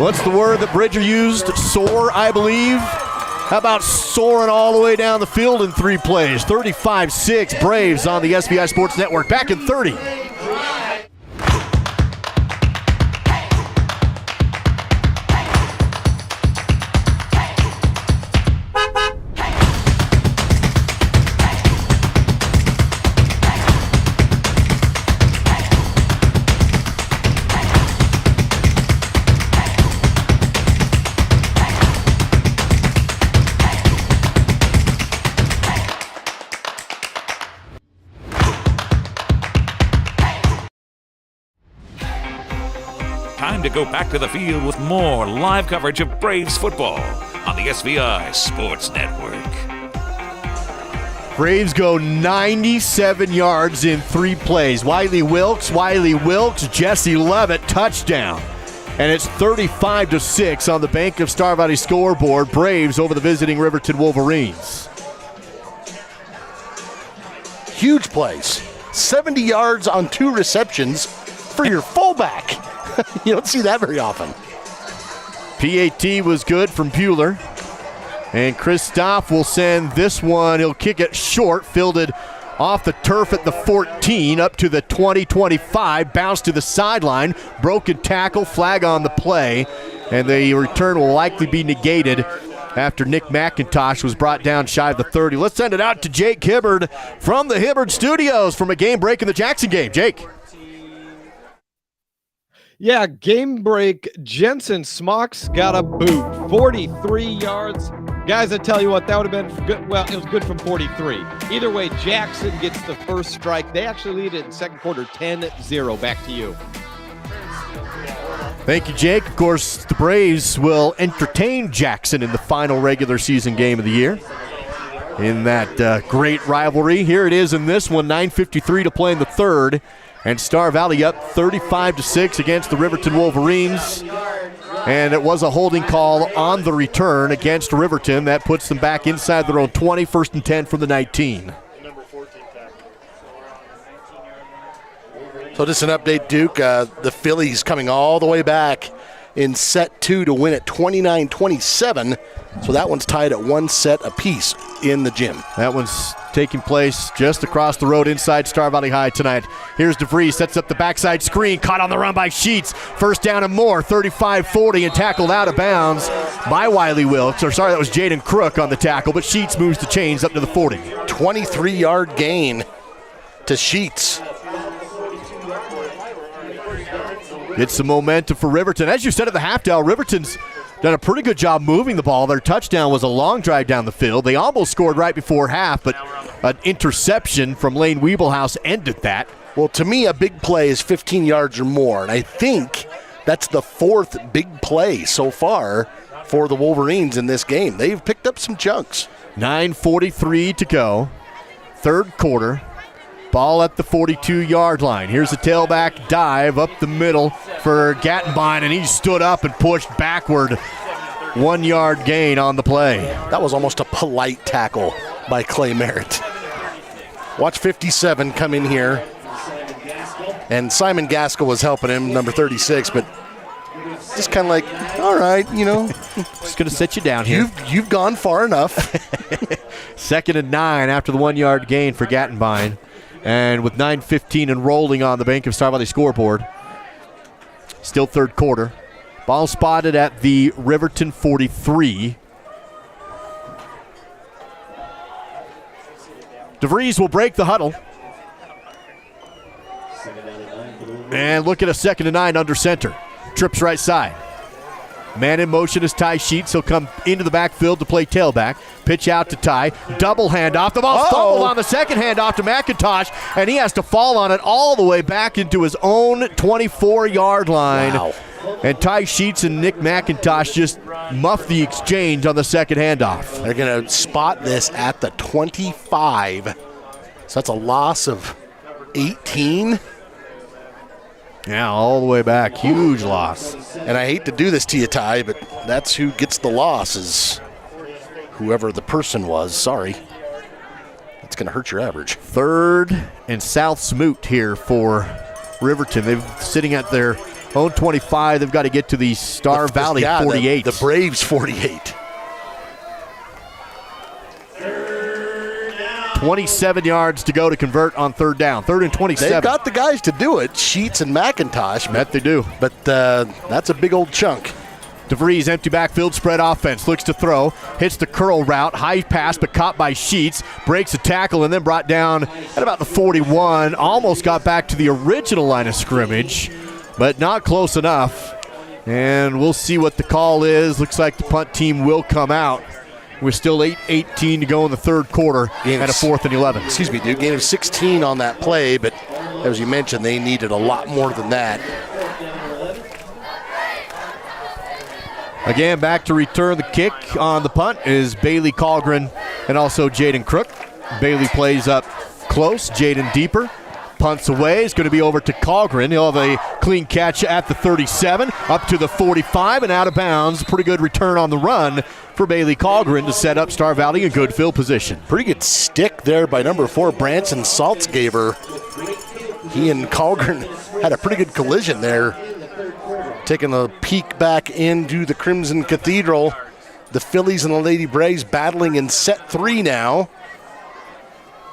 What's the word that Bridger used? Soar, I believe. How about soaring all the way down the field in 3 plays? 35-6 Braves on the SVI Sports Network. Back in 30. Time to go back to the field with more live coverage of Braves football on the SVI Sports Network. Braves go 97 yards in 3 plays. Wiley Wilkes, Jesse Levitt, touchdown. And it's 35-6 on the Bank of Star Valley scoreboard. Braves over the visiting Riverton Wolverines. Huge plays. 70 yards on 2 receptions for your fullback. You don't see that very often. PAT was good from Bueller. And Christoph will send this one. He'll kick it short, fielded off the turf at the 14, up to the 20-25, bounce to the sideline, broken tackle, flag on the play, and the return will likely be negated after Nick McIntosh was brought down shy of the 30. Let's send it out to Jake Hibbard from the Hibbard Studios from a game break in the Jackson game. Jake. Yeah, game break. Jensen Smocks got a boot. 43 yards. Guys, I tell you what, that would have been good. Well, it was good from 43. Either way, Jackson gets the first strike. They actually lead it in second quarter 10-0. Back to you. Thank you, Jake. Of course, the Braves will entertain Jackson in the final regular season game of the year. In that great rivalry. Here it is in this one, 9:53 to play in the third. And Star Valley up 35-6 against the Riverton Wolverines. And it was a holding call on the return against Riverton. That puts them back inside their own 20, 1st and 10 from the 19. So just an update, Duke. The Phillies coming all the way back in set 2 to win at 29-27. So that one's tied at 1 set apiece in the gym. That one's taking place just across the road inside Star Valley High tonight. Here's DeVries, sets up the backside screen, caught on the run by Sheets. First down and more, 35-40, and tackled out of bounds by Wiley Wilkes. Or sorry, that was Jaden Crook on the tackle, but Sheets moves the chains up to the 40. 23-yard gain to Sheets. Get some momentum for Riverton. As you said at the halftime, Riverton's done a pretty good job moving the ball. Their touchdown was a long drive down the field. They almost scored right before half, but an interception from Lane Wiebelhaus ended that. Well, to me, a big play is 15 yards or more, and I think that's the 4th big play so far for the Wolverines in this game. They've picked up some chunks. 9:43 to go, third quarter. Ball at the 42-yard line. Here's a tailback dive up the middle for Gattenbein, and he stood up and pushed backward. 1-yard gain on the play. That was almost a polite tackle by Clay Merritt. Watch 57 come in here. And Simon Gaskell was helping him, number 36, but just kind of like, all right, you know. Just going to sit you down here. You've gone far enough. 2nd and 9 after the 1-yard gain for Gattenbein. And with 9:15 and rolling on the Bank of Star Valley scoreboard, still third quarter. Ball spotted at the Riverton 43. DeVries will break the huddle. And look at a 2nd and 9 under center. Trips right side. Man in motion is Ty Sheets. He'll come into the backfield to play tailback. Pitch out to Ty. Double handoff. The ball fumbled on the second handoff to McIntosh, and he has to fall on it all the way back into his own 24-yard line. Wow. And Ty Sheets and Nick McIntosh just muff the exchange on the second handoff. They're going to spot this at the 25. So that's a loss of 18. Yeah, all the way back. Huge loss. And I hate to do this to you, Ty, but that's who gets the loss is whoever the person was. Sorry. That's going to hurt your average. 3rd and South Smoot here for Riverton. They're sitting at their own 25. They've got to get to the Star Valley 48. The Braves 48. 27 yards to go to convert on 3rd down. 3rd and 27. They've got the guys to do it, Sheets and McIntosh. Bet they do. But that's a big old chunk. DeVries, empty backfield, spread offense. Looks to throw. Hits the curl route. High pass, but caught by Sheets. Breaks a tackle and then brought down at about the 41. Almost got back to the original line of scrimmage, but not close enough. And we'll see what the call is. Looks like the punt team will come out. With still 8:18 to go in the third quarter at a 4th and 11. Excuse me, dude. Gain of 16 on that play, but as you mentioned, they needed a lot more than that. Again, back to return the kick on the punt is Bailey Colgren and also Jaden Crook. Bailey plays up close, Jaden deeper. Punts away. It's going to be over to Colgren. He'll have a clean catch at the 37, up to the 45, and out of bounds. Pretty good return on the run for Bailey Colgren to set up Star Valley in good field position. Pretty good stick there by number 4, Branson Saltzgaber. He and Colgren had a pretty good collision there. Taking a peek back into the Crimson Cathedral. The Phillies and the Lady Braves battling in set 3 now.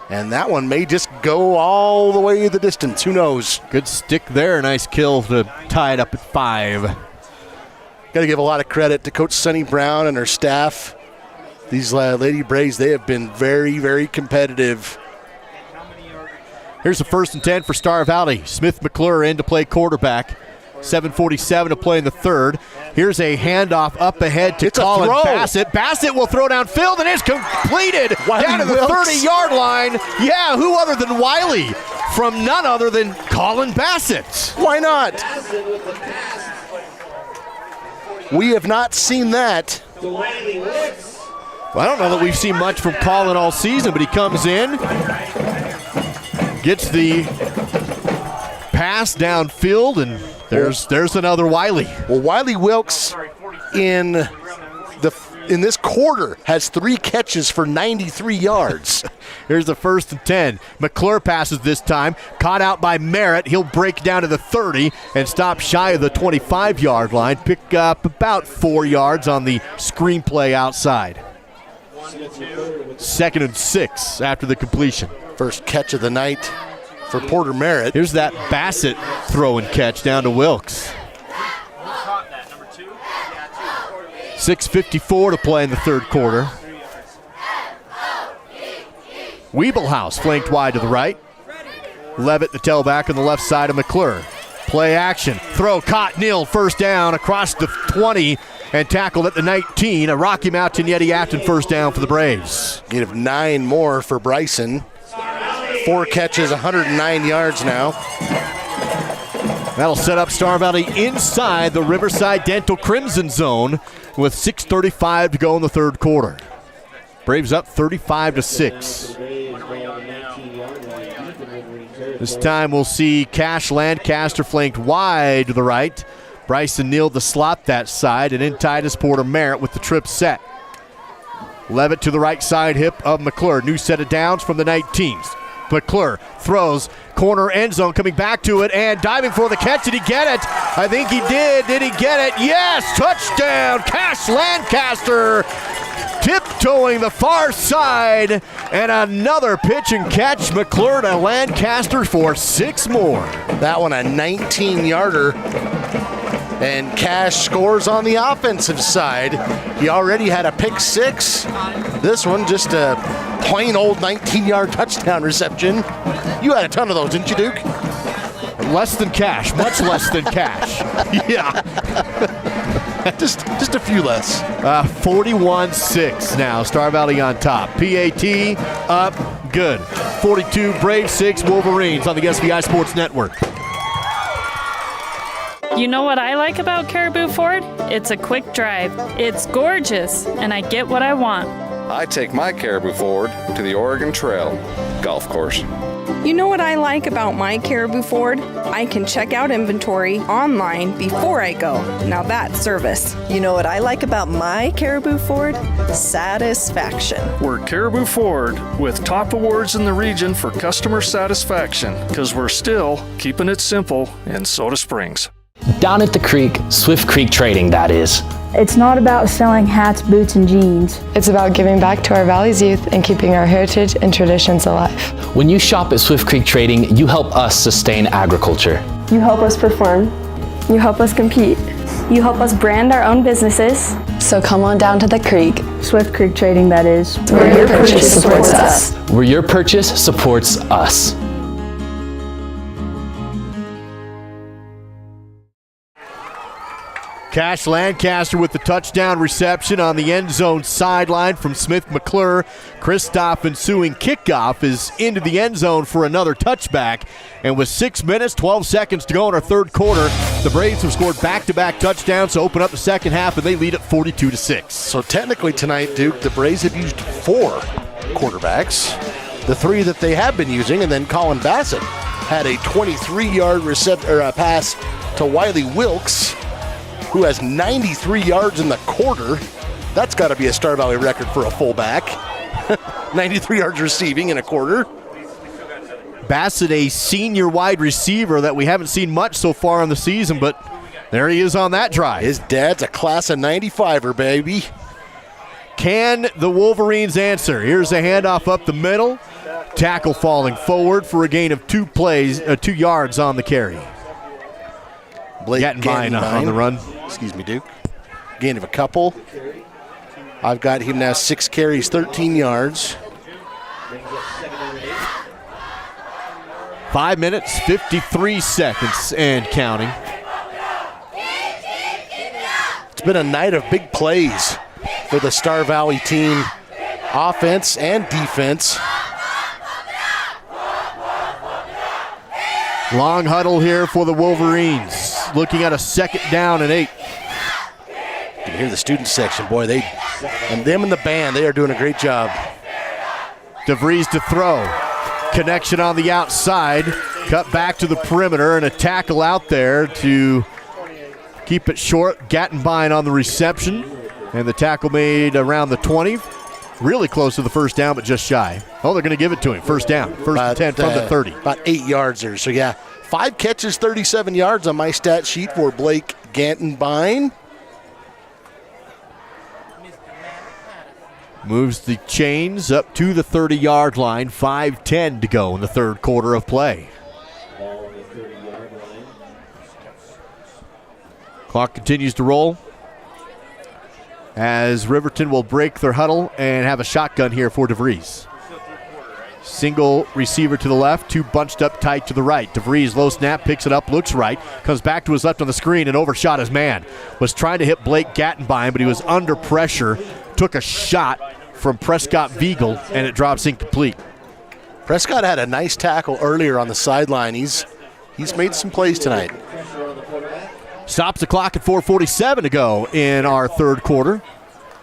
And that one may just go all the way the distance. Who knows? Good stick there. Nice kill to tie it up at 5. Got to give a lot of credit to Coach Sunny Brown and her staff. These Lady Braves, they have been very, very competitive. Here's the 1st and 10 for Star Valley. Smith McClure in to play quarterback. 7:47 to play in the 3rd. Here's a handoff up ahead to Colin Bassett. Bassett will throw downfield, and it's completed down to the 30-yard line. Yeah, who other than Wiley? From none other than Colin Bassett. Why not? We have not seen that. Well, I don't know that we've seen much from Colin all season, but he comes in, gets the pass downfield, and there's another Wiley. Well, Wiley Wilkes in this quarter has 3 catches for 93 yards. Here's the 1st and 10. McClure passes this time. Caught out by Merritt. He'll break down to the 30 and stop shy of the 25-yard line. Pick up about 4 yards on the screenplay outside. 2nd and 6 after the completion. First catch of the night for Porter Merritt. Here's that Bassett throw and catch down to Wilkes. 6:54 to play in the 3rd quarter. Wiebelhaus flanked wide to the right. Levitt, the tailback, on the left side of McClure. Play action. Throw caught, nailed. 1st down across the 20 and tackled at the 19. A Rocky Mountain Yeti Afton 1st down for the Braves. Need of 9 more for Bryson. 4 catches, 109 yards now. That'll set up Star Valley inside the Riverside Dental Crimson Zone with 6:35 to go in the 3rd quarter. Braves up 35-6. This time we'll see Cash Lancaster flanked wide to the right. Bryson Neal the slot that side, and in Titus Porter Merritt with the trip set. Levitt to the right side hip of McClure. New set of downs from the 19s. McClure throws, corner end zone, coming back to it and diving for the catch. Did he get it? I think he did. Did he get it? Yes! Touchdown! Cash Lancaster tiptoeing the far side, and another pitch and catch. McClure to Lancaster for 6 more. That one a 19-yarder. And Cash scores on the offensive side. He already had a pick 6. This one just a plain old 19-yard touchdown reception. You had a ton of those, didn't you, Duke? Less than Cash, much less than Cash. Yeah. just a few less. 41-6 now. Star Valley on top. PAT up good. 42 Braves, 6 Wolverines on the SVI Sports Network. You know what I like about Caribou Ford? It's a quick drive. It's gorgeous, and I get what I want. I take my Caribou Ford to the Oregon Trail golf course. You know what I like about my Caribou Ford? I can check out inventory online before I go. Now that's service. You know what I like about my Caribou Ford? Satisfaction. We're Caribou Ford with top awards in the region for customer satisfaction because we're still keeping it simple in Soda Springs. Down at the creek, Swift Creek Trading, that is. It's not about selling hats, boots, and jeans. It's about giving back to our Valley's youth and keeping our heritage and traditions alive. When you shop at Swift Creek Trading, you help us sustain agriculture. You help us perform. You help us compete. You help us brand our own businesses. So come on down to the creek. Swift Creek Trading, that is. Where your purchase supports us. Where your purchase supports us. Cash Lancaster with the touchdown reception on the end zone sideline from Smith McClure. Kristoff ensuing kickoff is into the end zone for another touchback. And with 6 minutes, 12 seconds to go in our third quarter, the Braves have scored back-to-back touchdowns to open up the second half, and they lead at 42-6. So technically tonight, Duke, the Braves have used 4 quarterbacks. The 3 that they have been using, and then Colin Bassett had a 23-yard pass to Wiley Wilkes, who has 93 yards in the quarter. That's got to be a Star Valley record for a fullback. 93 yards receiving in a quarter. Bassett, a senior wide receiver that we haven't seen much so far in the season, but there he is on that drive. His dad's a class of 95er, baby. Can the Wolverines answer? Here's a handoff up the middle. Tackle falling forward for a gain of 2 yards on the carry. Blake Gattenbein on the run. Excuse me, Duke. Gain of a couple. I've got him now 6 carries, 13 yards. 5 minutes, 53 seconds and counting. It's been a night of big plays for the Star Valley team, offense and defense. Long huddle here for the Wolverines. Looking at a 2nd down and 8. You can hear the student section, boy. Them and the band, they are doing a great job. DeVries to throw. Connection on the outside. Cut back to the perimeter and a tackle out there to keep it short. Gattenbein on the reception. And the tackle made around the 20. Really close to the first down, but just shy. Oh, they're going to give it to him. First down. First and 10 from the 30. About 8 yards there. So, yeah, 5 catches, 37 yards on my stat sheet for Blake Gattenbein. Moves the chains up to the 30-yard line. 5:10 to go in the third quarter of play. Clock continues to roll as Riverton will break their huddle and have a shotgun here for DeVries. Single receiver to the left, 2 bunched up tight to the right. DeVries, low snap, picks it up, looks right, comes back to his left on the screen and overshot his man. Was trying to hit Blake Gattenbein, but he was under pressure. Took a shot from Prescott Viegel, and it drops incomplete. Prescott had a nice tackle earlier on the sideline. He's made some plays tonight. Stops the clock at 4:47 to go in our third quarter.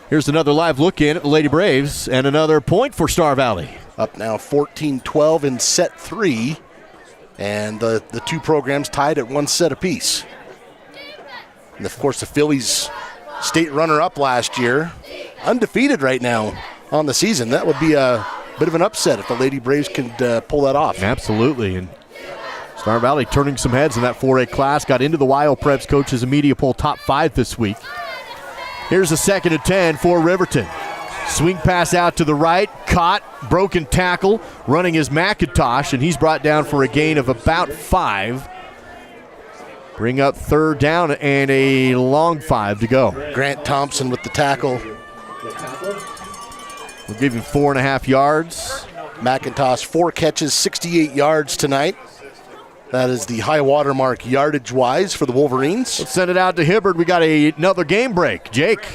Here's another live look in at the Lady Braves, and another point for Star Valley. Up now 14-12 in set 3, and the 2 programs tied at 1 set apiece. And, of course, the Phillies state runner-up last year, undefeated right now on the season. That would be a bit of an upset if the Lady Braves could pull that off. Absolutely, and Star Valley turning some heads in that 4A class. Got into the Wild Preps Coaches and Media Poll top 5 this week. Here's a 2nd and 10 for Riverton. Swing pass out to the right, caught, broken tackle, running is McIntosh, and he's brought down for a gain of about 5. Bring up 3rd down and a long 5 to go. Grant Thompson with the tackle. We'll give him 4.5 yards. McIntosh, 4 catches, 68 yards tonight. That is the high water mark yardage-wise for the Wolverines. Let's send it out to Hibbard. We got another game break. Jake.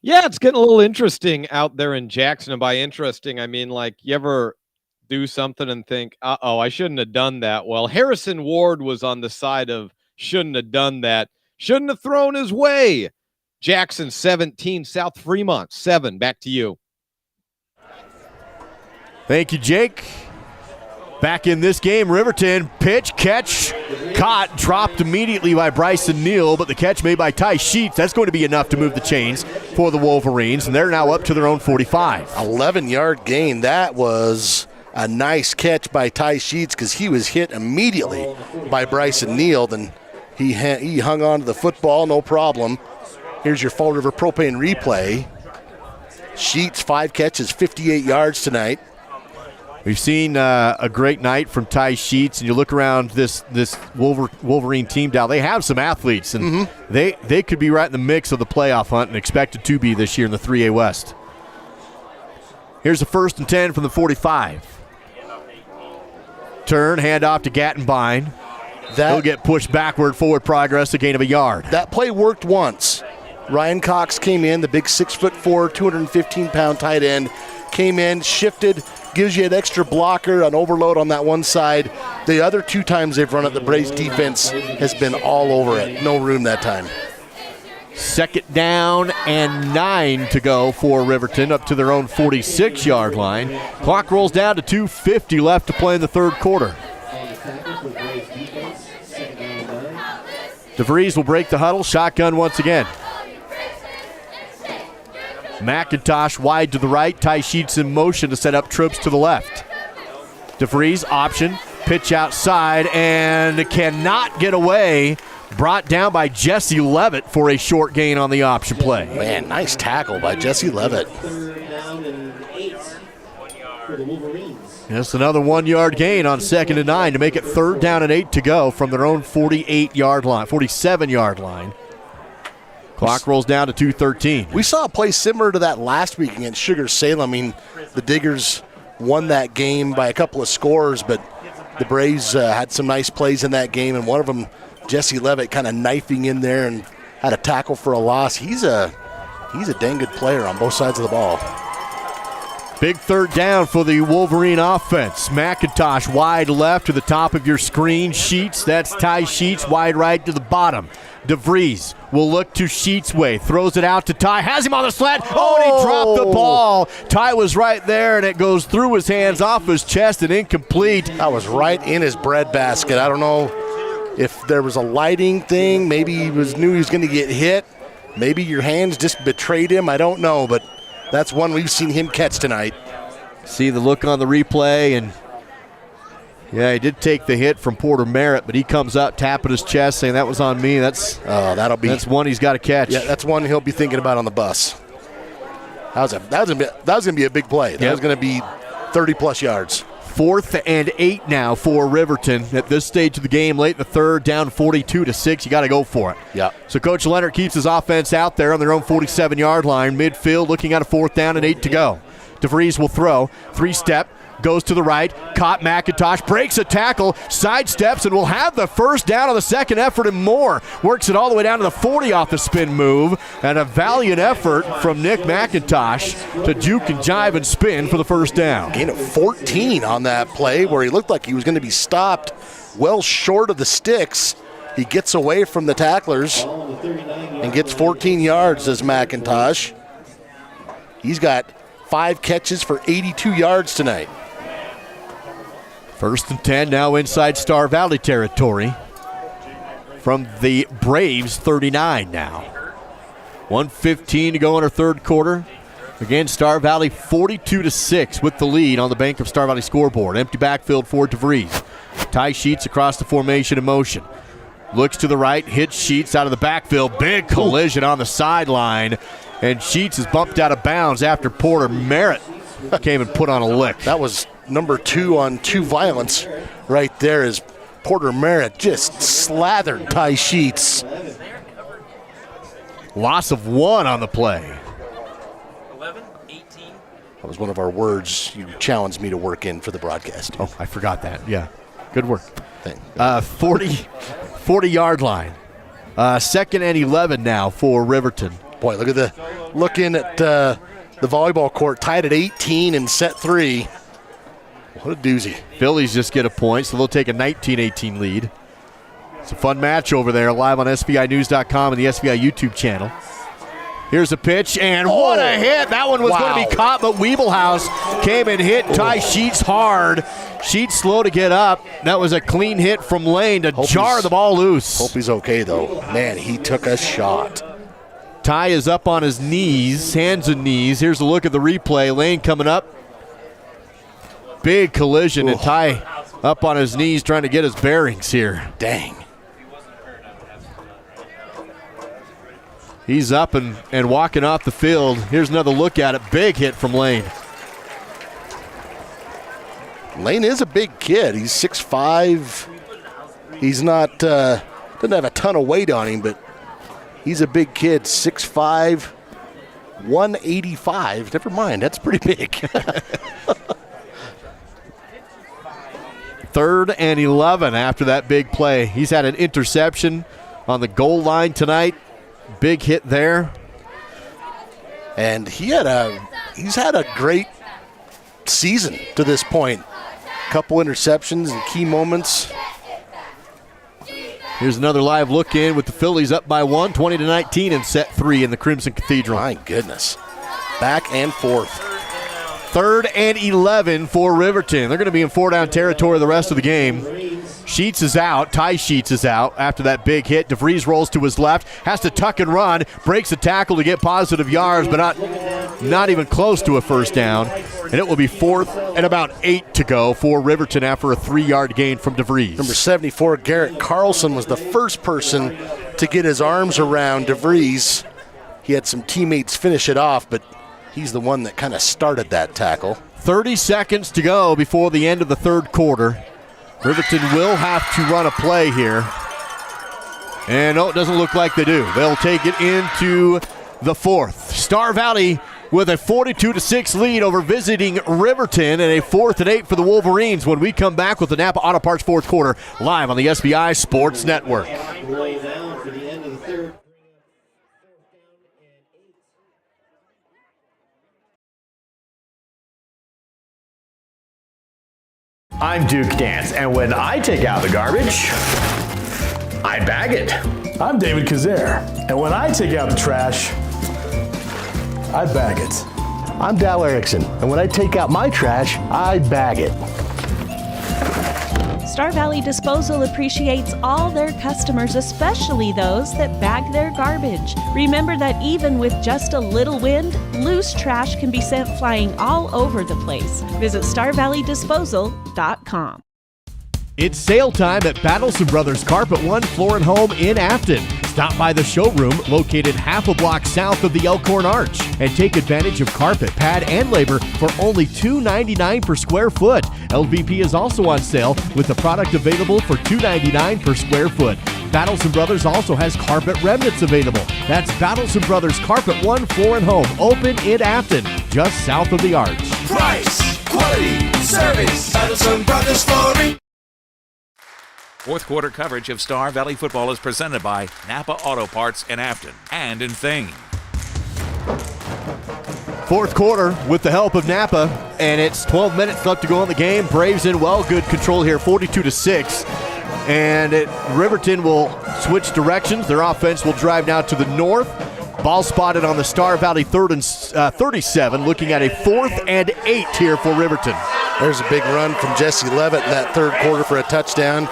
Yeah, it's getting a little interesting out there in Jackson. And by interesting, I mean, like, you ever do something and think, uh-oh, I shouldn't have done that. Well, Harrison Ward was on the side of shouldn't have done that. Shouldn't have thrown his way. Jackson 17, South Fremont 7. Back to you. Thank you, Jake. Back in this game, Riverton, pitch, catch, caught, dropped immediately by Bryson Neal, but the catch made by Ty Sheets. That's going to be enough to move the chains for the Wolverines, and they're now up to their own 45. 11-yard gain. That was a nice catch by Ty Sheets because he was hit immediately by Bryson Neal. Then he hung on to the football, no problem. Here's your Fall River Propane replay. Sheets, 5 catches, 58 yards tonight. We've seen a great night from Ty Sheets, and you look around this Wolverine team now. They have some athletes, and they could be right in the mix of the playoff hunt and expected to be this year in the 3A West. Here's a 1st and 10 from the 45. Turn, hand off to Gattenbein. He'll get pushed backward, forward progress, a gain of a yard. That play worked once. Ryan Cox came in, the big 6'4", 215-pound tight end, came in, shifted, gives you an extra blocker, an overload on that one side. The other 2 times they've run it, the Braves defense has been all over it. No room that time. 2nd down and 9 to go for Riverton, up to their own 46-yard line. Clock rolls down to 2:50 left to play in the 3rd quarter. DeVries will break the huddle, shotgun once again. McIntosh wide to the right, Ty Sheets in motion to set up trips to the left. DeVries option, pitch outside, and cannot get away. Brought down by Jesse Levitt for a short gain on the option play. Man, nice tackle by Jesse Levitt. Just another 1-yard gain on 2nd and 9 to make it 3rd down and 8 to go from their own 47-yard line. Clock rolls down to 2:13. We saw a play similar to that last week against Sugar Salem. I mean, the Diggers won that game by a couple of scores, but the Braves had some nice plays in that game, and one of them, Jesse Levitt, kind of knifing in there and had a tackle for a loss. He's a dang good player on both sides of the ball. Big 3rd down for the Wolverine offense. McIntosh wide left to the top of your screen. Sheets, that's Ty Sheets, wide right to the bottom. DeVries will look to Sheets' way, throws it out to Ty, has him on the slant. Oh, and he dropped the ball. Ty was right there, and it goes through his hands, off his chest, and incomplete. That was right in his breadbasket. I don't know if there was a lighting thing. Maybe he knew he was going to get hit. Maybe your hands just betrayed him. I don't know, but that's one we've seen him catch tonight. See the look on the replay, and yeah, he did take the hit from Porter Merritt, but he comes up, tapping his chest, saying that was on me. That's one he's got to catch. Yeah, that's one he'll be thinking about on the bus. That was going to be a big play. That was going to be 30-plus yards. 4th and 8 now for Riverton at this stage of the game, late in the 3rd, down 42-6. You got to go for it. Yeah. So Coach Leonard keeps his offense out there on their own 47-yard line, midfield, looking at a 4th down and 8 to go. DeVries will throw, 3-step, goes to the right, caught McIntosh, breaks a tackle, sidesteps, and will have the 1st down on the 2nd effort and more. Works it all the way down to the 40 off the spin move, and a valiant effort from Nick McIntosh to juke and jive and spin for the 1st down. Gain of 14 on that play where he looked like he was going to be stopped well short of the sticks. He gets away from the tacklers and gets 14 yards as McIntosh. He's got 5 catches for 82 yards tonight. 1st and 10 now inside Star Valley territory from the Braves 39 now. 1:15 to go in our 3rd quarter. Again, Star Valley 42-6 with the lead on the Bank of Star Valley scoreboard. Empty backfield for DeVries. Ty Sheets across the formation in motion. Looks to the right, hits Sheets out of the backfield. Big collision on the sideline. And Sheets is bumped out of bounds after Porter Merritt came and put on a lick. That was number 2 on 2 violence right there as Porter Merritt just slathered Ty Sheets. Loss of 1 on the play. 11, 18. That was one of our words you challenged me to work in for the broadcast. Oh, I forgot that. Yeah, good work. 40-yard line. 2nd and 11 now for Riverton. Boy, looking at the volleyball court, tied at 18 in set 3. What a doozy. Phillies just get a point, so they'll take a 19-18 lead. It's a fun match over there, live on SVInews.com and the SVI YouTube channel. Here's a pitch, and what a hit. That one was going to be caught, but Weeblehouse came and hit Ty Sheets hard. Sheets slow to get up. That was a clean hit from Lane to jar the ball loose. Hope he's okay, though. Man, he took a shot. Ty is up on his knees, hands and knees. Here's a look at the replay. Lane coming up. Big collision, and Ty up on his knees trying to get his bearings here. Dang. He's up and walking off the field. Here's another look at it. Big hit from Lane. Lane is a big kid. He's 6'5". He's not, doesn't have a ton of weight on him, but he's a big kid. 6'5", 185. Never mind, that's pretty big. 3rd and 11 after that big play. He's had an interception on the goal line tonight. Big hit there. And he's had a great season to this point. Couple interceptions and key moments. Here's another live look in with the Phillies up by 1, 20-19 in set 3 in the Crimson Cathedral. My goodness. Back and forth. 3rd and 11 for Riverton. They're going to be in 4-down territory the rest of the game. Sheets is out. Ty Sheets is out after that big hit. DeVries rolls to his left, has to tuck and run, breaks a tackle to get positive yards, but not even close to a first down. And it will be 4th and about 8 to go for Riverton after a 3-yard gain from DeVries. Number 74, Garrett Carlson, was the first person to get his arms around DeVries. He had some teammates finish it off, but he's the one that kind of started that tackle. 30 seconds to go before the end of the 3rd quarter. Riverton will have to run a play here. And no, it doesn't look like they do. They'll take it into the 4th. Star Valley with a 42-6 lead over visiting Riverton, and a 4th and 8 for the Wolverines when we come back with the Napa Auto Parts 4th quarter live on the SBI Sports Network. I'm Duke Dance, and when I take out the garbage, I bag it. I'm David Kazare, and when I take out the trash, I bag it. I'm Dal Erickson, and when I take out my trash, I bag it. Star Valley Disposal appreciates all their customers, especially those that bag their garbage. Remember that even with just a little wind, loose trash can be sent flying all over the place. Visit StarValleyDisposal.com. It's sale time at Battleson Brothers Carpet One Floor and Home in Afton. Stop by the showroom located half a block south of the Elkhorn Arch and take advantage of carpet, pad, and labor for only $2.99 per square foot. LVP is also on sale with the product available for $2.99 per square foot. Battleson Brothers also has carpet remnants available. That's Battleson Brothers Carpet One Floor and Home, open in Afton, just south of the Arch. Price, quality, service, Battleson Brothers Flooring. 4th quarter coverage of Star Valley football is presented by Napa Auto Parts in Afton and in Thane. 4th quarter with the help of Napa, and it's 12 minutes left to go in the game. Braves in well, good control here, 42-6. And Riverton will switch directions. Their offense will drive now to the north. Ball spotted on the Star Valley 3rd and 37, looking at a 4th and 8 here for Riverton. There's a big run from Jesse Levitt in that 3rd quarter for a touchdown.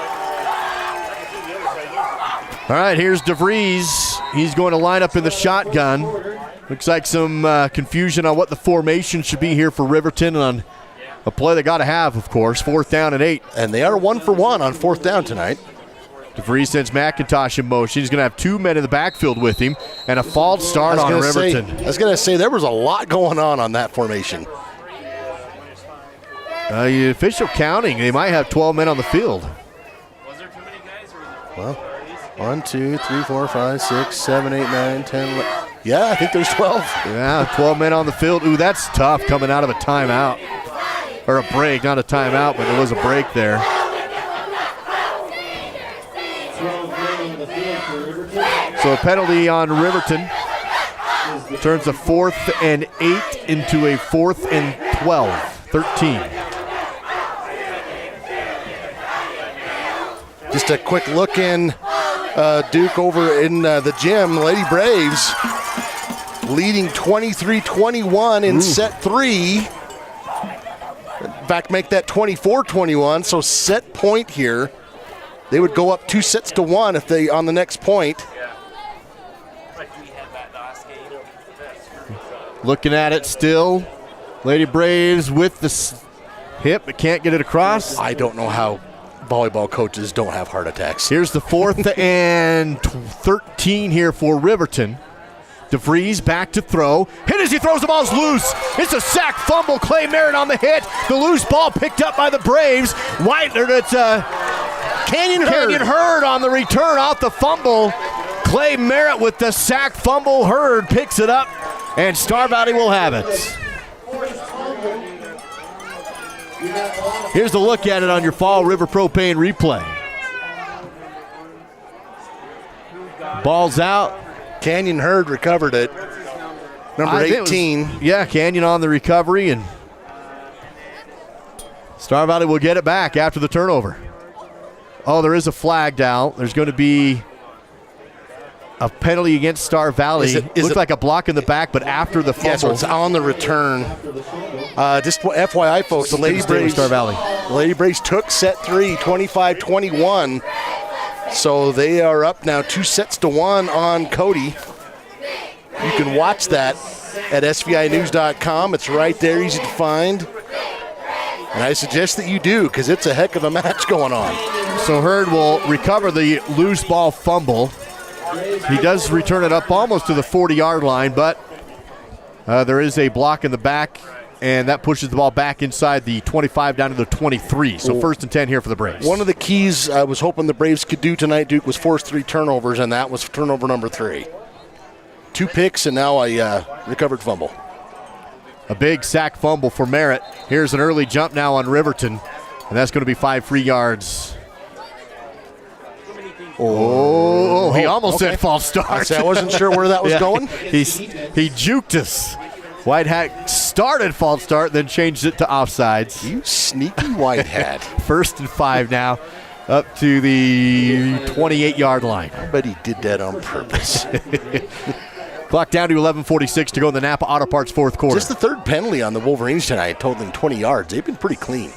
All right, here's DeVries. He's going to line up in the shotgun. Looks like some confusion on what the formation should be here for Riverton on a play they got to have, of course. 4th down and 8. And they are 1 for 1 on 4th down tonight. DeVries sends McIntosh in motion. He's going to have 2 men in the backfield with him and a false start on Riverton. I was going to say there was a lot going on that formation. The official counting, they might have 12 men on the field. Well, 1, 2, 3, 4, 5, 6, 7, 8, 9, 10, 11. Yeah, I think there's 12. Yeah, 12 men on the field. Ooh, that's tough coming out of a timeout. Or a break, not a timeout, but there was a break there. So a penalty on Riverton turns a 4th and 8 into a 4th and 12, 13. Just a quick look in, Duke, over in the gym. Lady Braves leading 23-21 in set 3. In fact, make that 24-21, so set point here. They would go up 2 sets to 1 if they on the next point. Looking at it still. Lady Braves with the hip, but can't get it across. I don't know how volleyball coaches don't have heart attacks. Here's the 4th and 13 here for Riverton. DeVries back to throw. Hit as he throws the ball's loose. It's a sack fumble. Clay Merritt on the hit. The loose ball picked up by the Braves. It's Canyon Hurd on the return off the fumble. Clay Merritt with the sack fumble. Hurd picks it up, and Star Valley will have it. Here's a look at it on your Fall River Propane replay. Ball's out. Canyon Herd recovered it. Number 18. Canyon on the recovery, and Star Valley will get it back after the turnover. Oh, there is a flag down. There's going to be a penalty against Star Valley. Looked like a block in the back, but after the fumble. Yeah, so it's on the return. Just FYI, folks, the Lady Braves, Star Valley. The Lady Braves took set 3, 25-21. So they are up now 2-1 on Cody. You can watch that at SVInews.com. It's right there, easy to find. And I suggest that you do, because it's a heck of a match going on. So Hurd will recover the loose ball fumble. He does return it up almost to the 40-yard line, but there is a block in the back, and that pushes the ball back inside the 25 down to the 23. So 1st and 10 here for the Braves. One of the keys I was hoping the Braves could do tonight, Duke, was force 3 turnovers, and that was turnover number 3. 2 picks and now a recovered fumble. A big sack fumble for Merritt. Here's an early jump now on Riverton, and that's going to be 5 free yards. He almost said false start. I wasn't sure where that was going. He juked us. White Hat started false start, then changed it to offsides. You sneaky White Hat. 1st and 5 now, up to the 28-yard line. I bet he did that on purpose. Clock down to 11:46 to go in the Napa Auto Parts 4th quarter. Just the 3rd penalty on the Wolverines tonight, totaling 20 yards. They've been pretty clean.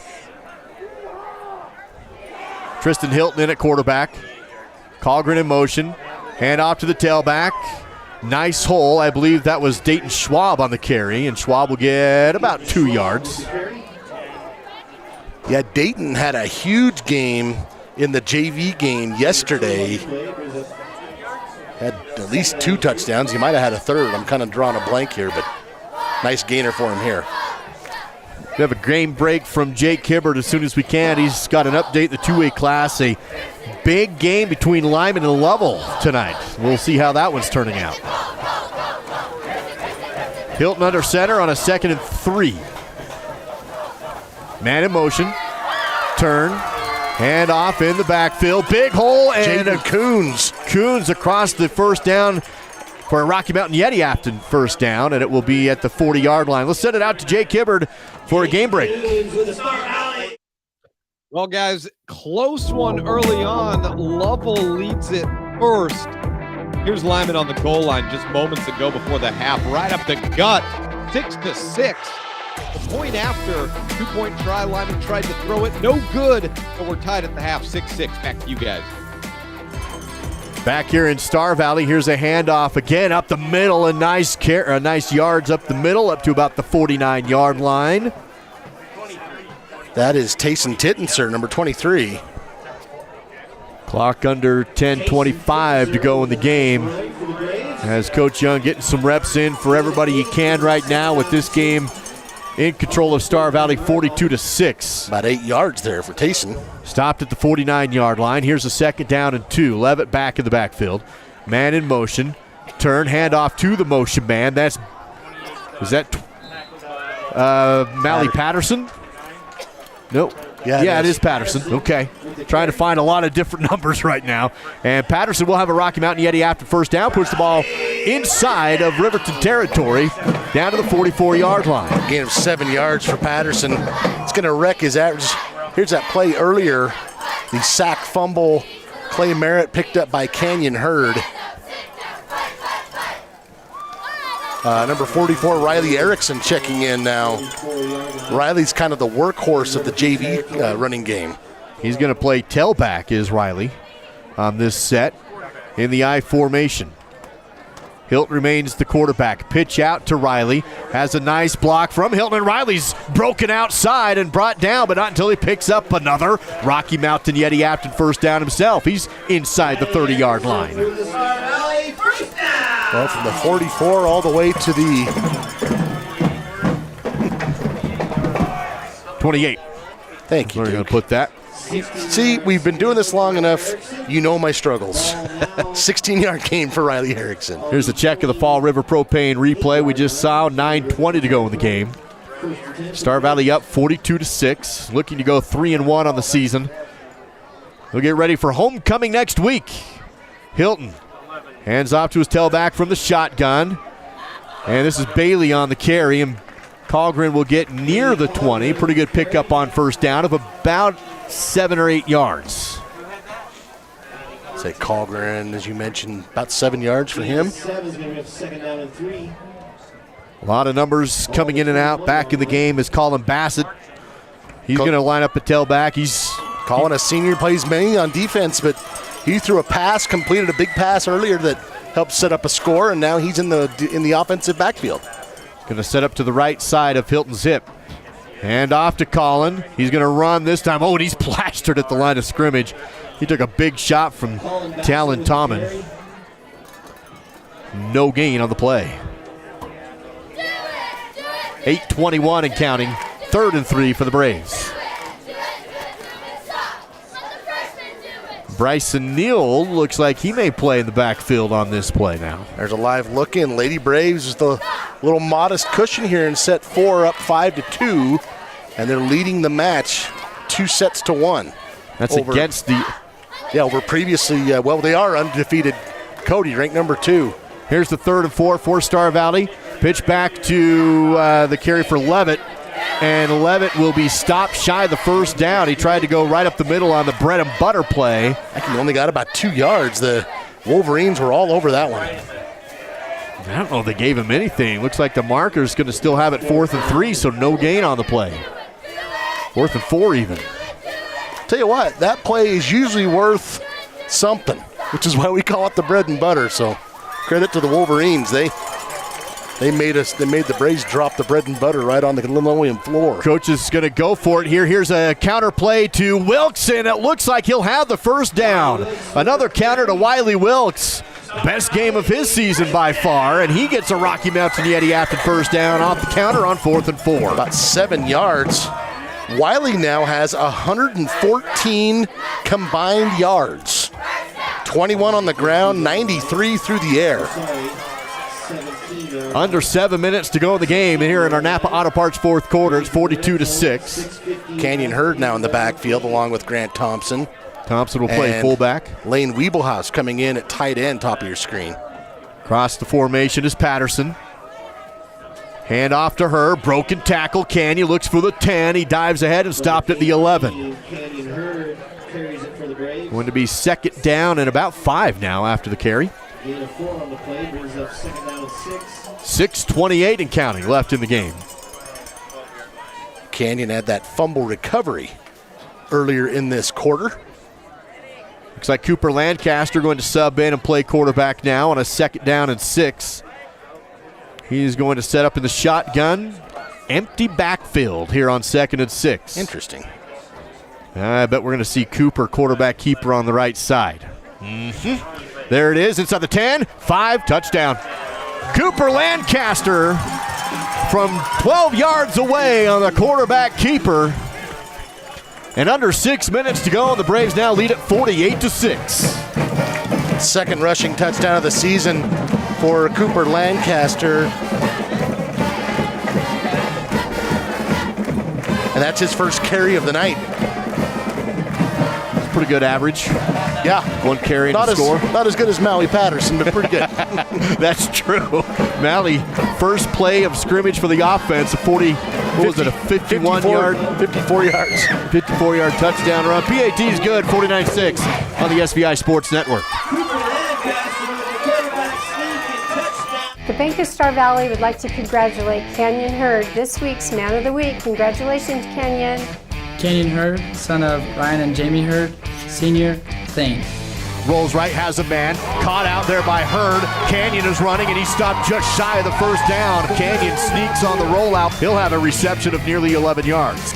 Tristan Hilton in at quarterback. Colgren in motion. Hand off to the tailback. Nice hole. I believe that was Dayton Schwab on the carry, and Schwab will get about 2 yards. Yeah, Dayton had a huge game in the JV game yesterday. Had at least 2 touchdowns. He might have had a 3rd. I'm kind of drawing a blank here, but nice gainer for him here. We have a game break from Jake Hibbert as soon as we can. He's got an update, the 2A class, a big game between Lyman and Lovell tonight. We'll see how that one's turning out. Hilton under center on a 2nd and 3. Man in motion. Turn. Hand off in the backfield. Big hole and Jaden Coons. Coons across the first down for a Rocky Mountain Yeti Afton first down, and it will be at the 40-yard line. Let's send it out to Jake Hibbard for a game break. Well, guys, close one early on. Lovell leads it first. Here's Lyman on the goal line just moments ago before the half. Right up the gut, 6-6. The point after, 2-point try. Lyman tried to throw it. No good, but we're tied at the half, 6-6. Back to you guys. Back here in Star Valley, here's a handoff again up the middle, and nice yards up the middle, up to about the 49-yard line. That is Tayson Tittenser, number 23. Clock under 10:25 to go in the game. As Coach Young getting some reps in for everybody he can right now with this game in control of Star Valley, 42-6. About 8 yards there for Tayson. Stopped at the 49-yard line. Here's a 2nd down and 2. Levitt back in the backfield. Man in motion. Turn, hand off to the motion man. Mally Patterson? Nope. Yeah, it is Patterson. Okay. Trying to find a lot of different numbers right now. And Patterson will have a Rocky Mountain Yeti after first down. Puts the ball inside of Riverton territory down to the 44-yard line. Gain of 7 yards for Patterson. It's going to wreck his average. Here's that play earlier. The sack fumble. Clay Merritt picked up by Canyon Herd. Number 44, Riley Erickson checking in now. Riley's kind of the workhorse of the JV running game. He's going to play tailback, is Riley, on this set in the I formation. Hilton remains the quarterback. Pitch out to Riley. Has a nice block from Hilton, and Riley's broken outside and brought down, but not until he picks up another Rocky Mountain Yeti Afton first down himself. He's inside the 30-yard line. Well, from the 44 all the way to the 28. Thank you. We're going to put that. See, we've been doing this long enough. You know my struggles. 16-yard gain for Riley Erickson. Here's a check of the Fall River Propane replay we just saw. 9:20 to go in the game. Star Valley up 42-6, looking to go 3-1 on the season. We'll get ready for homecoming next week. Hilton hands off to his tailback from the shotgun. And this is Bailey on the carry, and Colgren will get near the 20. Pretty good pickup on first down of about 7 or 8 yards. Say Colgren, as you mentioned, about 7 yards for him. A lot of numbers coming in and out. Back in the game is Colin Bassett. He's going to line up at tailback. Colin, a senior, plays many on defense, but he threw a pass, completed a big pass earlier that helped set up a score, and now he's in the offensive backfield. Going to set up to the right side of Hilton's hip. Hand off to Colin. He's going to run this time. Oh, and he's plastered at the line of scrimmage. He took a big shot from Talon Tommen. No gain on the play. 8:21 and counting. 3rd and 3 for the Braves. Bryson Neal looks like he may play in the backfield on this play now. There's a live look in. Lady Braves is the little modest cushion here in set 4, up 5-2, and they're leading the match 2-1. That's against the... Yeah, over previously, they are undefeated. Cody, ranked number 2. Here's the 3rd and 4 for Star Valley. Pitch back to the carry for Levitt. And Levitt will be stopped shy of the first down. He tried to go right up the middle on the bread and butter play. I think he only got about 2 yards. The Wolverines were all over that one. I don't know if they gave him anything. Looks like the marker's going to still have it 4th and 3, so no gain on the play. 4th and 4 even. Tell you what, that play is usually worth something, which is why we call it the bread and butter. So credit to the Wolverines. They made the Braves drop the bread and butter right on the linoleum floor. Coach is going to go for it here. Here's a counter play to Wilkson. It looks like he'll have the first down. Another counter to Wiley Wilkes. Best game of his season by far, and he gets a Rocky Mountain Yeti after first down off the counter on 4th and 4. About 7 yards. Wiley now has 114 combined yards. 21 on the ground, 93 through the air. Under 7 minutes to go in the game here in our Napa Auto Parts 4th quarter. It's 42-6. Canyon Hurd now in the backfield along with Grant Thompson. Thompson will play fullback. Lane Wiebelhaus coming in at tight end, top of your screen. Across the formation is Patterson. Hand off to her. Broken tackle. Canyon looks for the 10. He dives ahead and stopped at the 11. Going to be 2nd down and about 5 now after the carry. 6:28 and counting left in the game. Canyon had that fumble recovery earlier in this quarter. Looks like Cooper Lancaster going to sub in and play quarterback now on a 2nd down and 6. He's going to set up in the shotgun. Empty backfield here on 2nd and 6. Interesting. I bet we're going to see Cooper, quarterback keeper, on the right side. There it is, inside the 10, 5, touchdown. Cooper Lancaster from 12 yards away on the quarterback keeper. And under 6 minutes to go, and the Braves now lead at 48-6. Second rushing touchdown of the season for Cooper Lancaster. And that's his first carry of the night. Pretty good average. Yeah. 1 carry and a score. Not as good as Maui Patterson, but pretty good. That's true. Malley, first play of scrimmage for the offense, a 54 yards. 54-yard touchdown run. PAT is good, 49-6 on the SVI Sports Network. The Bank of Star Valley would like to congratulate Canyon Hurd, this week's Man of the Week. Congratulations, Canyon. Canyon Hurd, son of Ryan and Jamie Hurd, senior, Thane. Rolls right, has a man. Caught out there by Hurd. Canyon is running, and he stopped just shy of the first down. Canyon sneaks on the rollout. He'll have a reception of nearly 11 yards.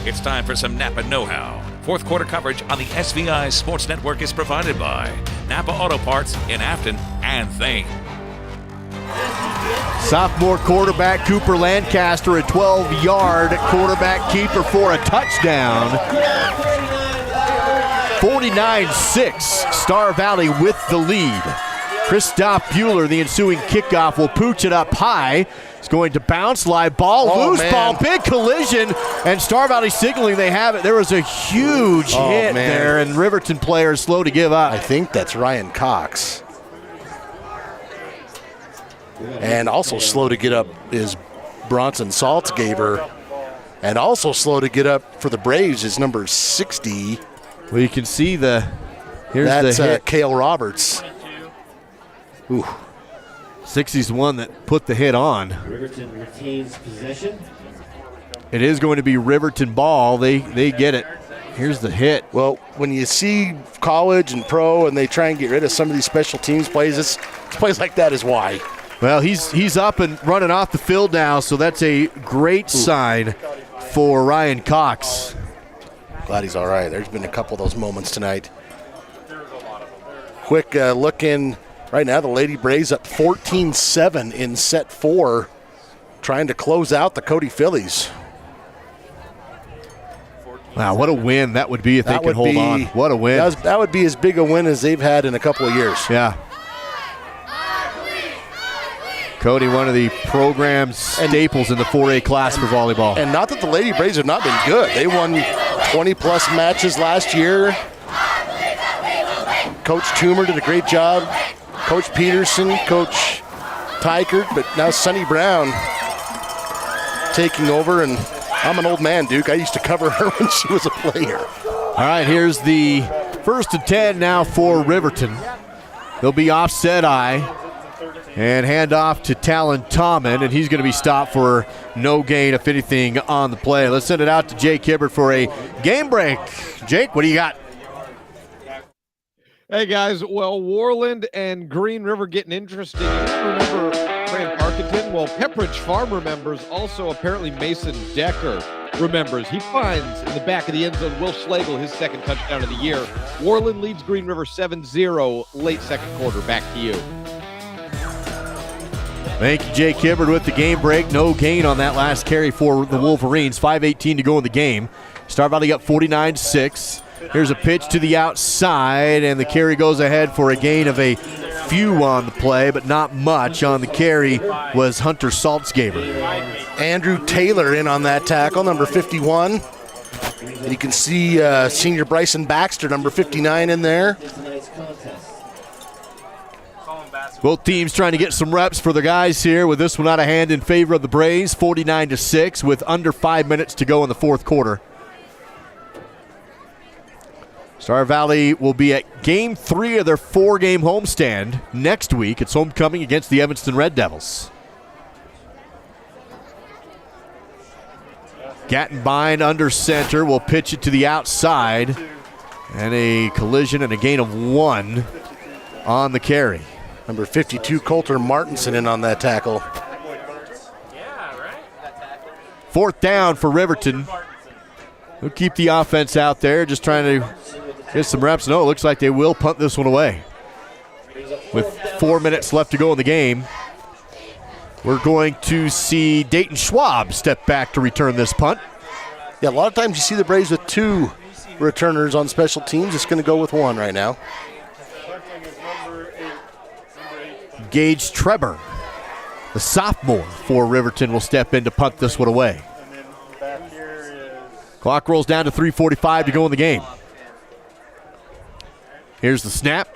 It's time for some Napa know-how. Fourth quarter coverage on the SVI Sports Network is provided by Napa Auto Parts in Afton and Thane. Sophomore quarterback Cooper Lancaster, a 12-yard quarterback keeper for a touchdown. 49-6, Star Valley with the lead. Christoph Bueller, the ensuing kickoff, will pooch it up high. It's going to bounce, live ball, loose ball, big collision, and Star Valley signaling they have it. There was a huge hit there, and Riverton players slow to give up. I think that's Ryan Cox. And also slow to get up is Bronson Saltzgaber. And also slow to get up for the Braves is number 60. Well, you can see here's that's the hit. Cale Roberts. Ooh. 60's the one that put the hit on. Riverton retains possession. It is going to be Riverton ball. They get it. Here's the hit. Well, when you see college and pro and they try and get rid of some of these special teams plays, it's plays like that is why. Well, he's up and running off the field now, so that's a great sign for Ryan Cox. Glad he's all right. There's been a couple of those moments tonight. Quick look in. Right now, the Lady Braves up 14-7 in set 4, trying to close out the Cody Phillies. Wow, what a win that would be if they could hold on. What a win. That would be as big a win as they've had in a couple of years. Yeah. Cody, one of the program's staples in the 4A class for volleyball. And not that the Lady Braves have not been good. They won 20-plus matches last year. Coach Toomer did a great job. Coach Peterson, Coach Tykert, but now Sonny Brown taking over. And I'm an old man, Duke. I used to cover her when she was a player. All right, here's the 1st and 10 now for Riverton. They'll be offset eye and hand off to Talon Tommen, and he's going to be stopped for no gain, if anything, on the play. Let's send it out to Jake Hibbert for a game break. Jake, what do you got? Hey, guys. Well, Warland and Green River getting interesting. You remember Fran Parkinson? Well, Pepperidge Farm remembers. Also, apparently, Mason Decker remembers. He finds in the back of the end zone Will Schlegel, his second touchdown of the year. Warland leads Green River 7-0 late second quarter. Back to you. Thank you, Jake Hibbert, with the game break. No gain on that last carry for the Wolverines. 5:18 to go in the game. Star Valley up 49-6. Here's a pitch to the outside, and the carry goes ahead for a gain of a few on the play, but not much. On the carry was Hunter Saltzgaber. Andrew Taylor in on that tackle, number 51. And you can see senior Bryson Baxter, number 59, in there. Both teams trying to get some reps for the guys here, with this one out of hand in favor of the Braves, 49-6, with under 5 minutes to go in the fourth quarter. Star Valley will be at Game 3 of their 4-game homestand next week. It's homecoming against the Evanston Red Devils. Gattenbein under center will pitch it to the outside. And a collision and a gain of 1 on the carry. Number 52, Coulter Martinson, in on that tackle. Fourth down for Riverton. We'll keep the offense out there, just trying to get some reps. No, it looks like they will punt this one away. With 4 minutes left to go in the game, we're going to see Dayton Schwab step back to return this punt. Yeah, a lot of times you see the Braves with 2 returners on special teams. It's going to go with 1 right now. Gage Treber, the sophomore for Riverton, will step in to punt this one away. Clock rolls down to 3:45 to go in the game. Here's the snap.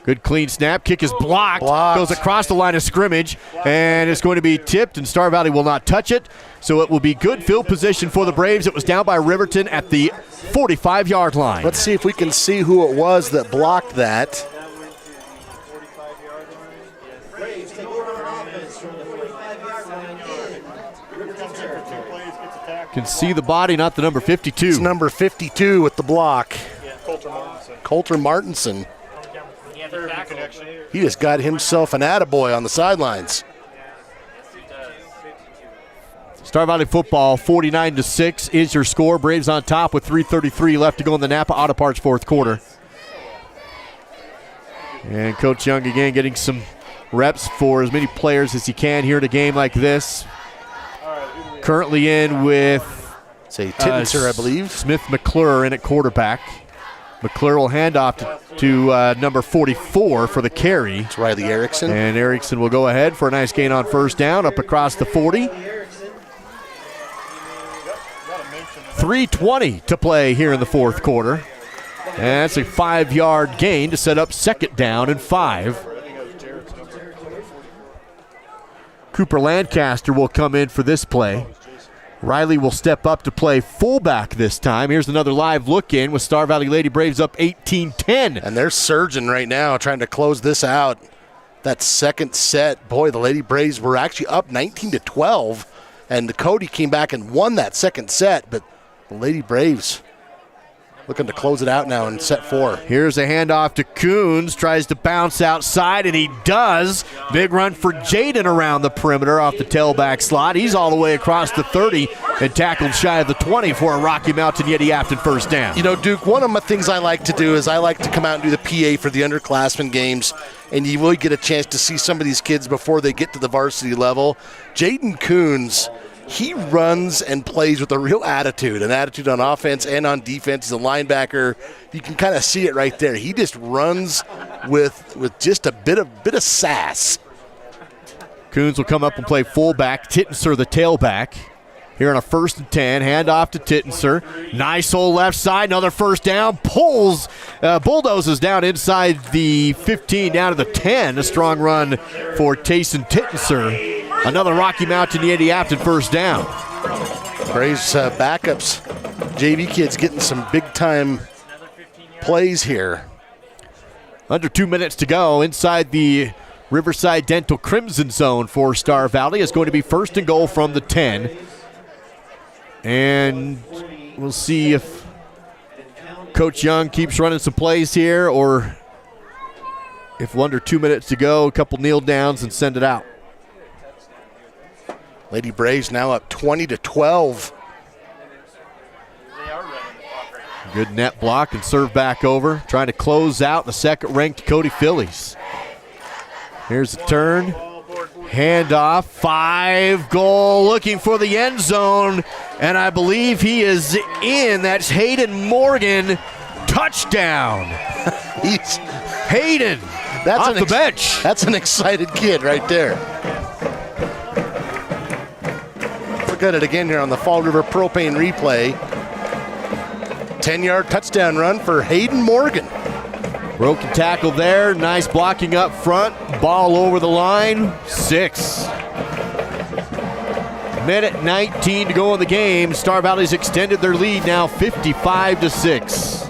Good clean snap. Kick is blocked. Goes across the line of scrimmage, and it's going to be tipped, and Star Valley will not touch it. So it will be good field position for the Braves. It was down by Riverton at the 45-yard line. Let's see if we can see who it was that blocked that. Can see the body, not the number 52. It's number 52 with the block. Coulter Martinson. He just got himself an attaboy on the sidelines. Star Valley football, 49-6 is your score. Braves on top with 3:33 left to go in the Napa Auto Parts fourth quarter. And Coach Young again getting some reps for as many players as he can here in a game like this. Currently in with Tittenser, I believe. Smith McClure in at quarterback. McClure will hand off to number 44 for the carry. It's Riley Erickson. And Erickson will go ahead for a nice gain on first down up across the 40. 3:20 to play here in the fourth quarter. And that's a 5-yard gain to set up second down and 5. Cooper Lancaster will come in for this play. Riley will step up to play fullback this time. Here's another live look in with Star Valley Lady Braves up 18-10. And they're surging right now, trying to close this out. That second set, boy, the Lady Braves were actually up 19-12. And Cody came back and won that second set, but the Lady Braves looking to close it out now in set 4. Here's a handoff to Coons. Tries to bounce outside, and he does. Big run for Jaden around the perimeter off the tailback slot. He's all the way across the 30 and tackled shy of the 20 for a Rocky Mountain Yeti Afton first down. You know, Duke, one of the things I like to do is I like to come out and do the PA for the underclassmen games, and you really get a chance to see some of these kids before they get to the varsity level. Jaden Coons, he runs and plays with a real attitude, an attitude on offense and on defense. He's a linebacker. You can kind of see it right there. He just runs with just a bit of sass. Coons will come up and play fullback. Tittenser the tailback. Here on a 1st and 10, handoff to Tittenser. Nice hole left side, another first down. Bulldozes down inside the 15, down to the 10. A strong run for Tayson Tittenser. Another Rocky Mountain Yeti Afton first down. Braves backups. JV kids getting some big-time plays here. Under 2 minutes to go inside the Riverside Dental Crimson Zone for Star Valley. It's going to be 1st and goal from the 10. And we'll see if Coach Young keeps running some plays here or if under 2 minutes to go, a couple kneel downs and send it out. Lady Braves now up 20-12. Good net block and serve back over. Trying to close out the second-ranked Cody Phillies. Here's the turn. Handoff. 5 goal. Looking for the end zone. And I believe he is in. That's Hayden Morgan. Touchdown. He's Hayden off the bench. That's an excited kid right there. Look at it again here on the Fall River Propane replay. 10-yard touchdown run for Hayden Morgan. Broken tackle there. Nice blocking up front. Ball over the line. 6. Minute 19 to go in the game. Star Valley's extended their lead now 55-6.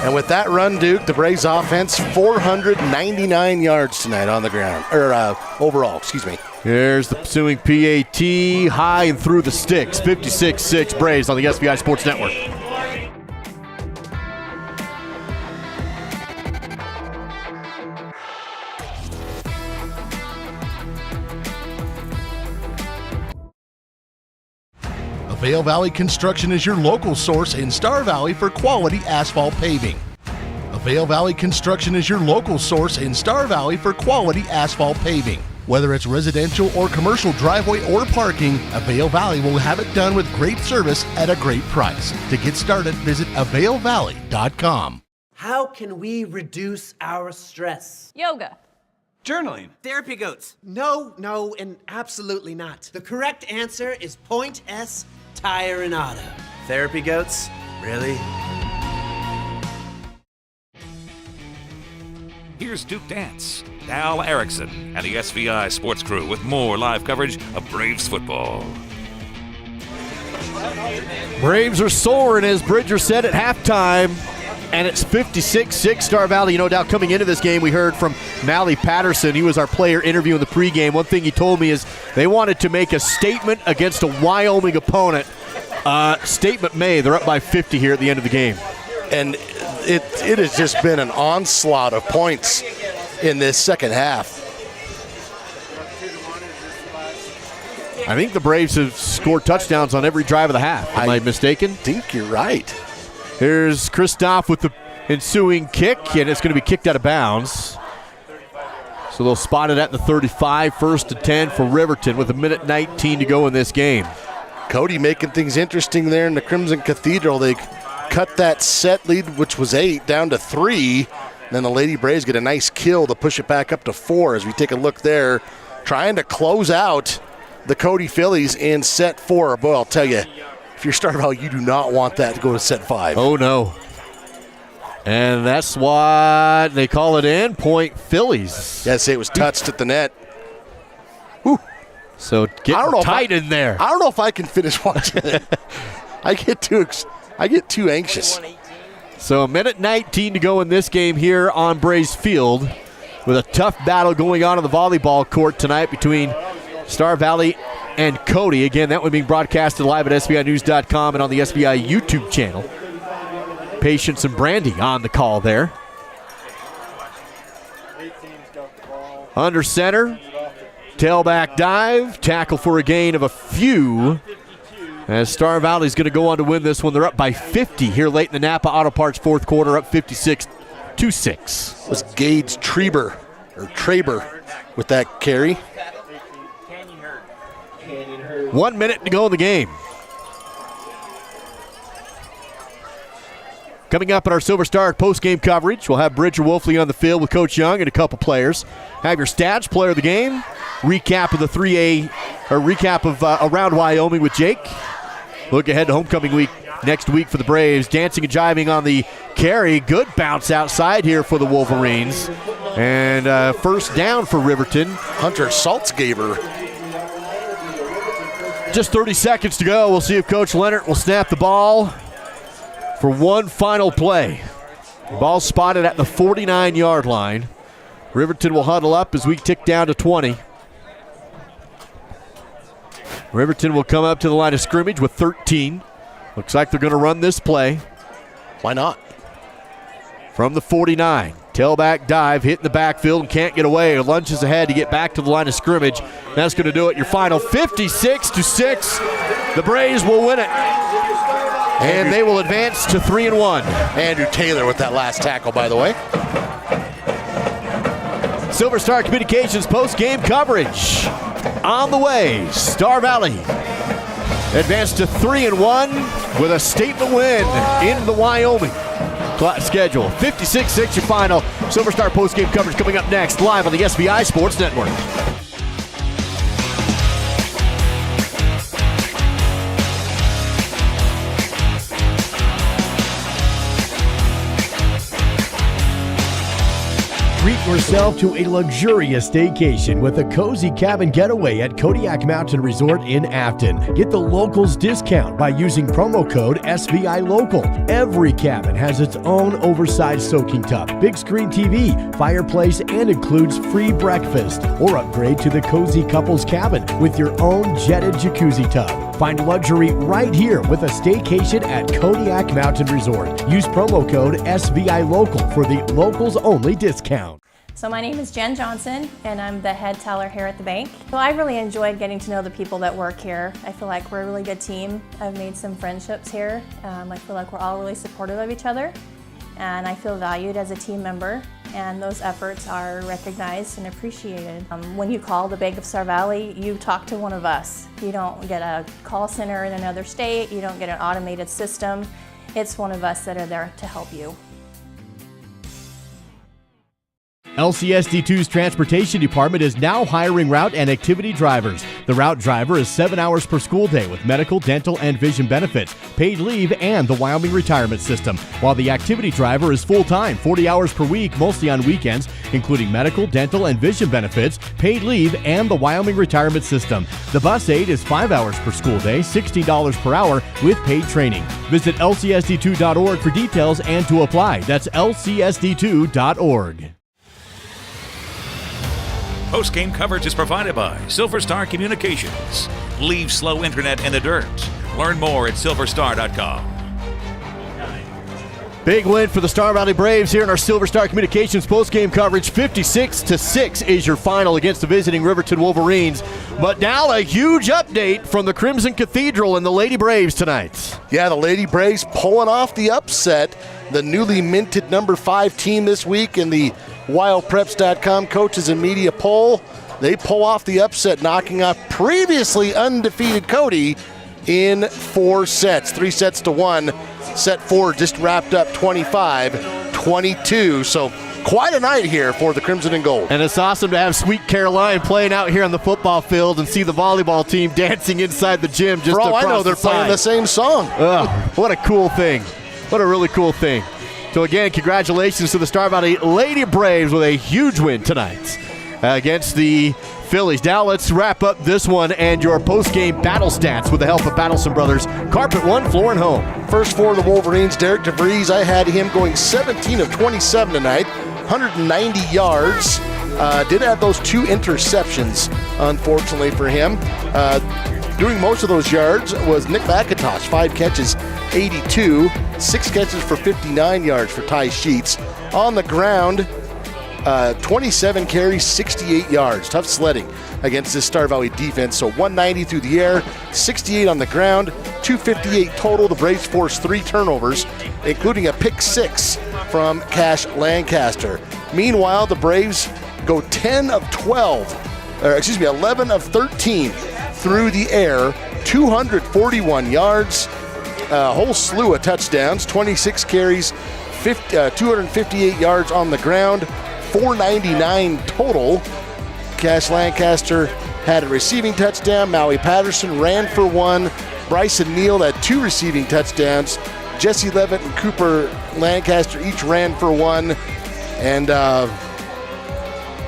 And with that run, Duke, the Braves offense, 499 yards tonight on the ground, or overall, excuse me. Here's the pursuing PAT, high and through the sticks. 56-6 Braves on the SBI Sports Network. Vail Valley Construction is your local source in Star Valley for quality asphalt paving. Vail Valley Construction is your local source in Star Valley for quality asphalt paving. Whether it's residential or commercial driveway or parking, Vail Valley will have it done with great service at a great price. To get started, visit availvalley.com. How can we reduce our stress? Yoga. Journaling. Therapy goats. No, and absolutely not. The correct answer is Point S Tire and Auto. Therapy goats? Really? Here's Duke Dance, Al Erickson, and the SVI Sports Crew with more live coverage of Braves football. Braves are soaring, as Bridger said at halftime, and it's 56-6 Star Valley. You know, now coming into this game, we heard from Mally Patterson. He was our player interviewing the pregame. One thing he told me is they wanted to make a statement against a Wyoming opponent. Statement made. They're up by 50 here at the end of the game. And it has just been an onslaught of points in this second half. I think the Braves have scored touchdowns on every drive of the half. Am I mistaken? I think you're right. Here's Kristoff with the ensuing kick, and it's going to be kicked out of bounds. So they'll spot it at the 35, 1st and 10 for Riverton with 1:19 to go in this game. Cody making things interesting there in the Crimson Cathedral. They cut that set lead, which was 8, down to 3. And then the Lady Braves get a nice kill to push it back up to 4 as we take a look there, trying to close out the Cody Phillies in set 4. Boy, I'll tell you, if you're Star Valley, you do not want that to go to set 5. Oh, no. And that's why they call it in. Point Phillies. Yes, it was touched at the net. Whew. So getting tight in there. I don't know if I can finish watching it. I get too anxious. So 1:19 to go in this game here on Braves Field, with a tough battle going on the volleyball court tonight between Star Valley and Cody. Again, that one being broadcasted live at SBInews.com and on the SBI YouTube channel. Patience and Brandy on the call there. Under center, tailback dive, tackle for a gain of a few. As Star Valley's going to go on to win this one. They're up by 50 here late in the Napa Auto Parts fourth quarter, up 56-6. It was Gage Traber with that carry. 1 minute to go in the game. Coming up in our Silver Star post-game coverage, we'll have Bridger Wolfley on the field with Coach Young and a couple players. Have your stats, player of the game, recap of the 3A, or recap of Around Wyoming with Jake. Look ahead to homecoming week next week for the Braves. Dancing and jiving on the carry. Good bounce outside here for the Wolverines. And first down for Riverton. Hunter Saltzgaber. Just 30 seconds to go. We'll see if Coach Leonard will snap the ball for one final play. Ball spotted at the 49-yard line. Riverton will huddle up as we tick down to 20. Riverton will come up to the line of scrimmage with 13. Looks like they're going to run this play. Why not? From the 49. Tailback dive, hitting the backfield and can't get away. Lunges ahead to get back to the line of scrimmage. That's going to do it. Your final 56-6. The Braves will win it. And they will advance to 3-1. Andrew Taylor with that last tackle, by the way. Silver Star Communications post-game coverage on the way. Star Valley advanced to 3-1 with a statement win in the Wyoming schedule. 56-6 your final. Silver Star post-game coverage coming up next, live on the SBI Sports Network. Treat yourself to a luxurious staycation with a cozy cabin getaway at Kodiak Mountain Resort in Afton. Get the locals discount by using promo code SVILOCAL. Every cabin has its own oversized soaking tub, big screen TV, fireplace, and includes free breakfast. Or upgrade to the cozy couples cabin with your own jetted jacuzzi tub. Find luxury right here with a staycation at Kodiak Mountain Resort. Use promo code SVILOCAL for the locals only discount. So my name is Jen Johnson, and I'm the head teller here at the bank. So I really enjoyed getting to know the people that work here. I feel like we're a really good team. I've made some friendships here. I feel like we're all really supportive of each other, and I feel valued as a team member, and those efforts are recognized and appreciated. When you call the Bank of Star Valley, you talk to one of us. You don't get a call center in another state. You don't get an automated system. It's one of us that are there to help you. LCSD2's Transportation Department is now hiring route and activity drivers. The route driver is 7 hours per school day with medical, dental, and vision benefits, paid leave, and the Wyoming retirement system, while the activity driver is full-time, 40 hours per week, mostly on weekends, including medical, dental, and vision benefits, paid leave, and the Wyoming retirement system. The bus aide is 5 hours per school day, $16 per hour with paid training. Visit lcsd2.org for details and to apply. That's lcsd2.org. Post-game coverage is provided by Silver Star Communications. Leave slow internet in the dirt. Learn more at silverstar.com. Big win for the Star Valley Braves here in our Silver Star Communications postgame coverage. 56-6 is your final against the visiting Riverton Wolverines. But now a huge update from the Crimson Cathedral and the Lady Braves tonight. Yeah, the Lady Braves pulling off the upset. The newly minted number 5 team this week in the wildpreps.com coaches and media poll. They pull off the upset, knocking off previously undefeated Cody in 4 sets, 3 sets to 1. Set 4 just wrapped up 25-22. So quite a night here for the Crimson and Gold. And it's awesome to have Sweet Caroline playing out here on the football field and see the volleyball team dancing inside the gym just For all across I know, they're playing the same song. Oh, what a cool thing. What a really cool thing. So again, congratulations to the Star Valley Lady Braves with a huge win tonight against the Phillies. Now let's wrap up this one and your post-game battle stats with the help of Battleson Brothers. Carpet 1, Floor and Home. First for the Wolverines, Derek DeVries. I had him going 17 of 27 tonight, 190 yards. Did have those 2 interceptions, unfortunately for him. Doing most of those yards was Nick McIntosh, 5 catches, 82, 6 catches for 59 yards for Ty Sheets. On the ground, 27 carries, 68 yards. Tough sledding against this Star Valley defense. So 190 through the air, 68 on the ground, 258 total. The Braves forced 3 turnovers, including a pick 6 from Cash Lancaster. Meanwhile, the Braves go 11 of 13 through the air, 241 yards, a whole slew of touchdowns, 26 carries, 258 yards on the ground, 499 total. Cash Lancaster had a receiving touchdown. Maui Patterson ran for 1. Bryson Neal had 2 receiving touchdowns. Jesse Levitt and Cooper Lancaster each ran for 1. And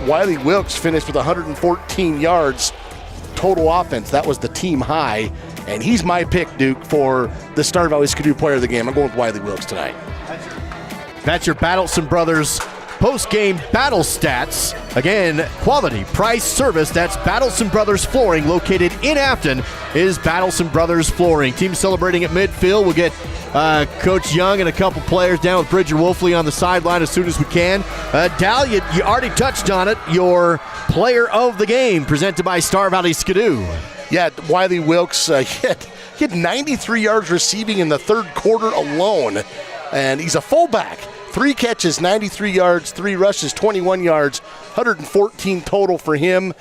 Wiley Wilkes finished with 114 yards total offense. That was the team high. And he's my pick, Duke, for the Star Valley Skidoo player of the game. I'm going with Wiley Wilkes tonight. That's your Battleson Brothers post-game battle stats. Again, quality, price, service. That's Battleson Brothers Flooring, located in Afton, is Battleson Brothers Flooring. Team celebrating at midfield. We'll get Coach Young and a couple players down with Bridger Wolfley on the sideline as soon as we can. Dal, you already touched on it. Your player of the game, presented by Star Valley Skidoo. Yeah, Wiley Wilkes, he had 93 yards receiving in the third quarter alone, and he's a fullback. 3 catches, 93 yards, 3 rushes, 21 yards, 114 total for him.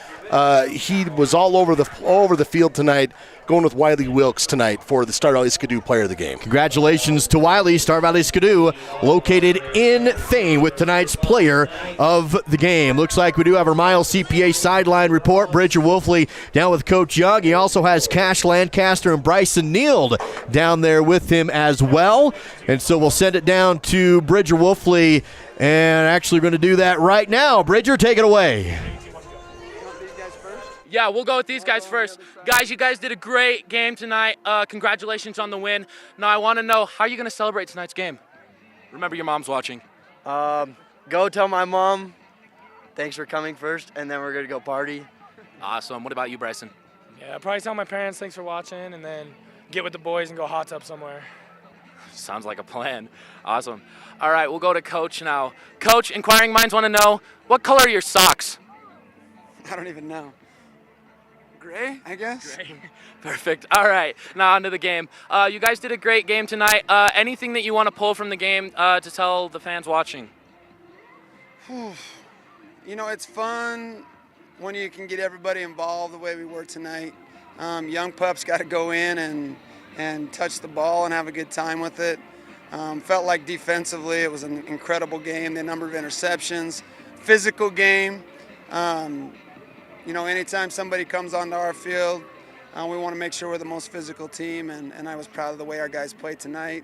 He was all over the field tonight. Going with Wiley Wilkes tonight for the Star Valley Skidoo player of the game. Congratulations to Wiley, Star Valley Skidoo, located in Thane with tonight's player of the game. Looks like we do have our Miles CPA sideline report. Bridger Wolfley down with Coach Young. He also has Cash Lancaster and Bryson Neal down there with him as well. And so we'll send it down to Bridger Wolfley, and actually we're going to do that right now. Bridger, take it away. Yeah, we'll go with these guys first. Guys, you guys did a great game tonight. Congratulations on the win. Now I want to know, how are you going to celebrate tonight's game? Remember, your mom's watching. Go tell my mom thanks for coming first, and then we're going to go party. Awesome. What about you, Bryson? Yeah, probably tell my parents thanks for watching, and then get with the boys and go hot tub somewhere. Sounds like a plan. Awesome. All right, we'll go to Coach now. Coach, inquiring minds want to know, what color are your socks? I don't even know. Gray, I guess. Gray. Perfect. All right, now on to the game. You guys did a great game tonight. Anything that you want to pull from the game to tell the fans watching? You know, it's fun when you can get everybody involved the way we were tonight. Young pups got to go in and touch the ball and have a good time with it. Felt like defensively it was an incredible game. The number of interceptions, physical game. You know, anytime somebody comes onto our field, we want to make sure we're the most physical team, and I was proud of the way our guys played tonight.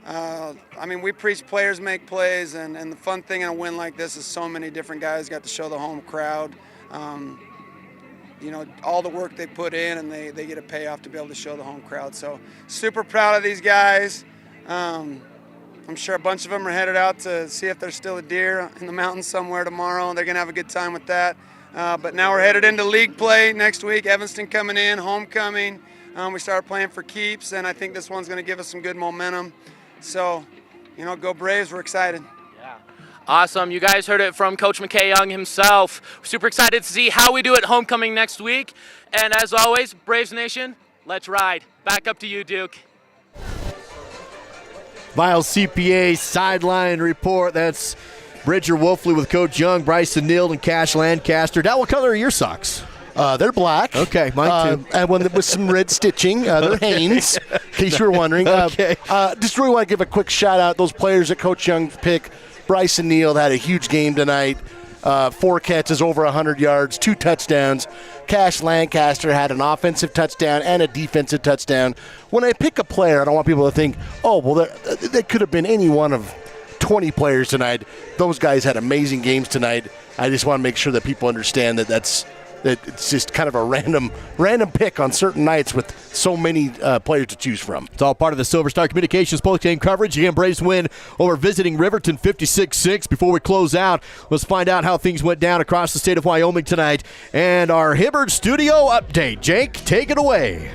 I mean, we preach players make plays, and the fun thing in a win like this is so many different guys got to show the home crowd, you know, all the work they put in, and they get a payoff to be able to show the home crowd. So super proud of these guys. I'm sure a bunch of them are headed out to see if there's still a deer in the mountains somewhere tomorrow. They're going to have a good time with that. But now we're headed into league play next week. Evanston coming in, homecoming. We started playing for keeps, and I think this one's going to give us some good momentum. So, go Braves. We're excited. Awesome. You guys heard it from Coach McKay Young himself. We're super excited to see how we do at homecoming next week. And as always, Braves Nation, let's ride. Back up to you, Duke. Vile CPA sideline report. That's Bridger Wolfley with Coach Young, Bryson Neal, and Cash Lancaster. Dal, what color are your socks? They're black. Okay, mine too. And one with some red stitching. They're Hanes, in case you were wondering. Okay. Just really want to give a quick shout out. Those players that Coach Young picked. Bryson Neal had a huge game tonight. 4 catches, over 100 yards, 2 touchdowns. Cash Lancaster had an offensive touchdown and a defensive touchdown. When I pick a player, I don't want people to think, oh, well, they could have been any one of 20 players tonight. Those guys had amazing games tonight. I just want to make sure that people understand that it's just kind of a random pick on certain nights with so many players to choose from. It's all part of the Silver Star Communications post-game coverage. Again, Braves win over visiting Riverton 56-6. Before we close out, let's find out how things went down across the state of Wyoming tonight. And our Hibbard Studio update. Jake, take it away.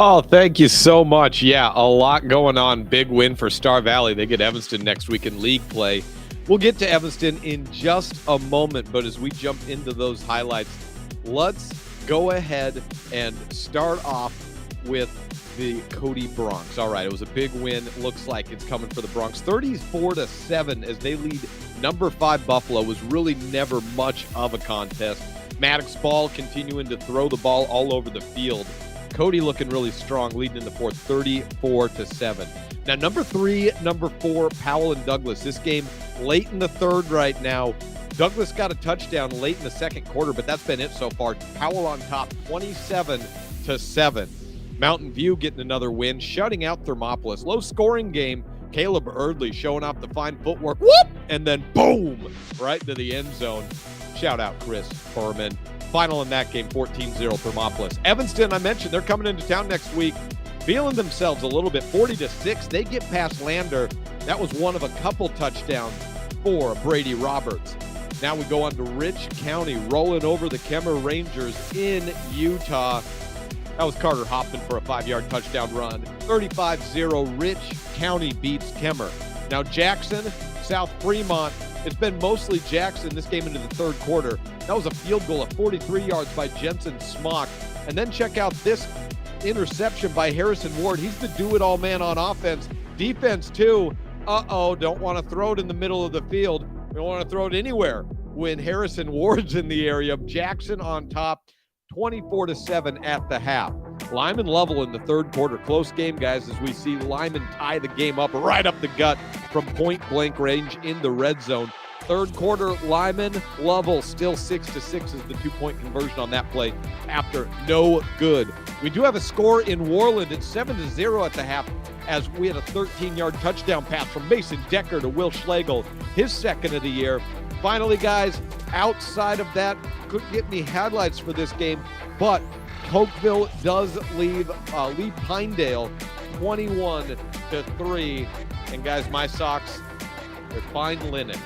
Oh, thank you so much. Yeah, a lot going on. Big win for Star Valley. They get Evanston next week in league play. We'll get to Evanston in just a moment, but as we jump into those highlights, let's go ahead and start off with the Cody Broncs. All right, it was a big win. Looks like it's coming for the Broncs. 34-7 as they lead number 5 Buffalo. Was really never much of a contest. Maddox Ball continuing to throw the ball all over the field. Cody looking really strong, leading in the fourth, 34-7. Now, number 3, number 4, Powell and Douglas. This game late in the third right now. Douglas got a touchdown late in the second quarter, but that's been it so far. Powell on top, 27-7. Mountain View getting another win, shutting out Thermopolis. Low-scoring game. Caleb Erdley showing off the fine footwork. Whoop! And then boom! Right into the end zone. Shout out Chris Furman. Final in that game, 14-0 Thermopolis. Evanston, I mentioned, they're coming into town next week. Feeling themselves a little bit, 40-6. They get past Lander. That was one of a couple touchdowns for Brady Roberts. Now we go on to Rich County, rolling over the Kemmer Rangers in Utah. That was Carter Hoffman for a 5-yard touchdown run. 35-0, Rich County beats Kemmer. Now Jackson, South Fremont. It's been mostly Jackson this game into the third quarter. That was a field goal of 43 yards by Jensen Smock. And then check out this interception by Harrison Ward. He's the do-it-all man on offense. Defense, too. Don't want to throw it in the middle of the field. We don't want to throw it anywhere when Harrison Ward's in the area. Jackson on top, 24-7 at the half. Lyman Lovell in the third quarter. Close game, guys, as we see Lyman tie the game up right up the gut from point-blank range in the red zone. Third quarter, Lyman Lovell still 6-6 is the 2-point conversion on that play after no good. We do have a score in Worland. It's 7-0 at the half as we had a 13-yard touchdown pass from Mason Decker to Will Schlegel, his second of the year. Finally, guys, outside of that, couldn't get any highlights for this game, but Cokeville does lead Pinedale 21-3. And guys, my socks, they're fine linen.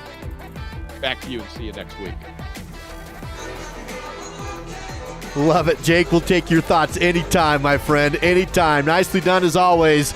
Back to you and see you next week. Love it, Jake. We'll take your thoughts anytime, my friend. Anytime. Nicely done as always.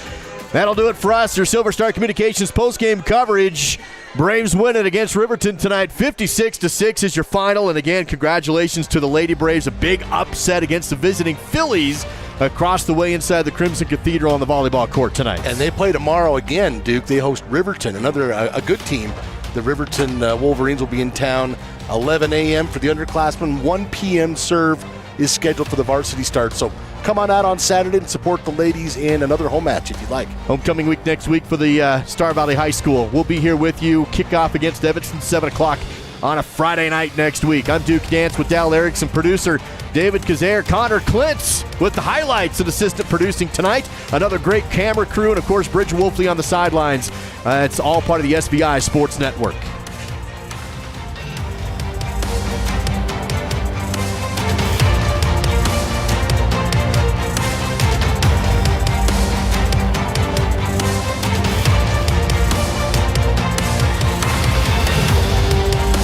That'll do it for us. Your Silver Star Communications postgame coverage. Braves win it against Riverton tonight. 56-6 is your final. And again, congratulations to the Lady Braves. A big upset against the visiting Phillies across the way inside the Crimson Cathedral on the volleyball court tonight. And they play tomorrow again, Duke. They host Riverton, another a good team. The Riverton Wolverines will be in town 11 a.m. for the underclassmen. 1 p.m. serve is scheduled for the varsity start. So come on out on Saturday and support the ladies in another home match if you'd like. Homecoming week next week for the Star Valley High School. We'll be here with you. Kickoff against Evanston, 7 o'clock on a Friday night next week. I'm Duke Dance with Dal Erickson, producer David Kazare, Connor Klintz with the highlights and assistant producing tonight. Another great camera crew, and of course, Bridger Wolfley on the sidelines. It's all part of the SVI Sports Network.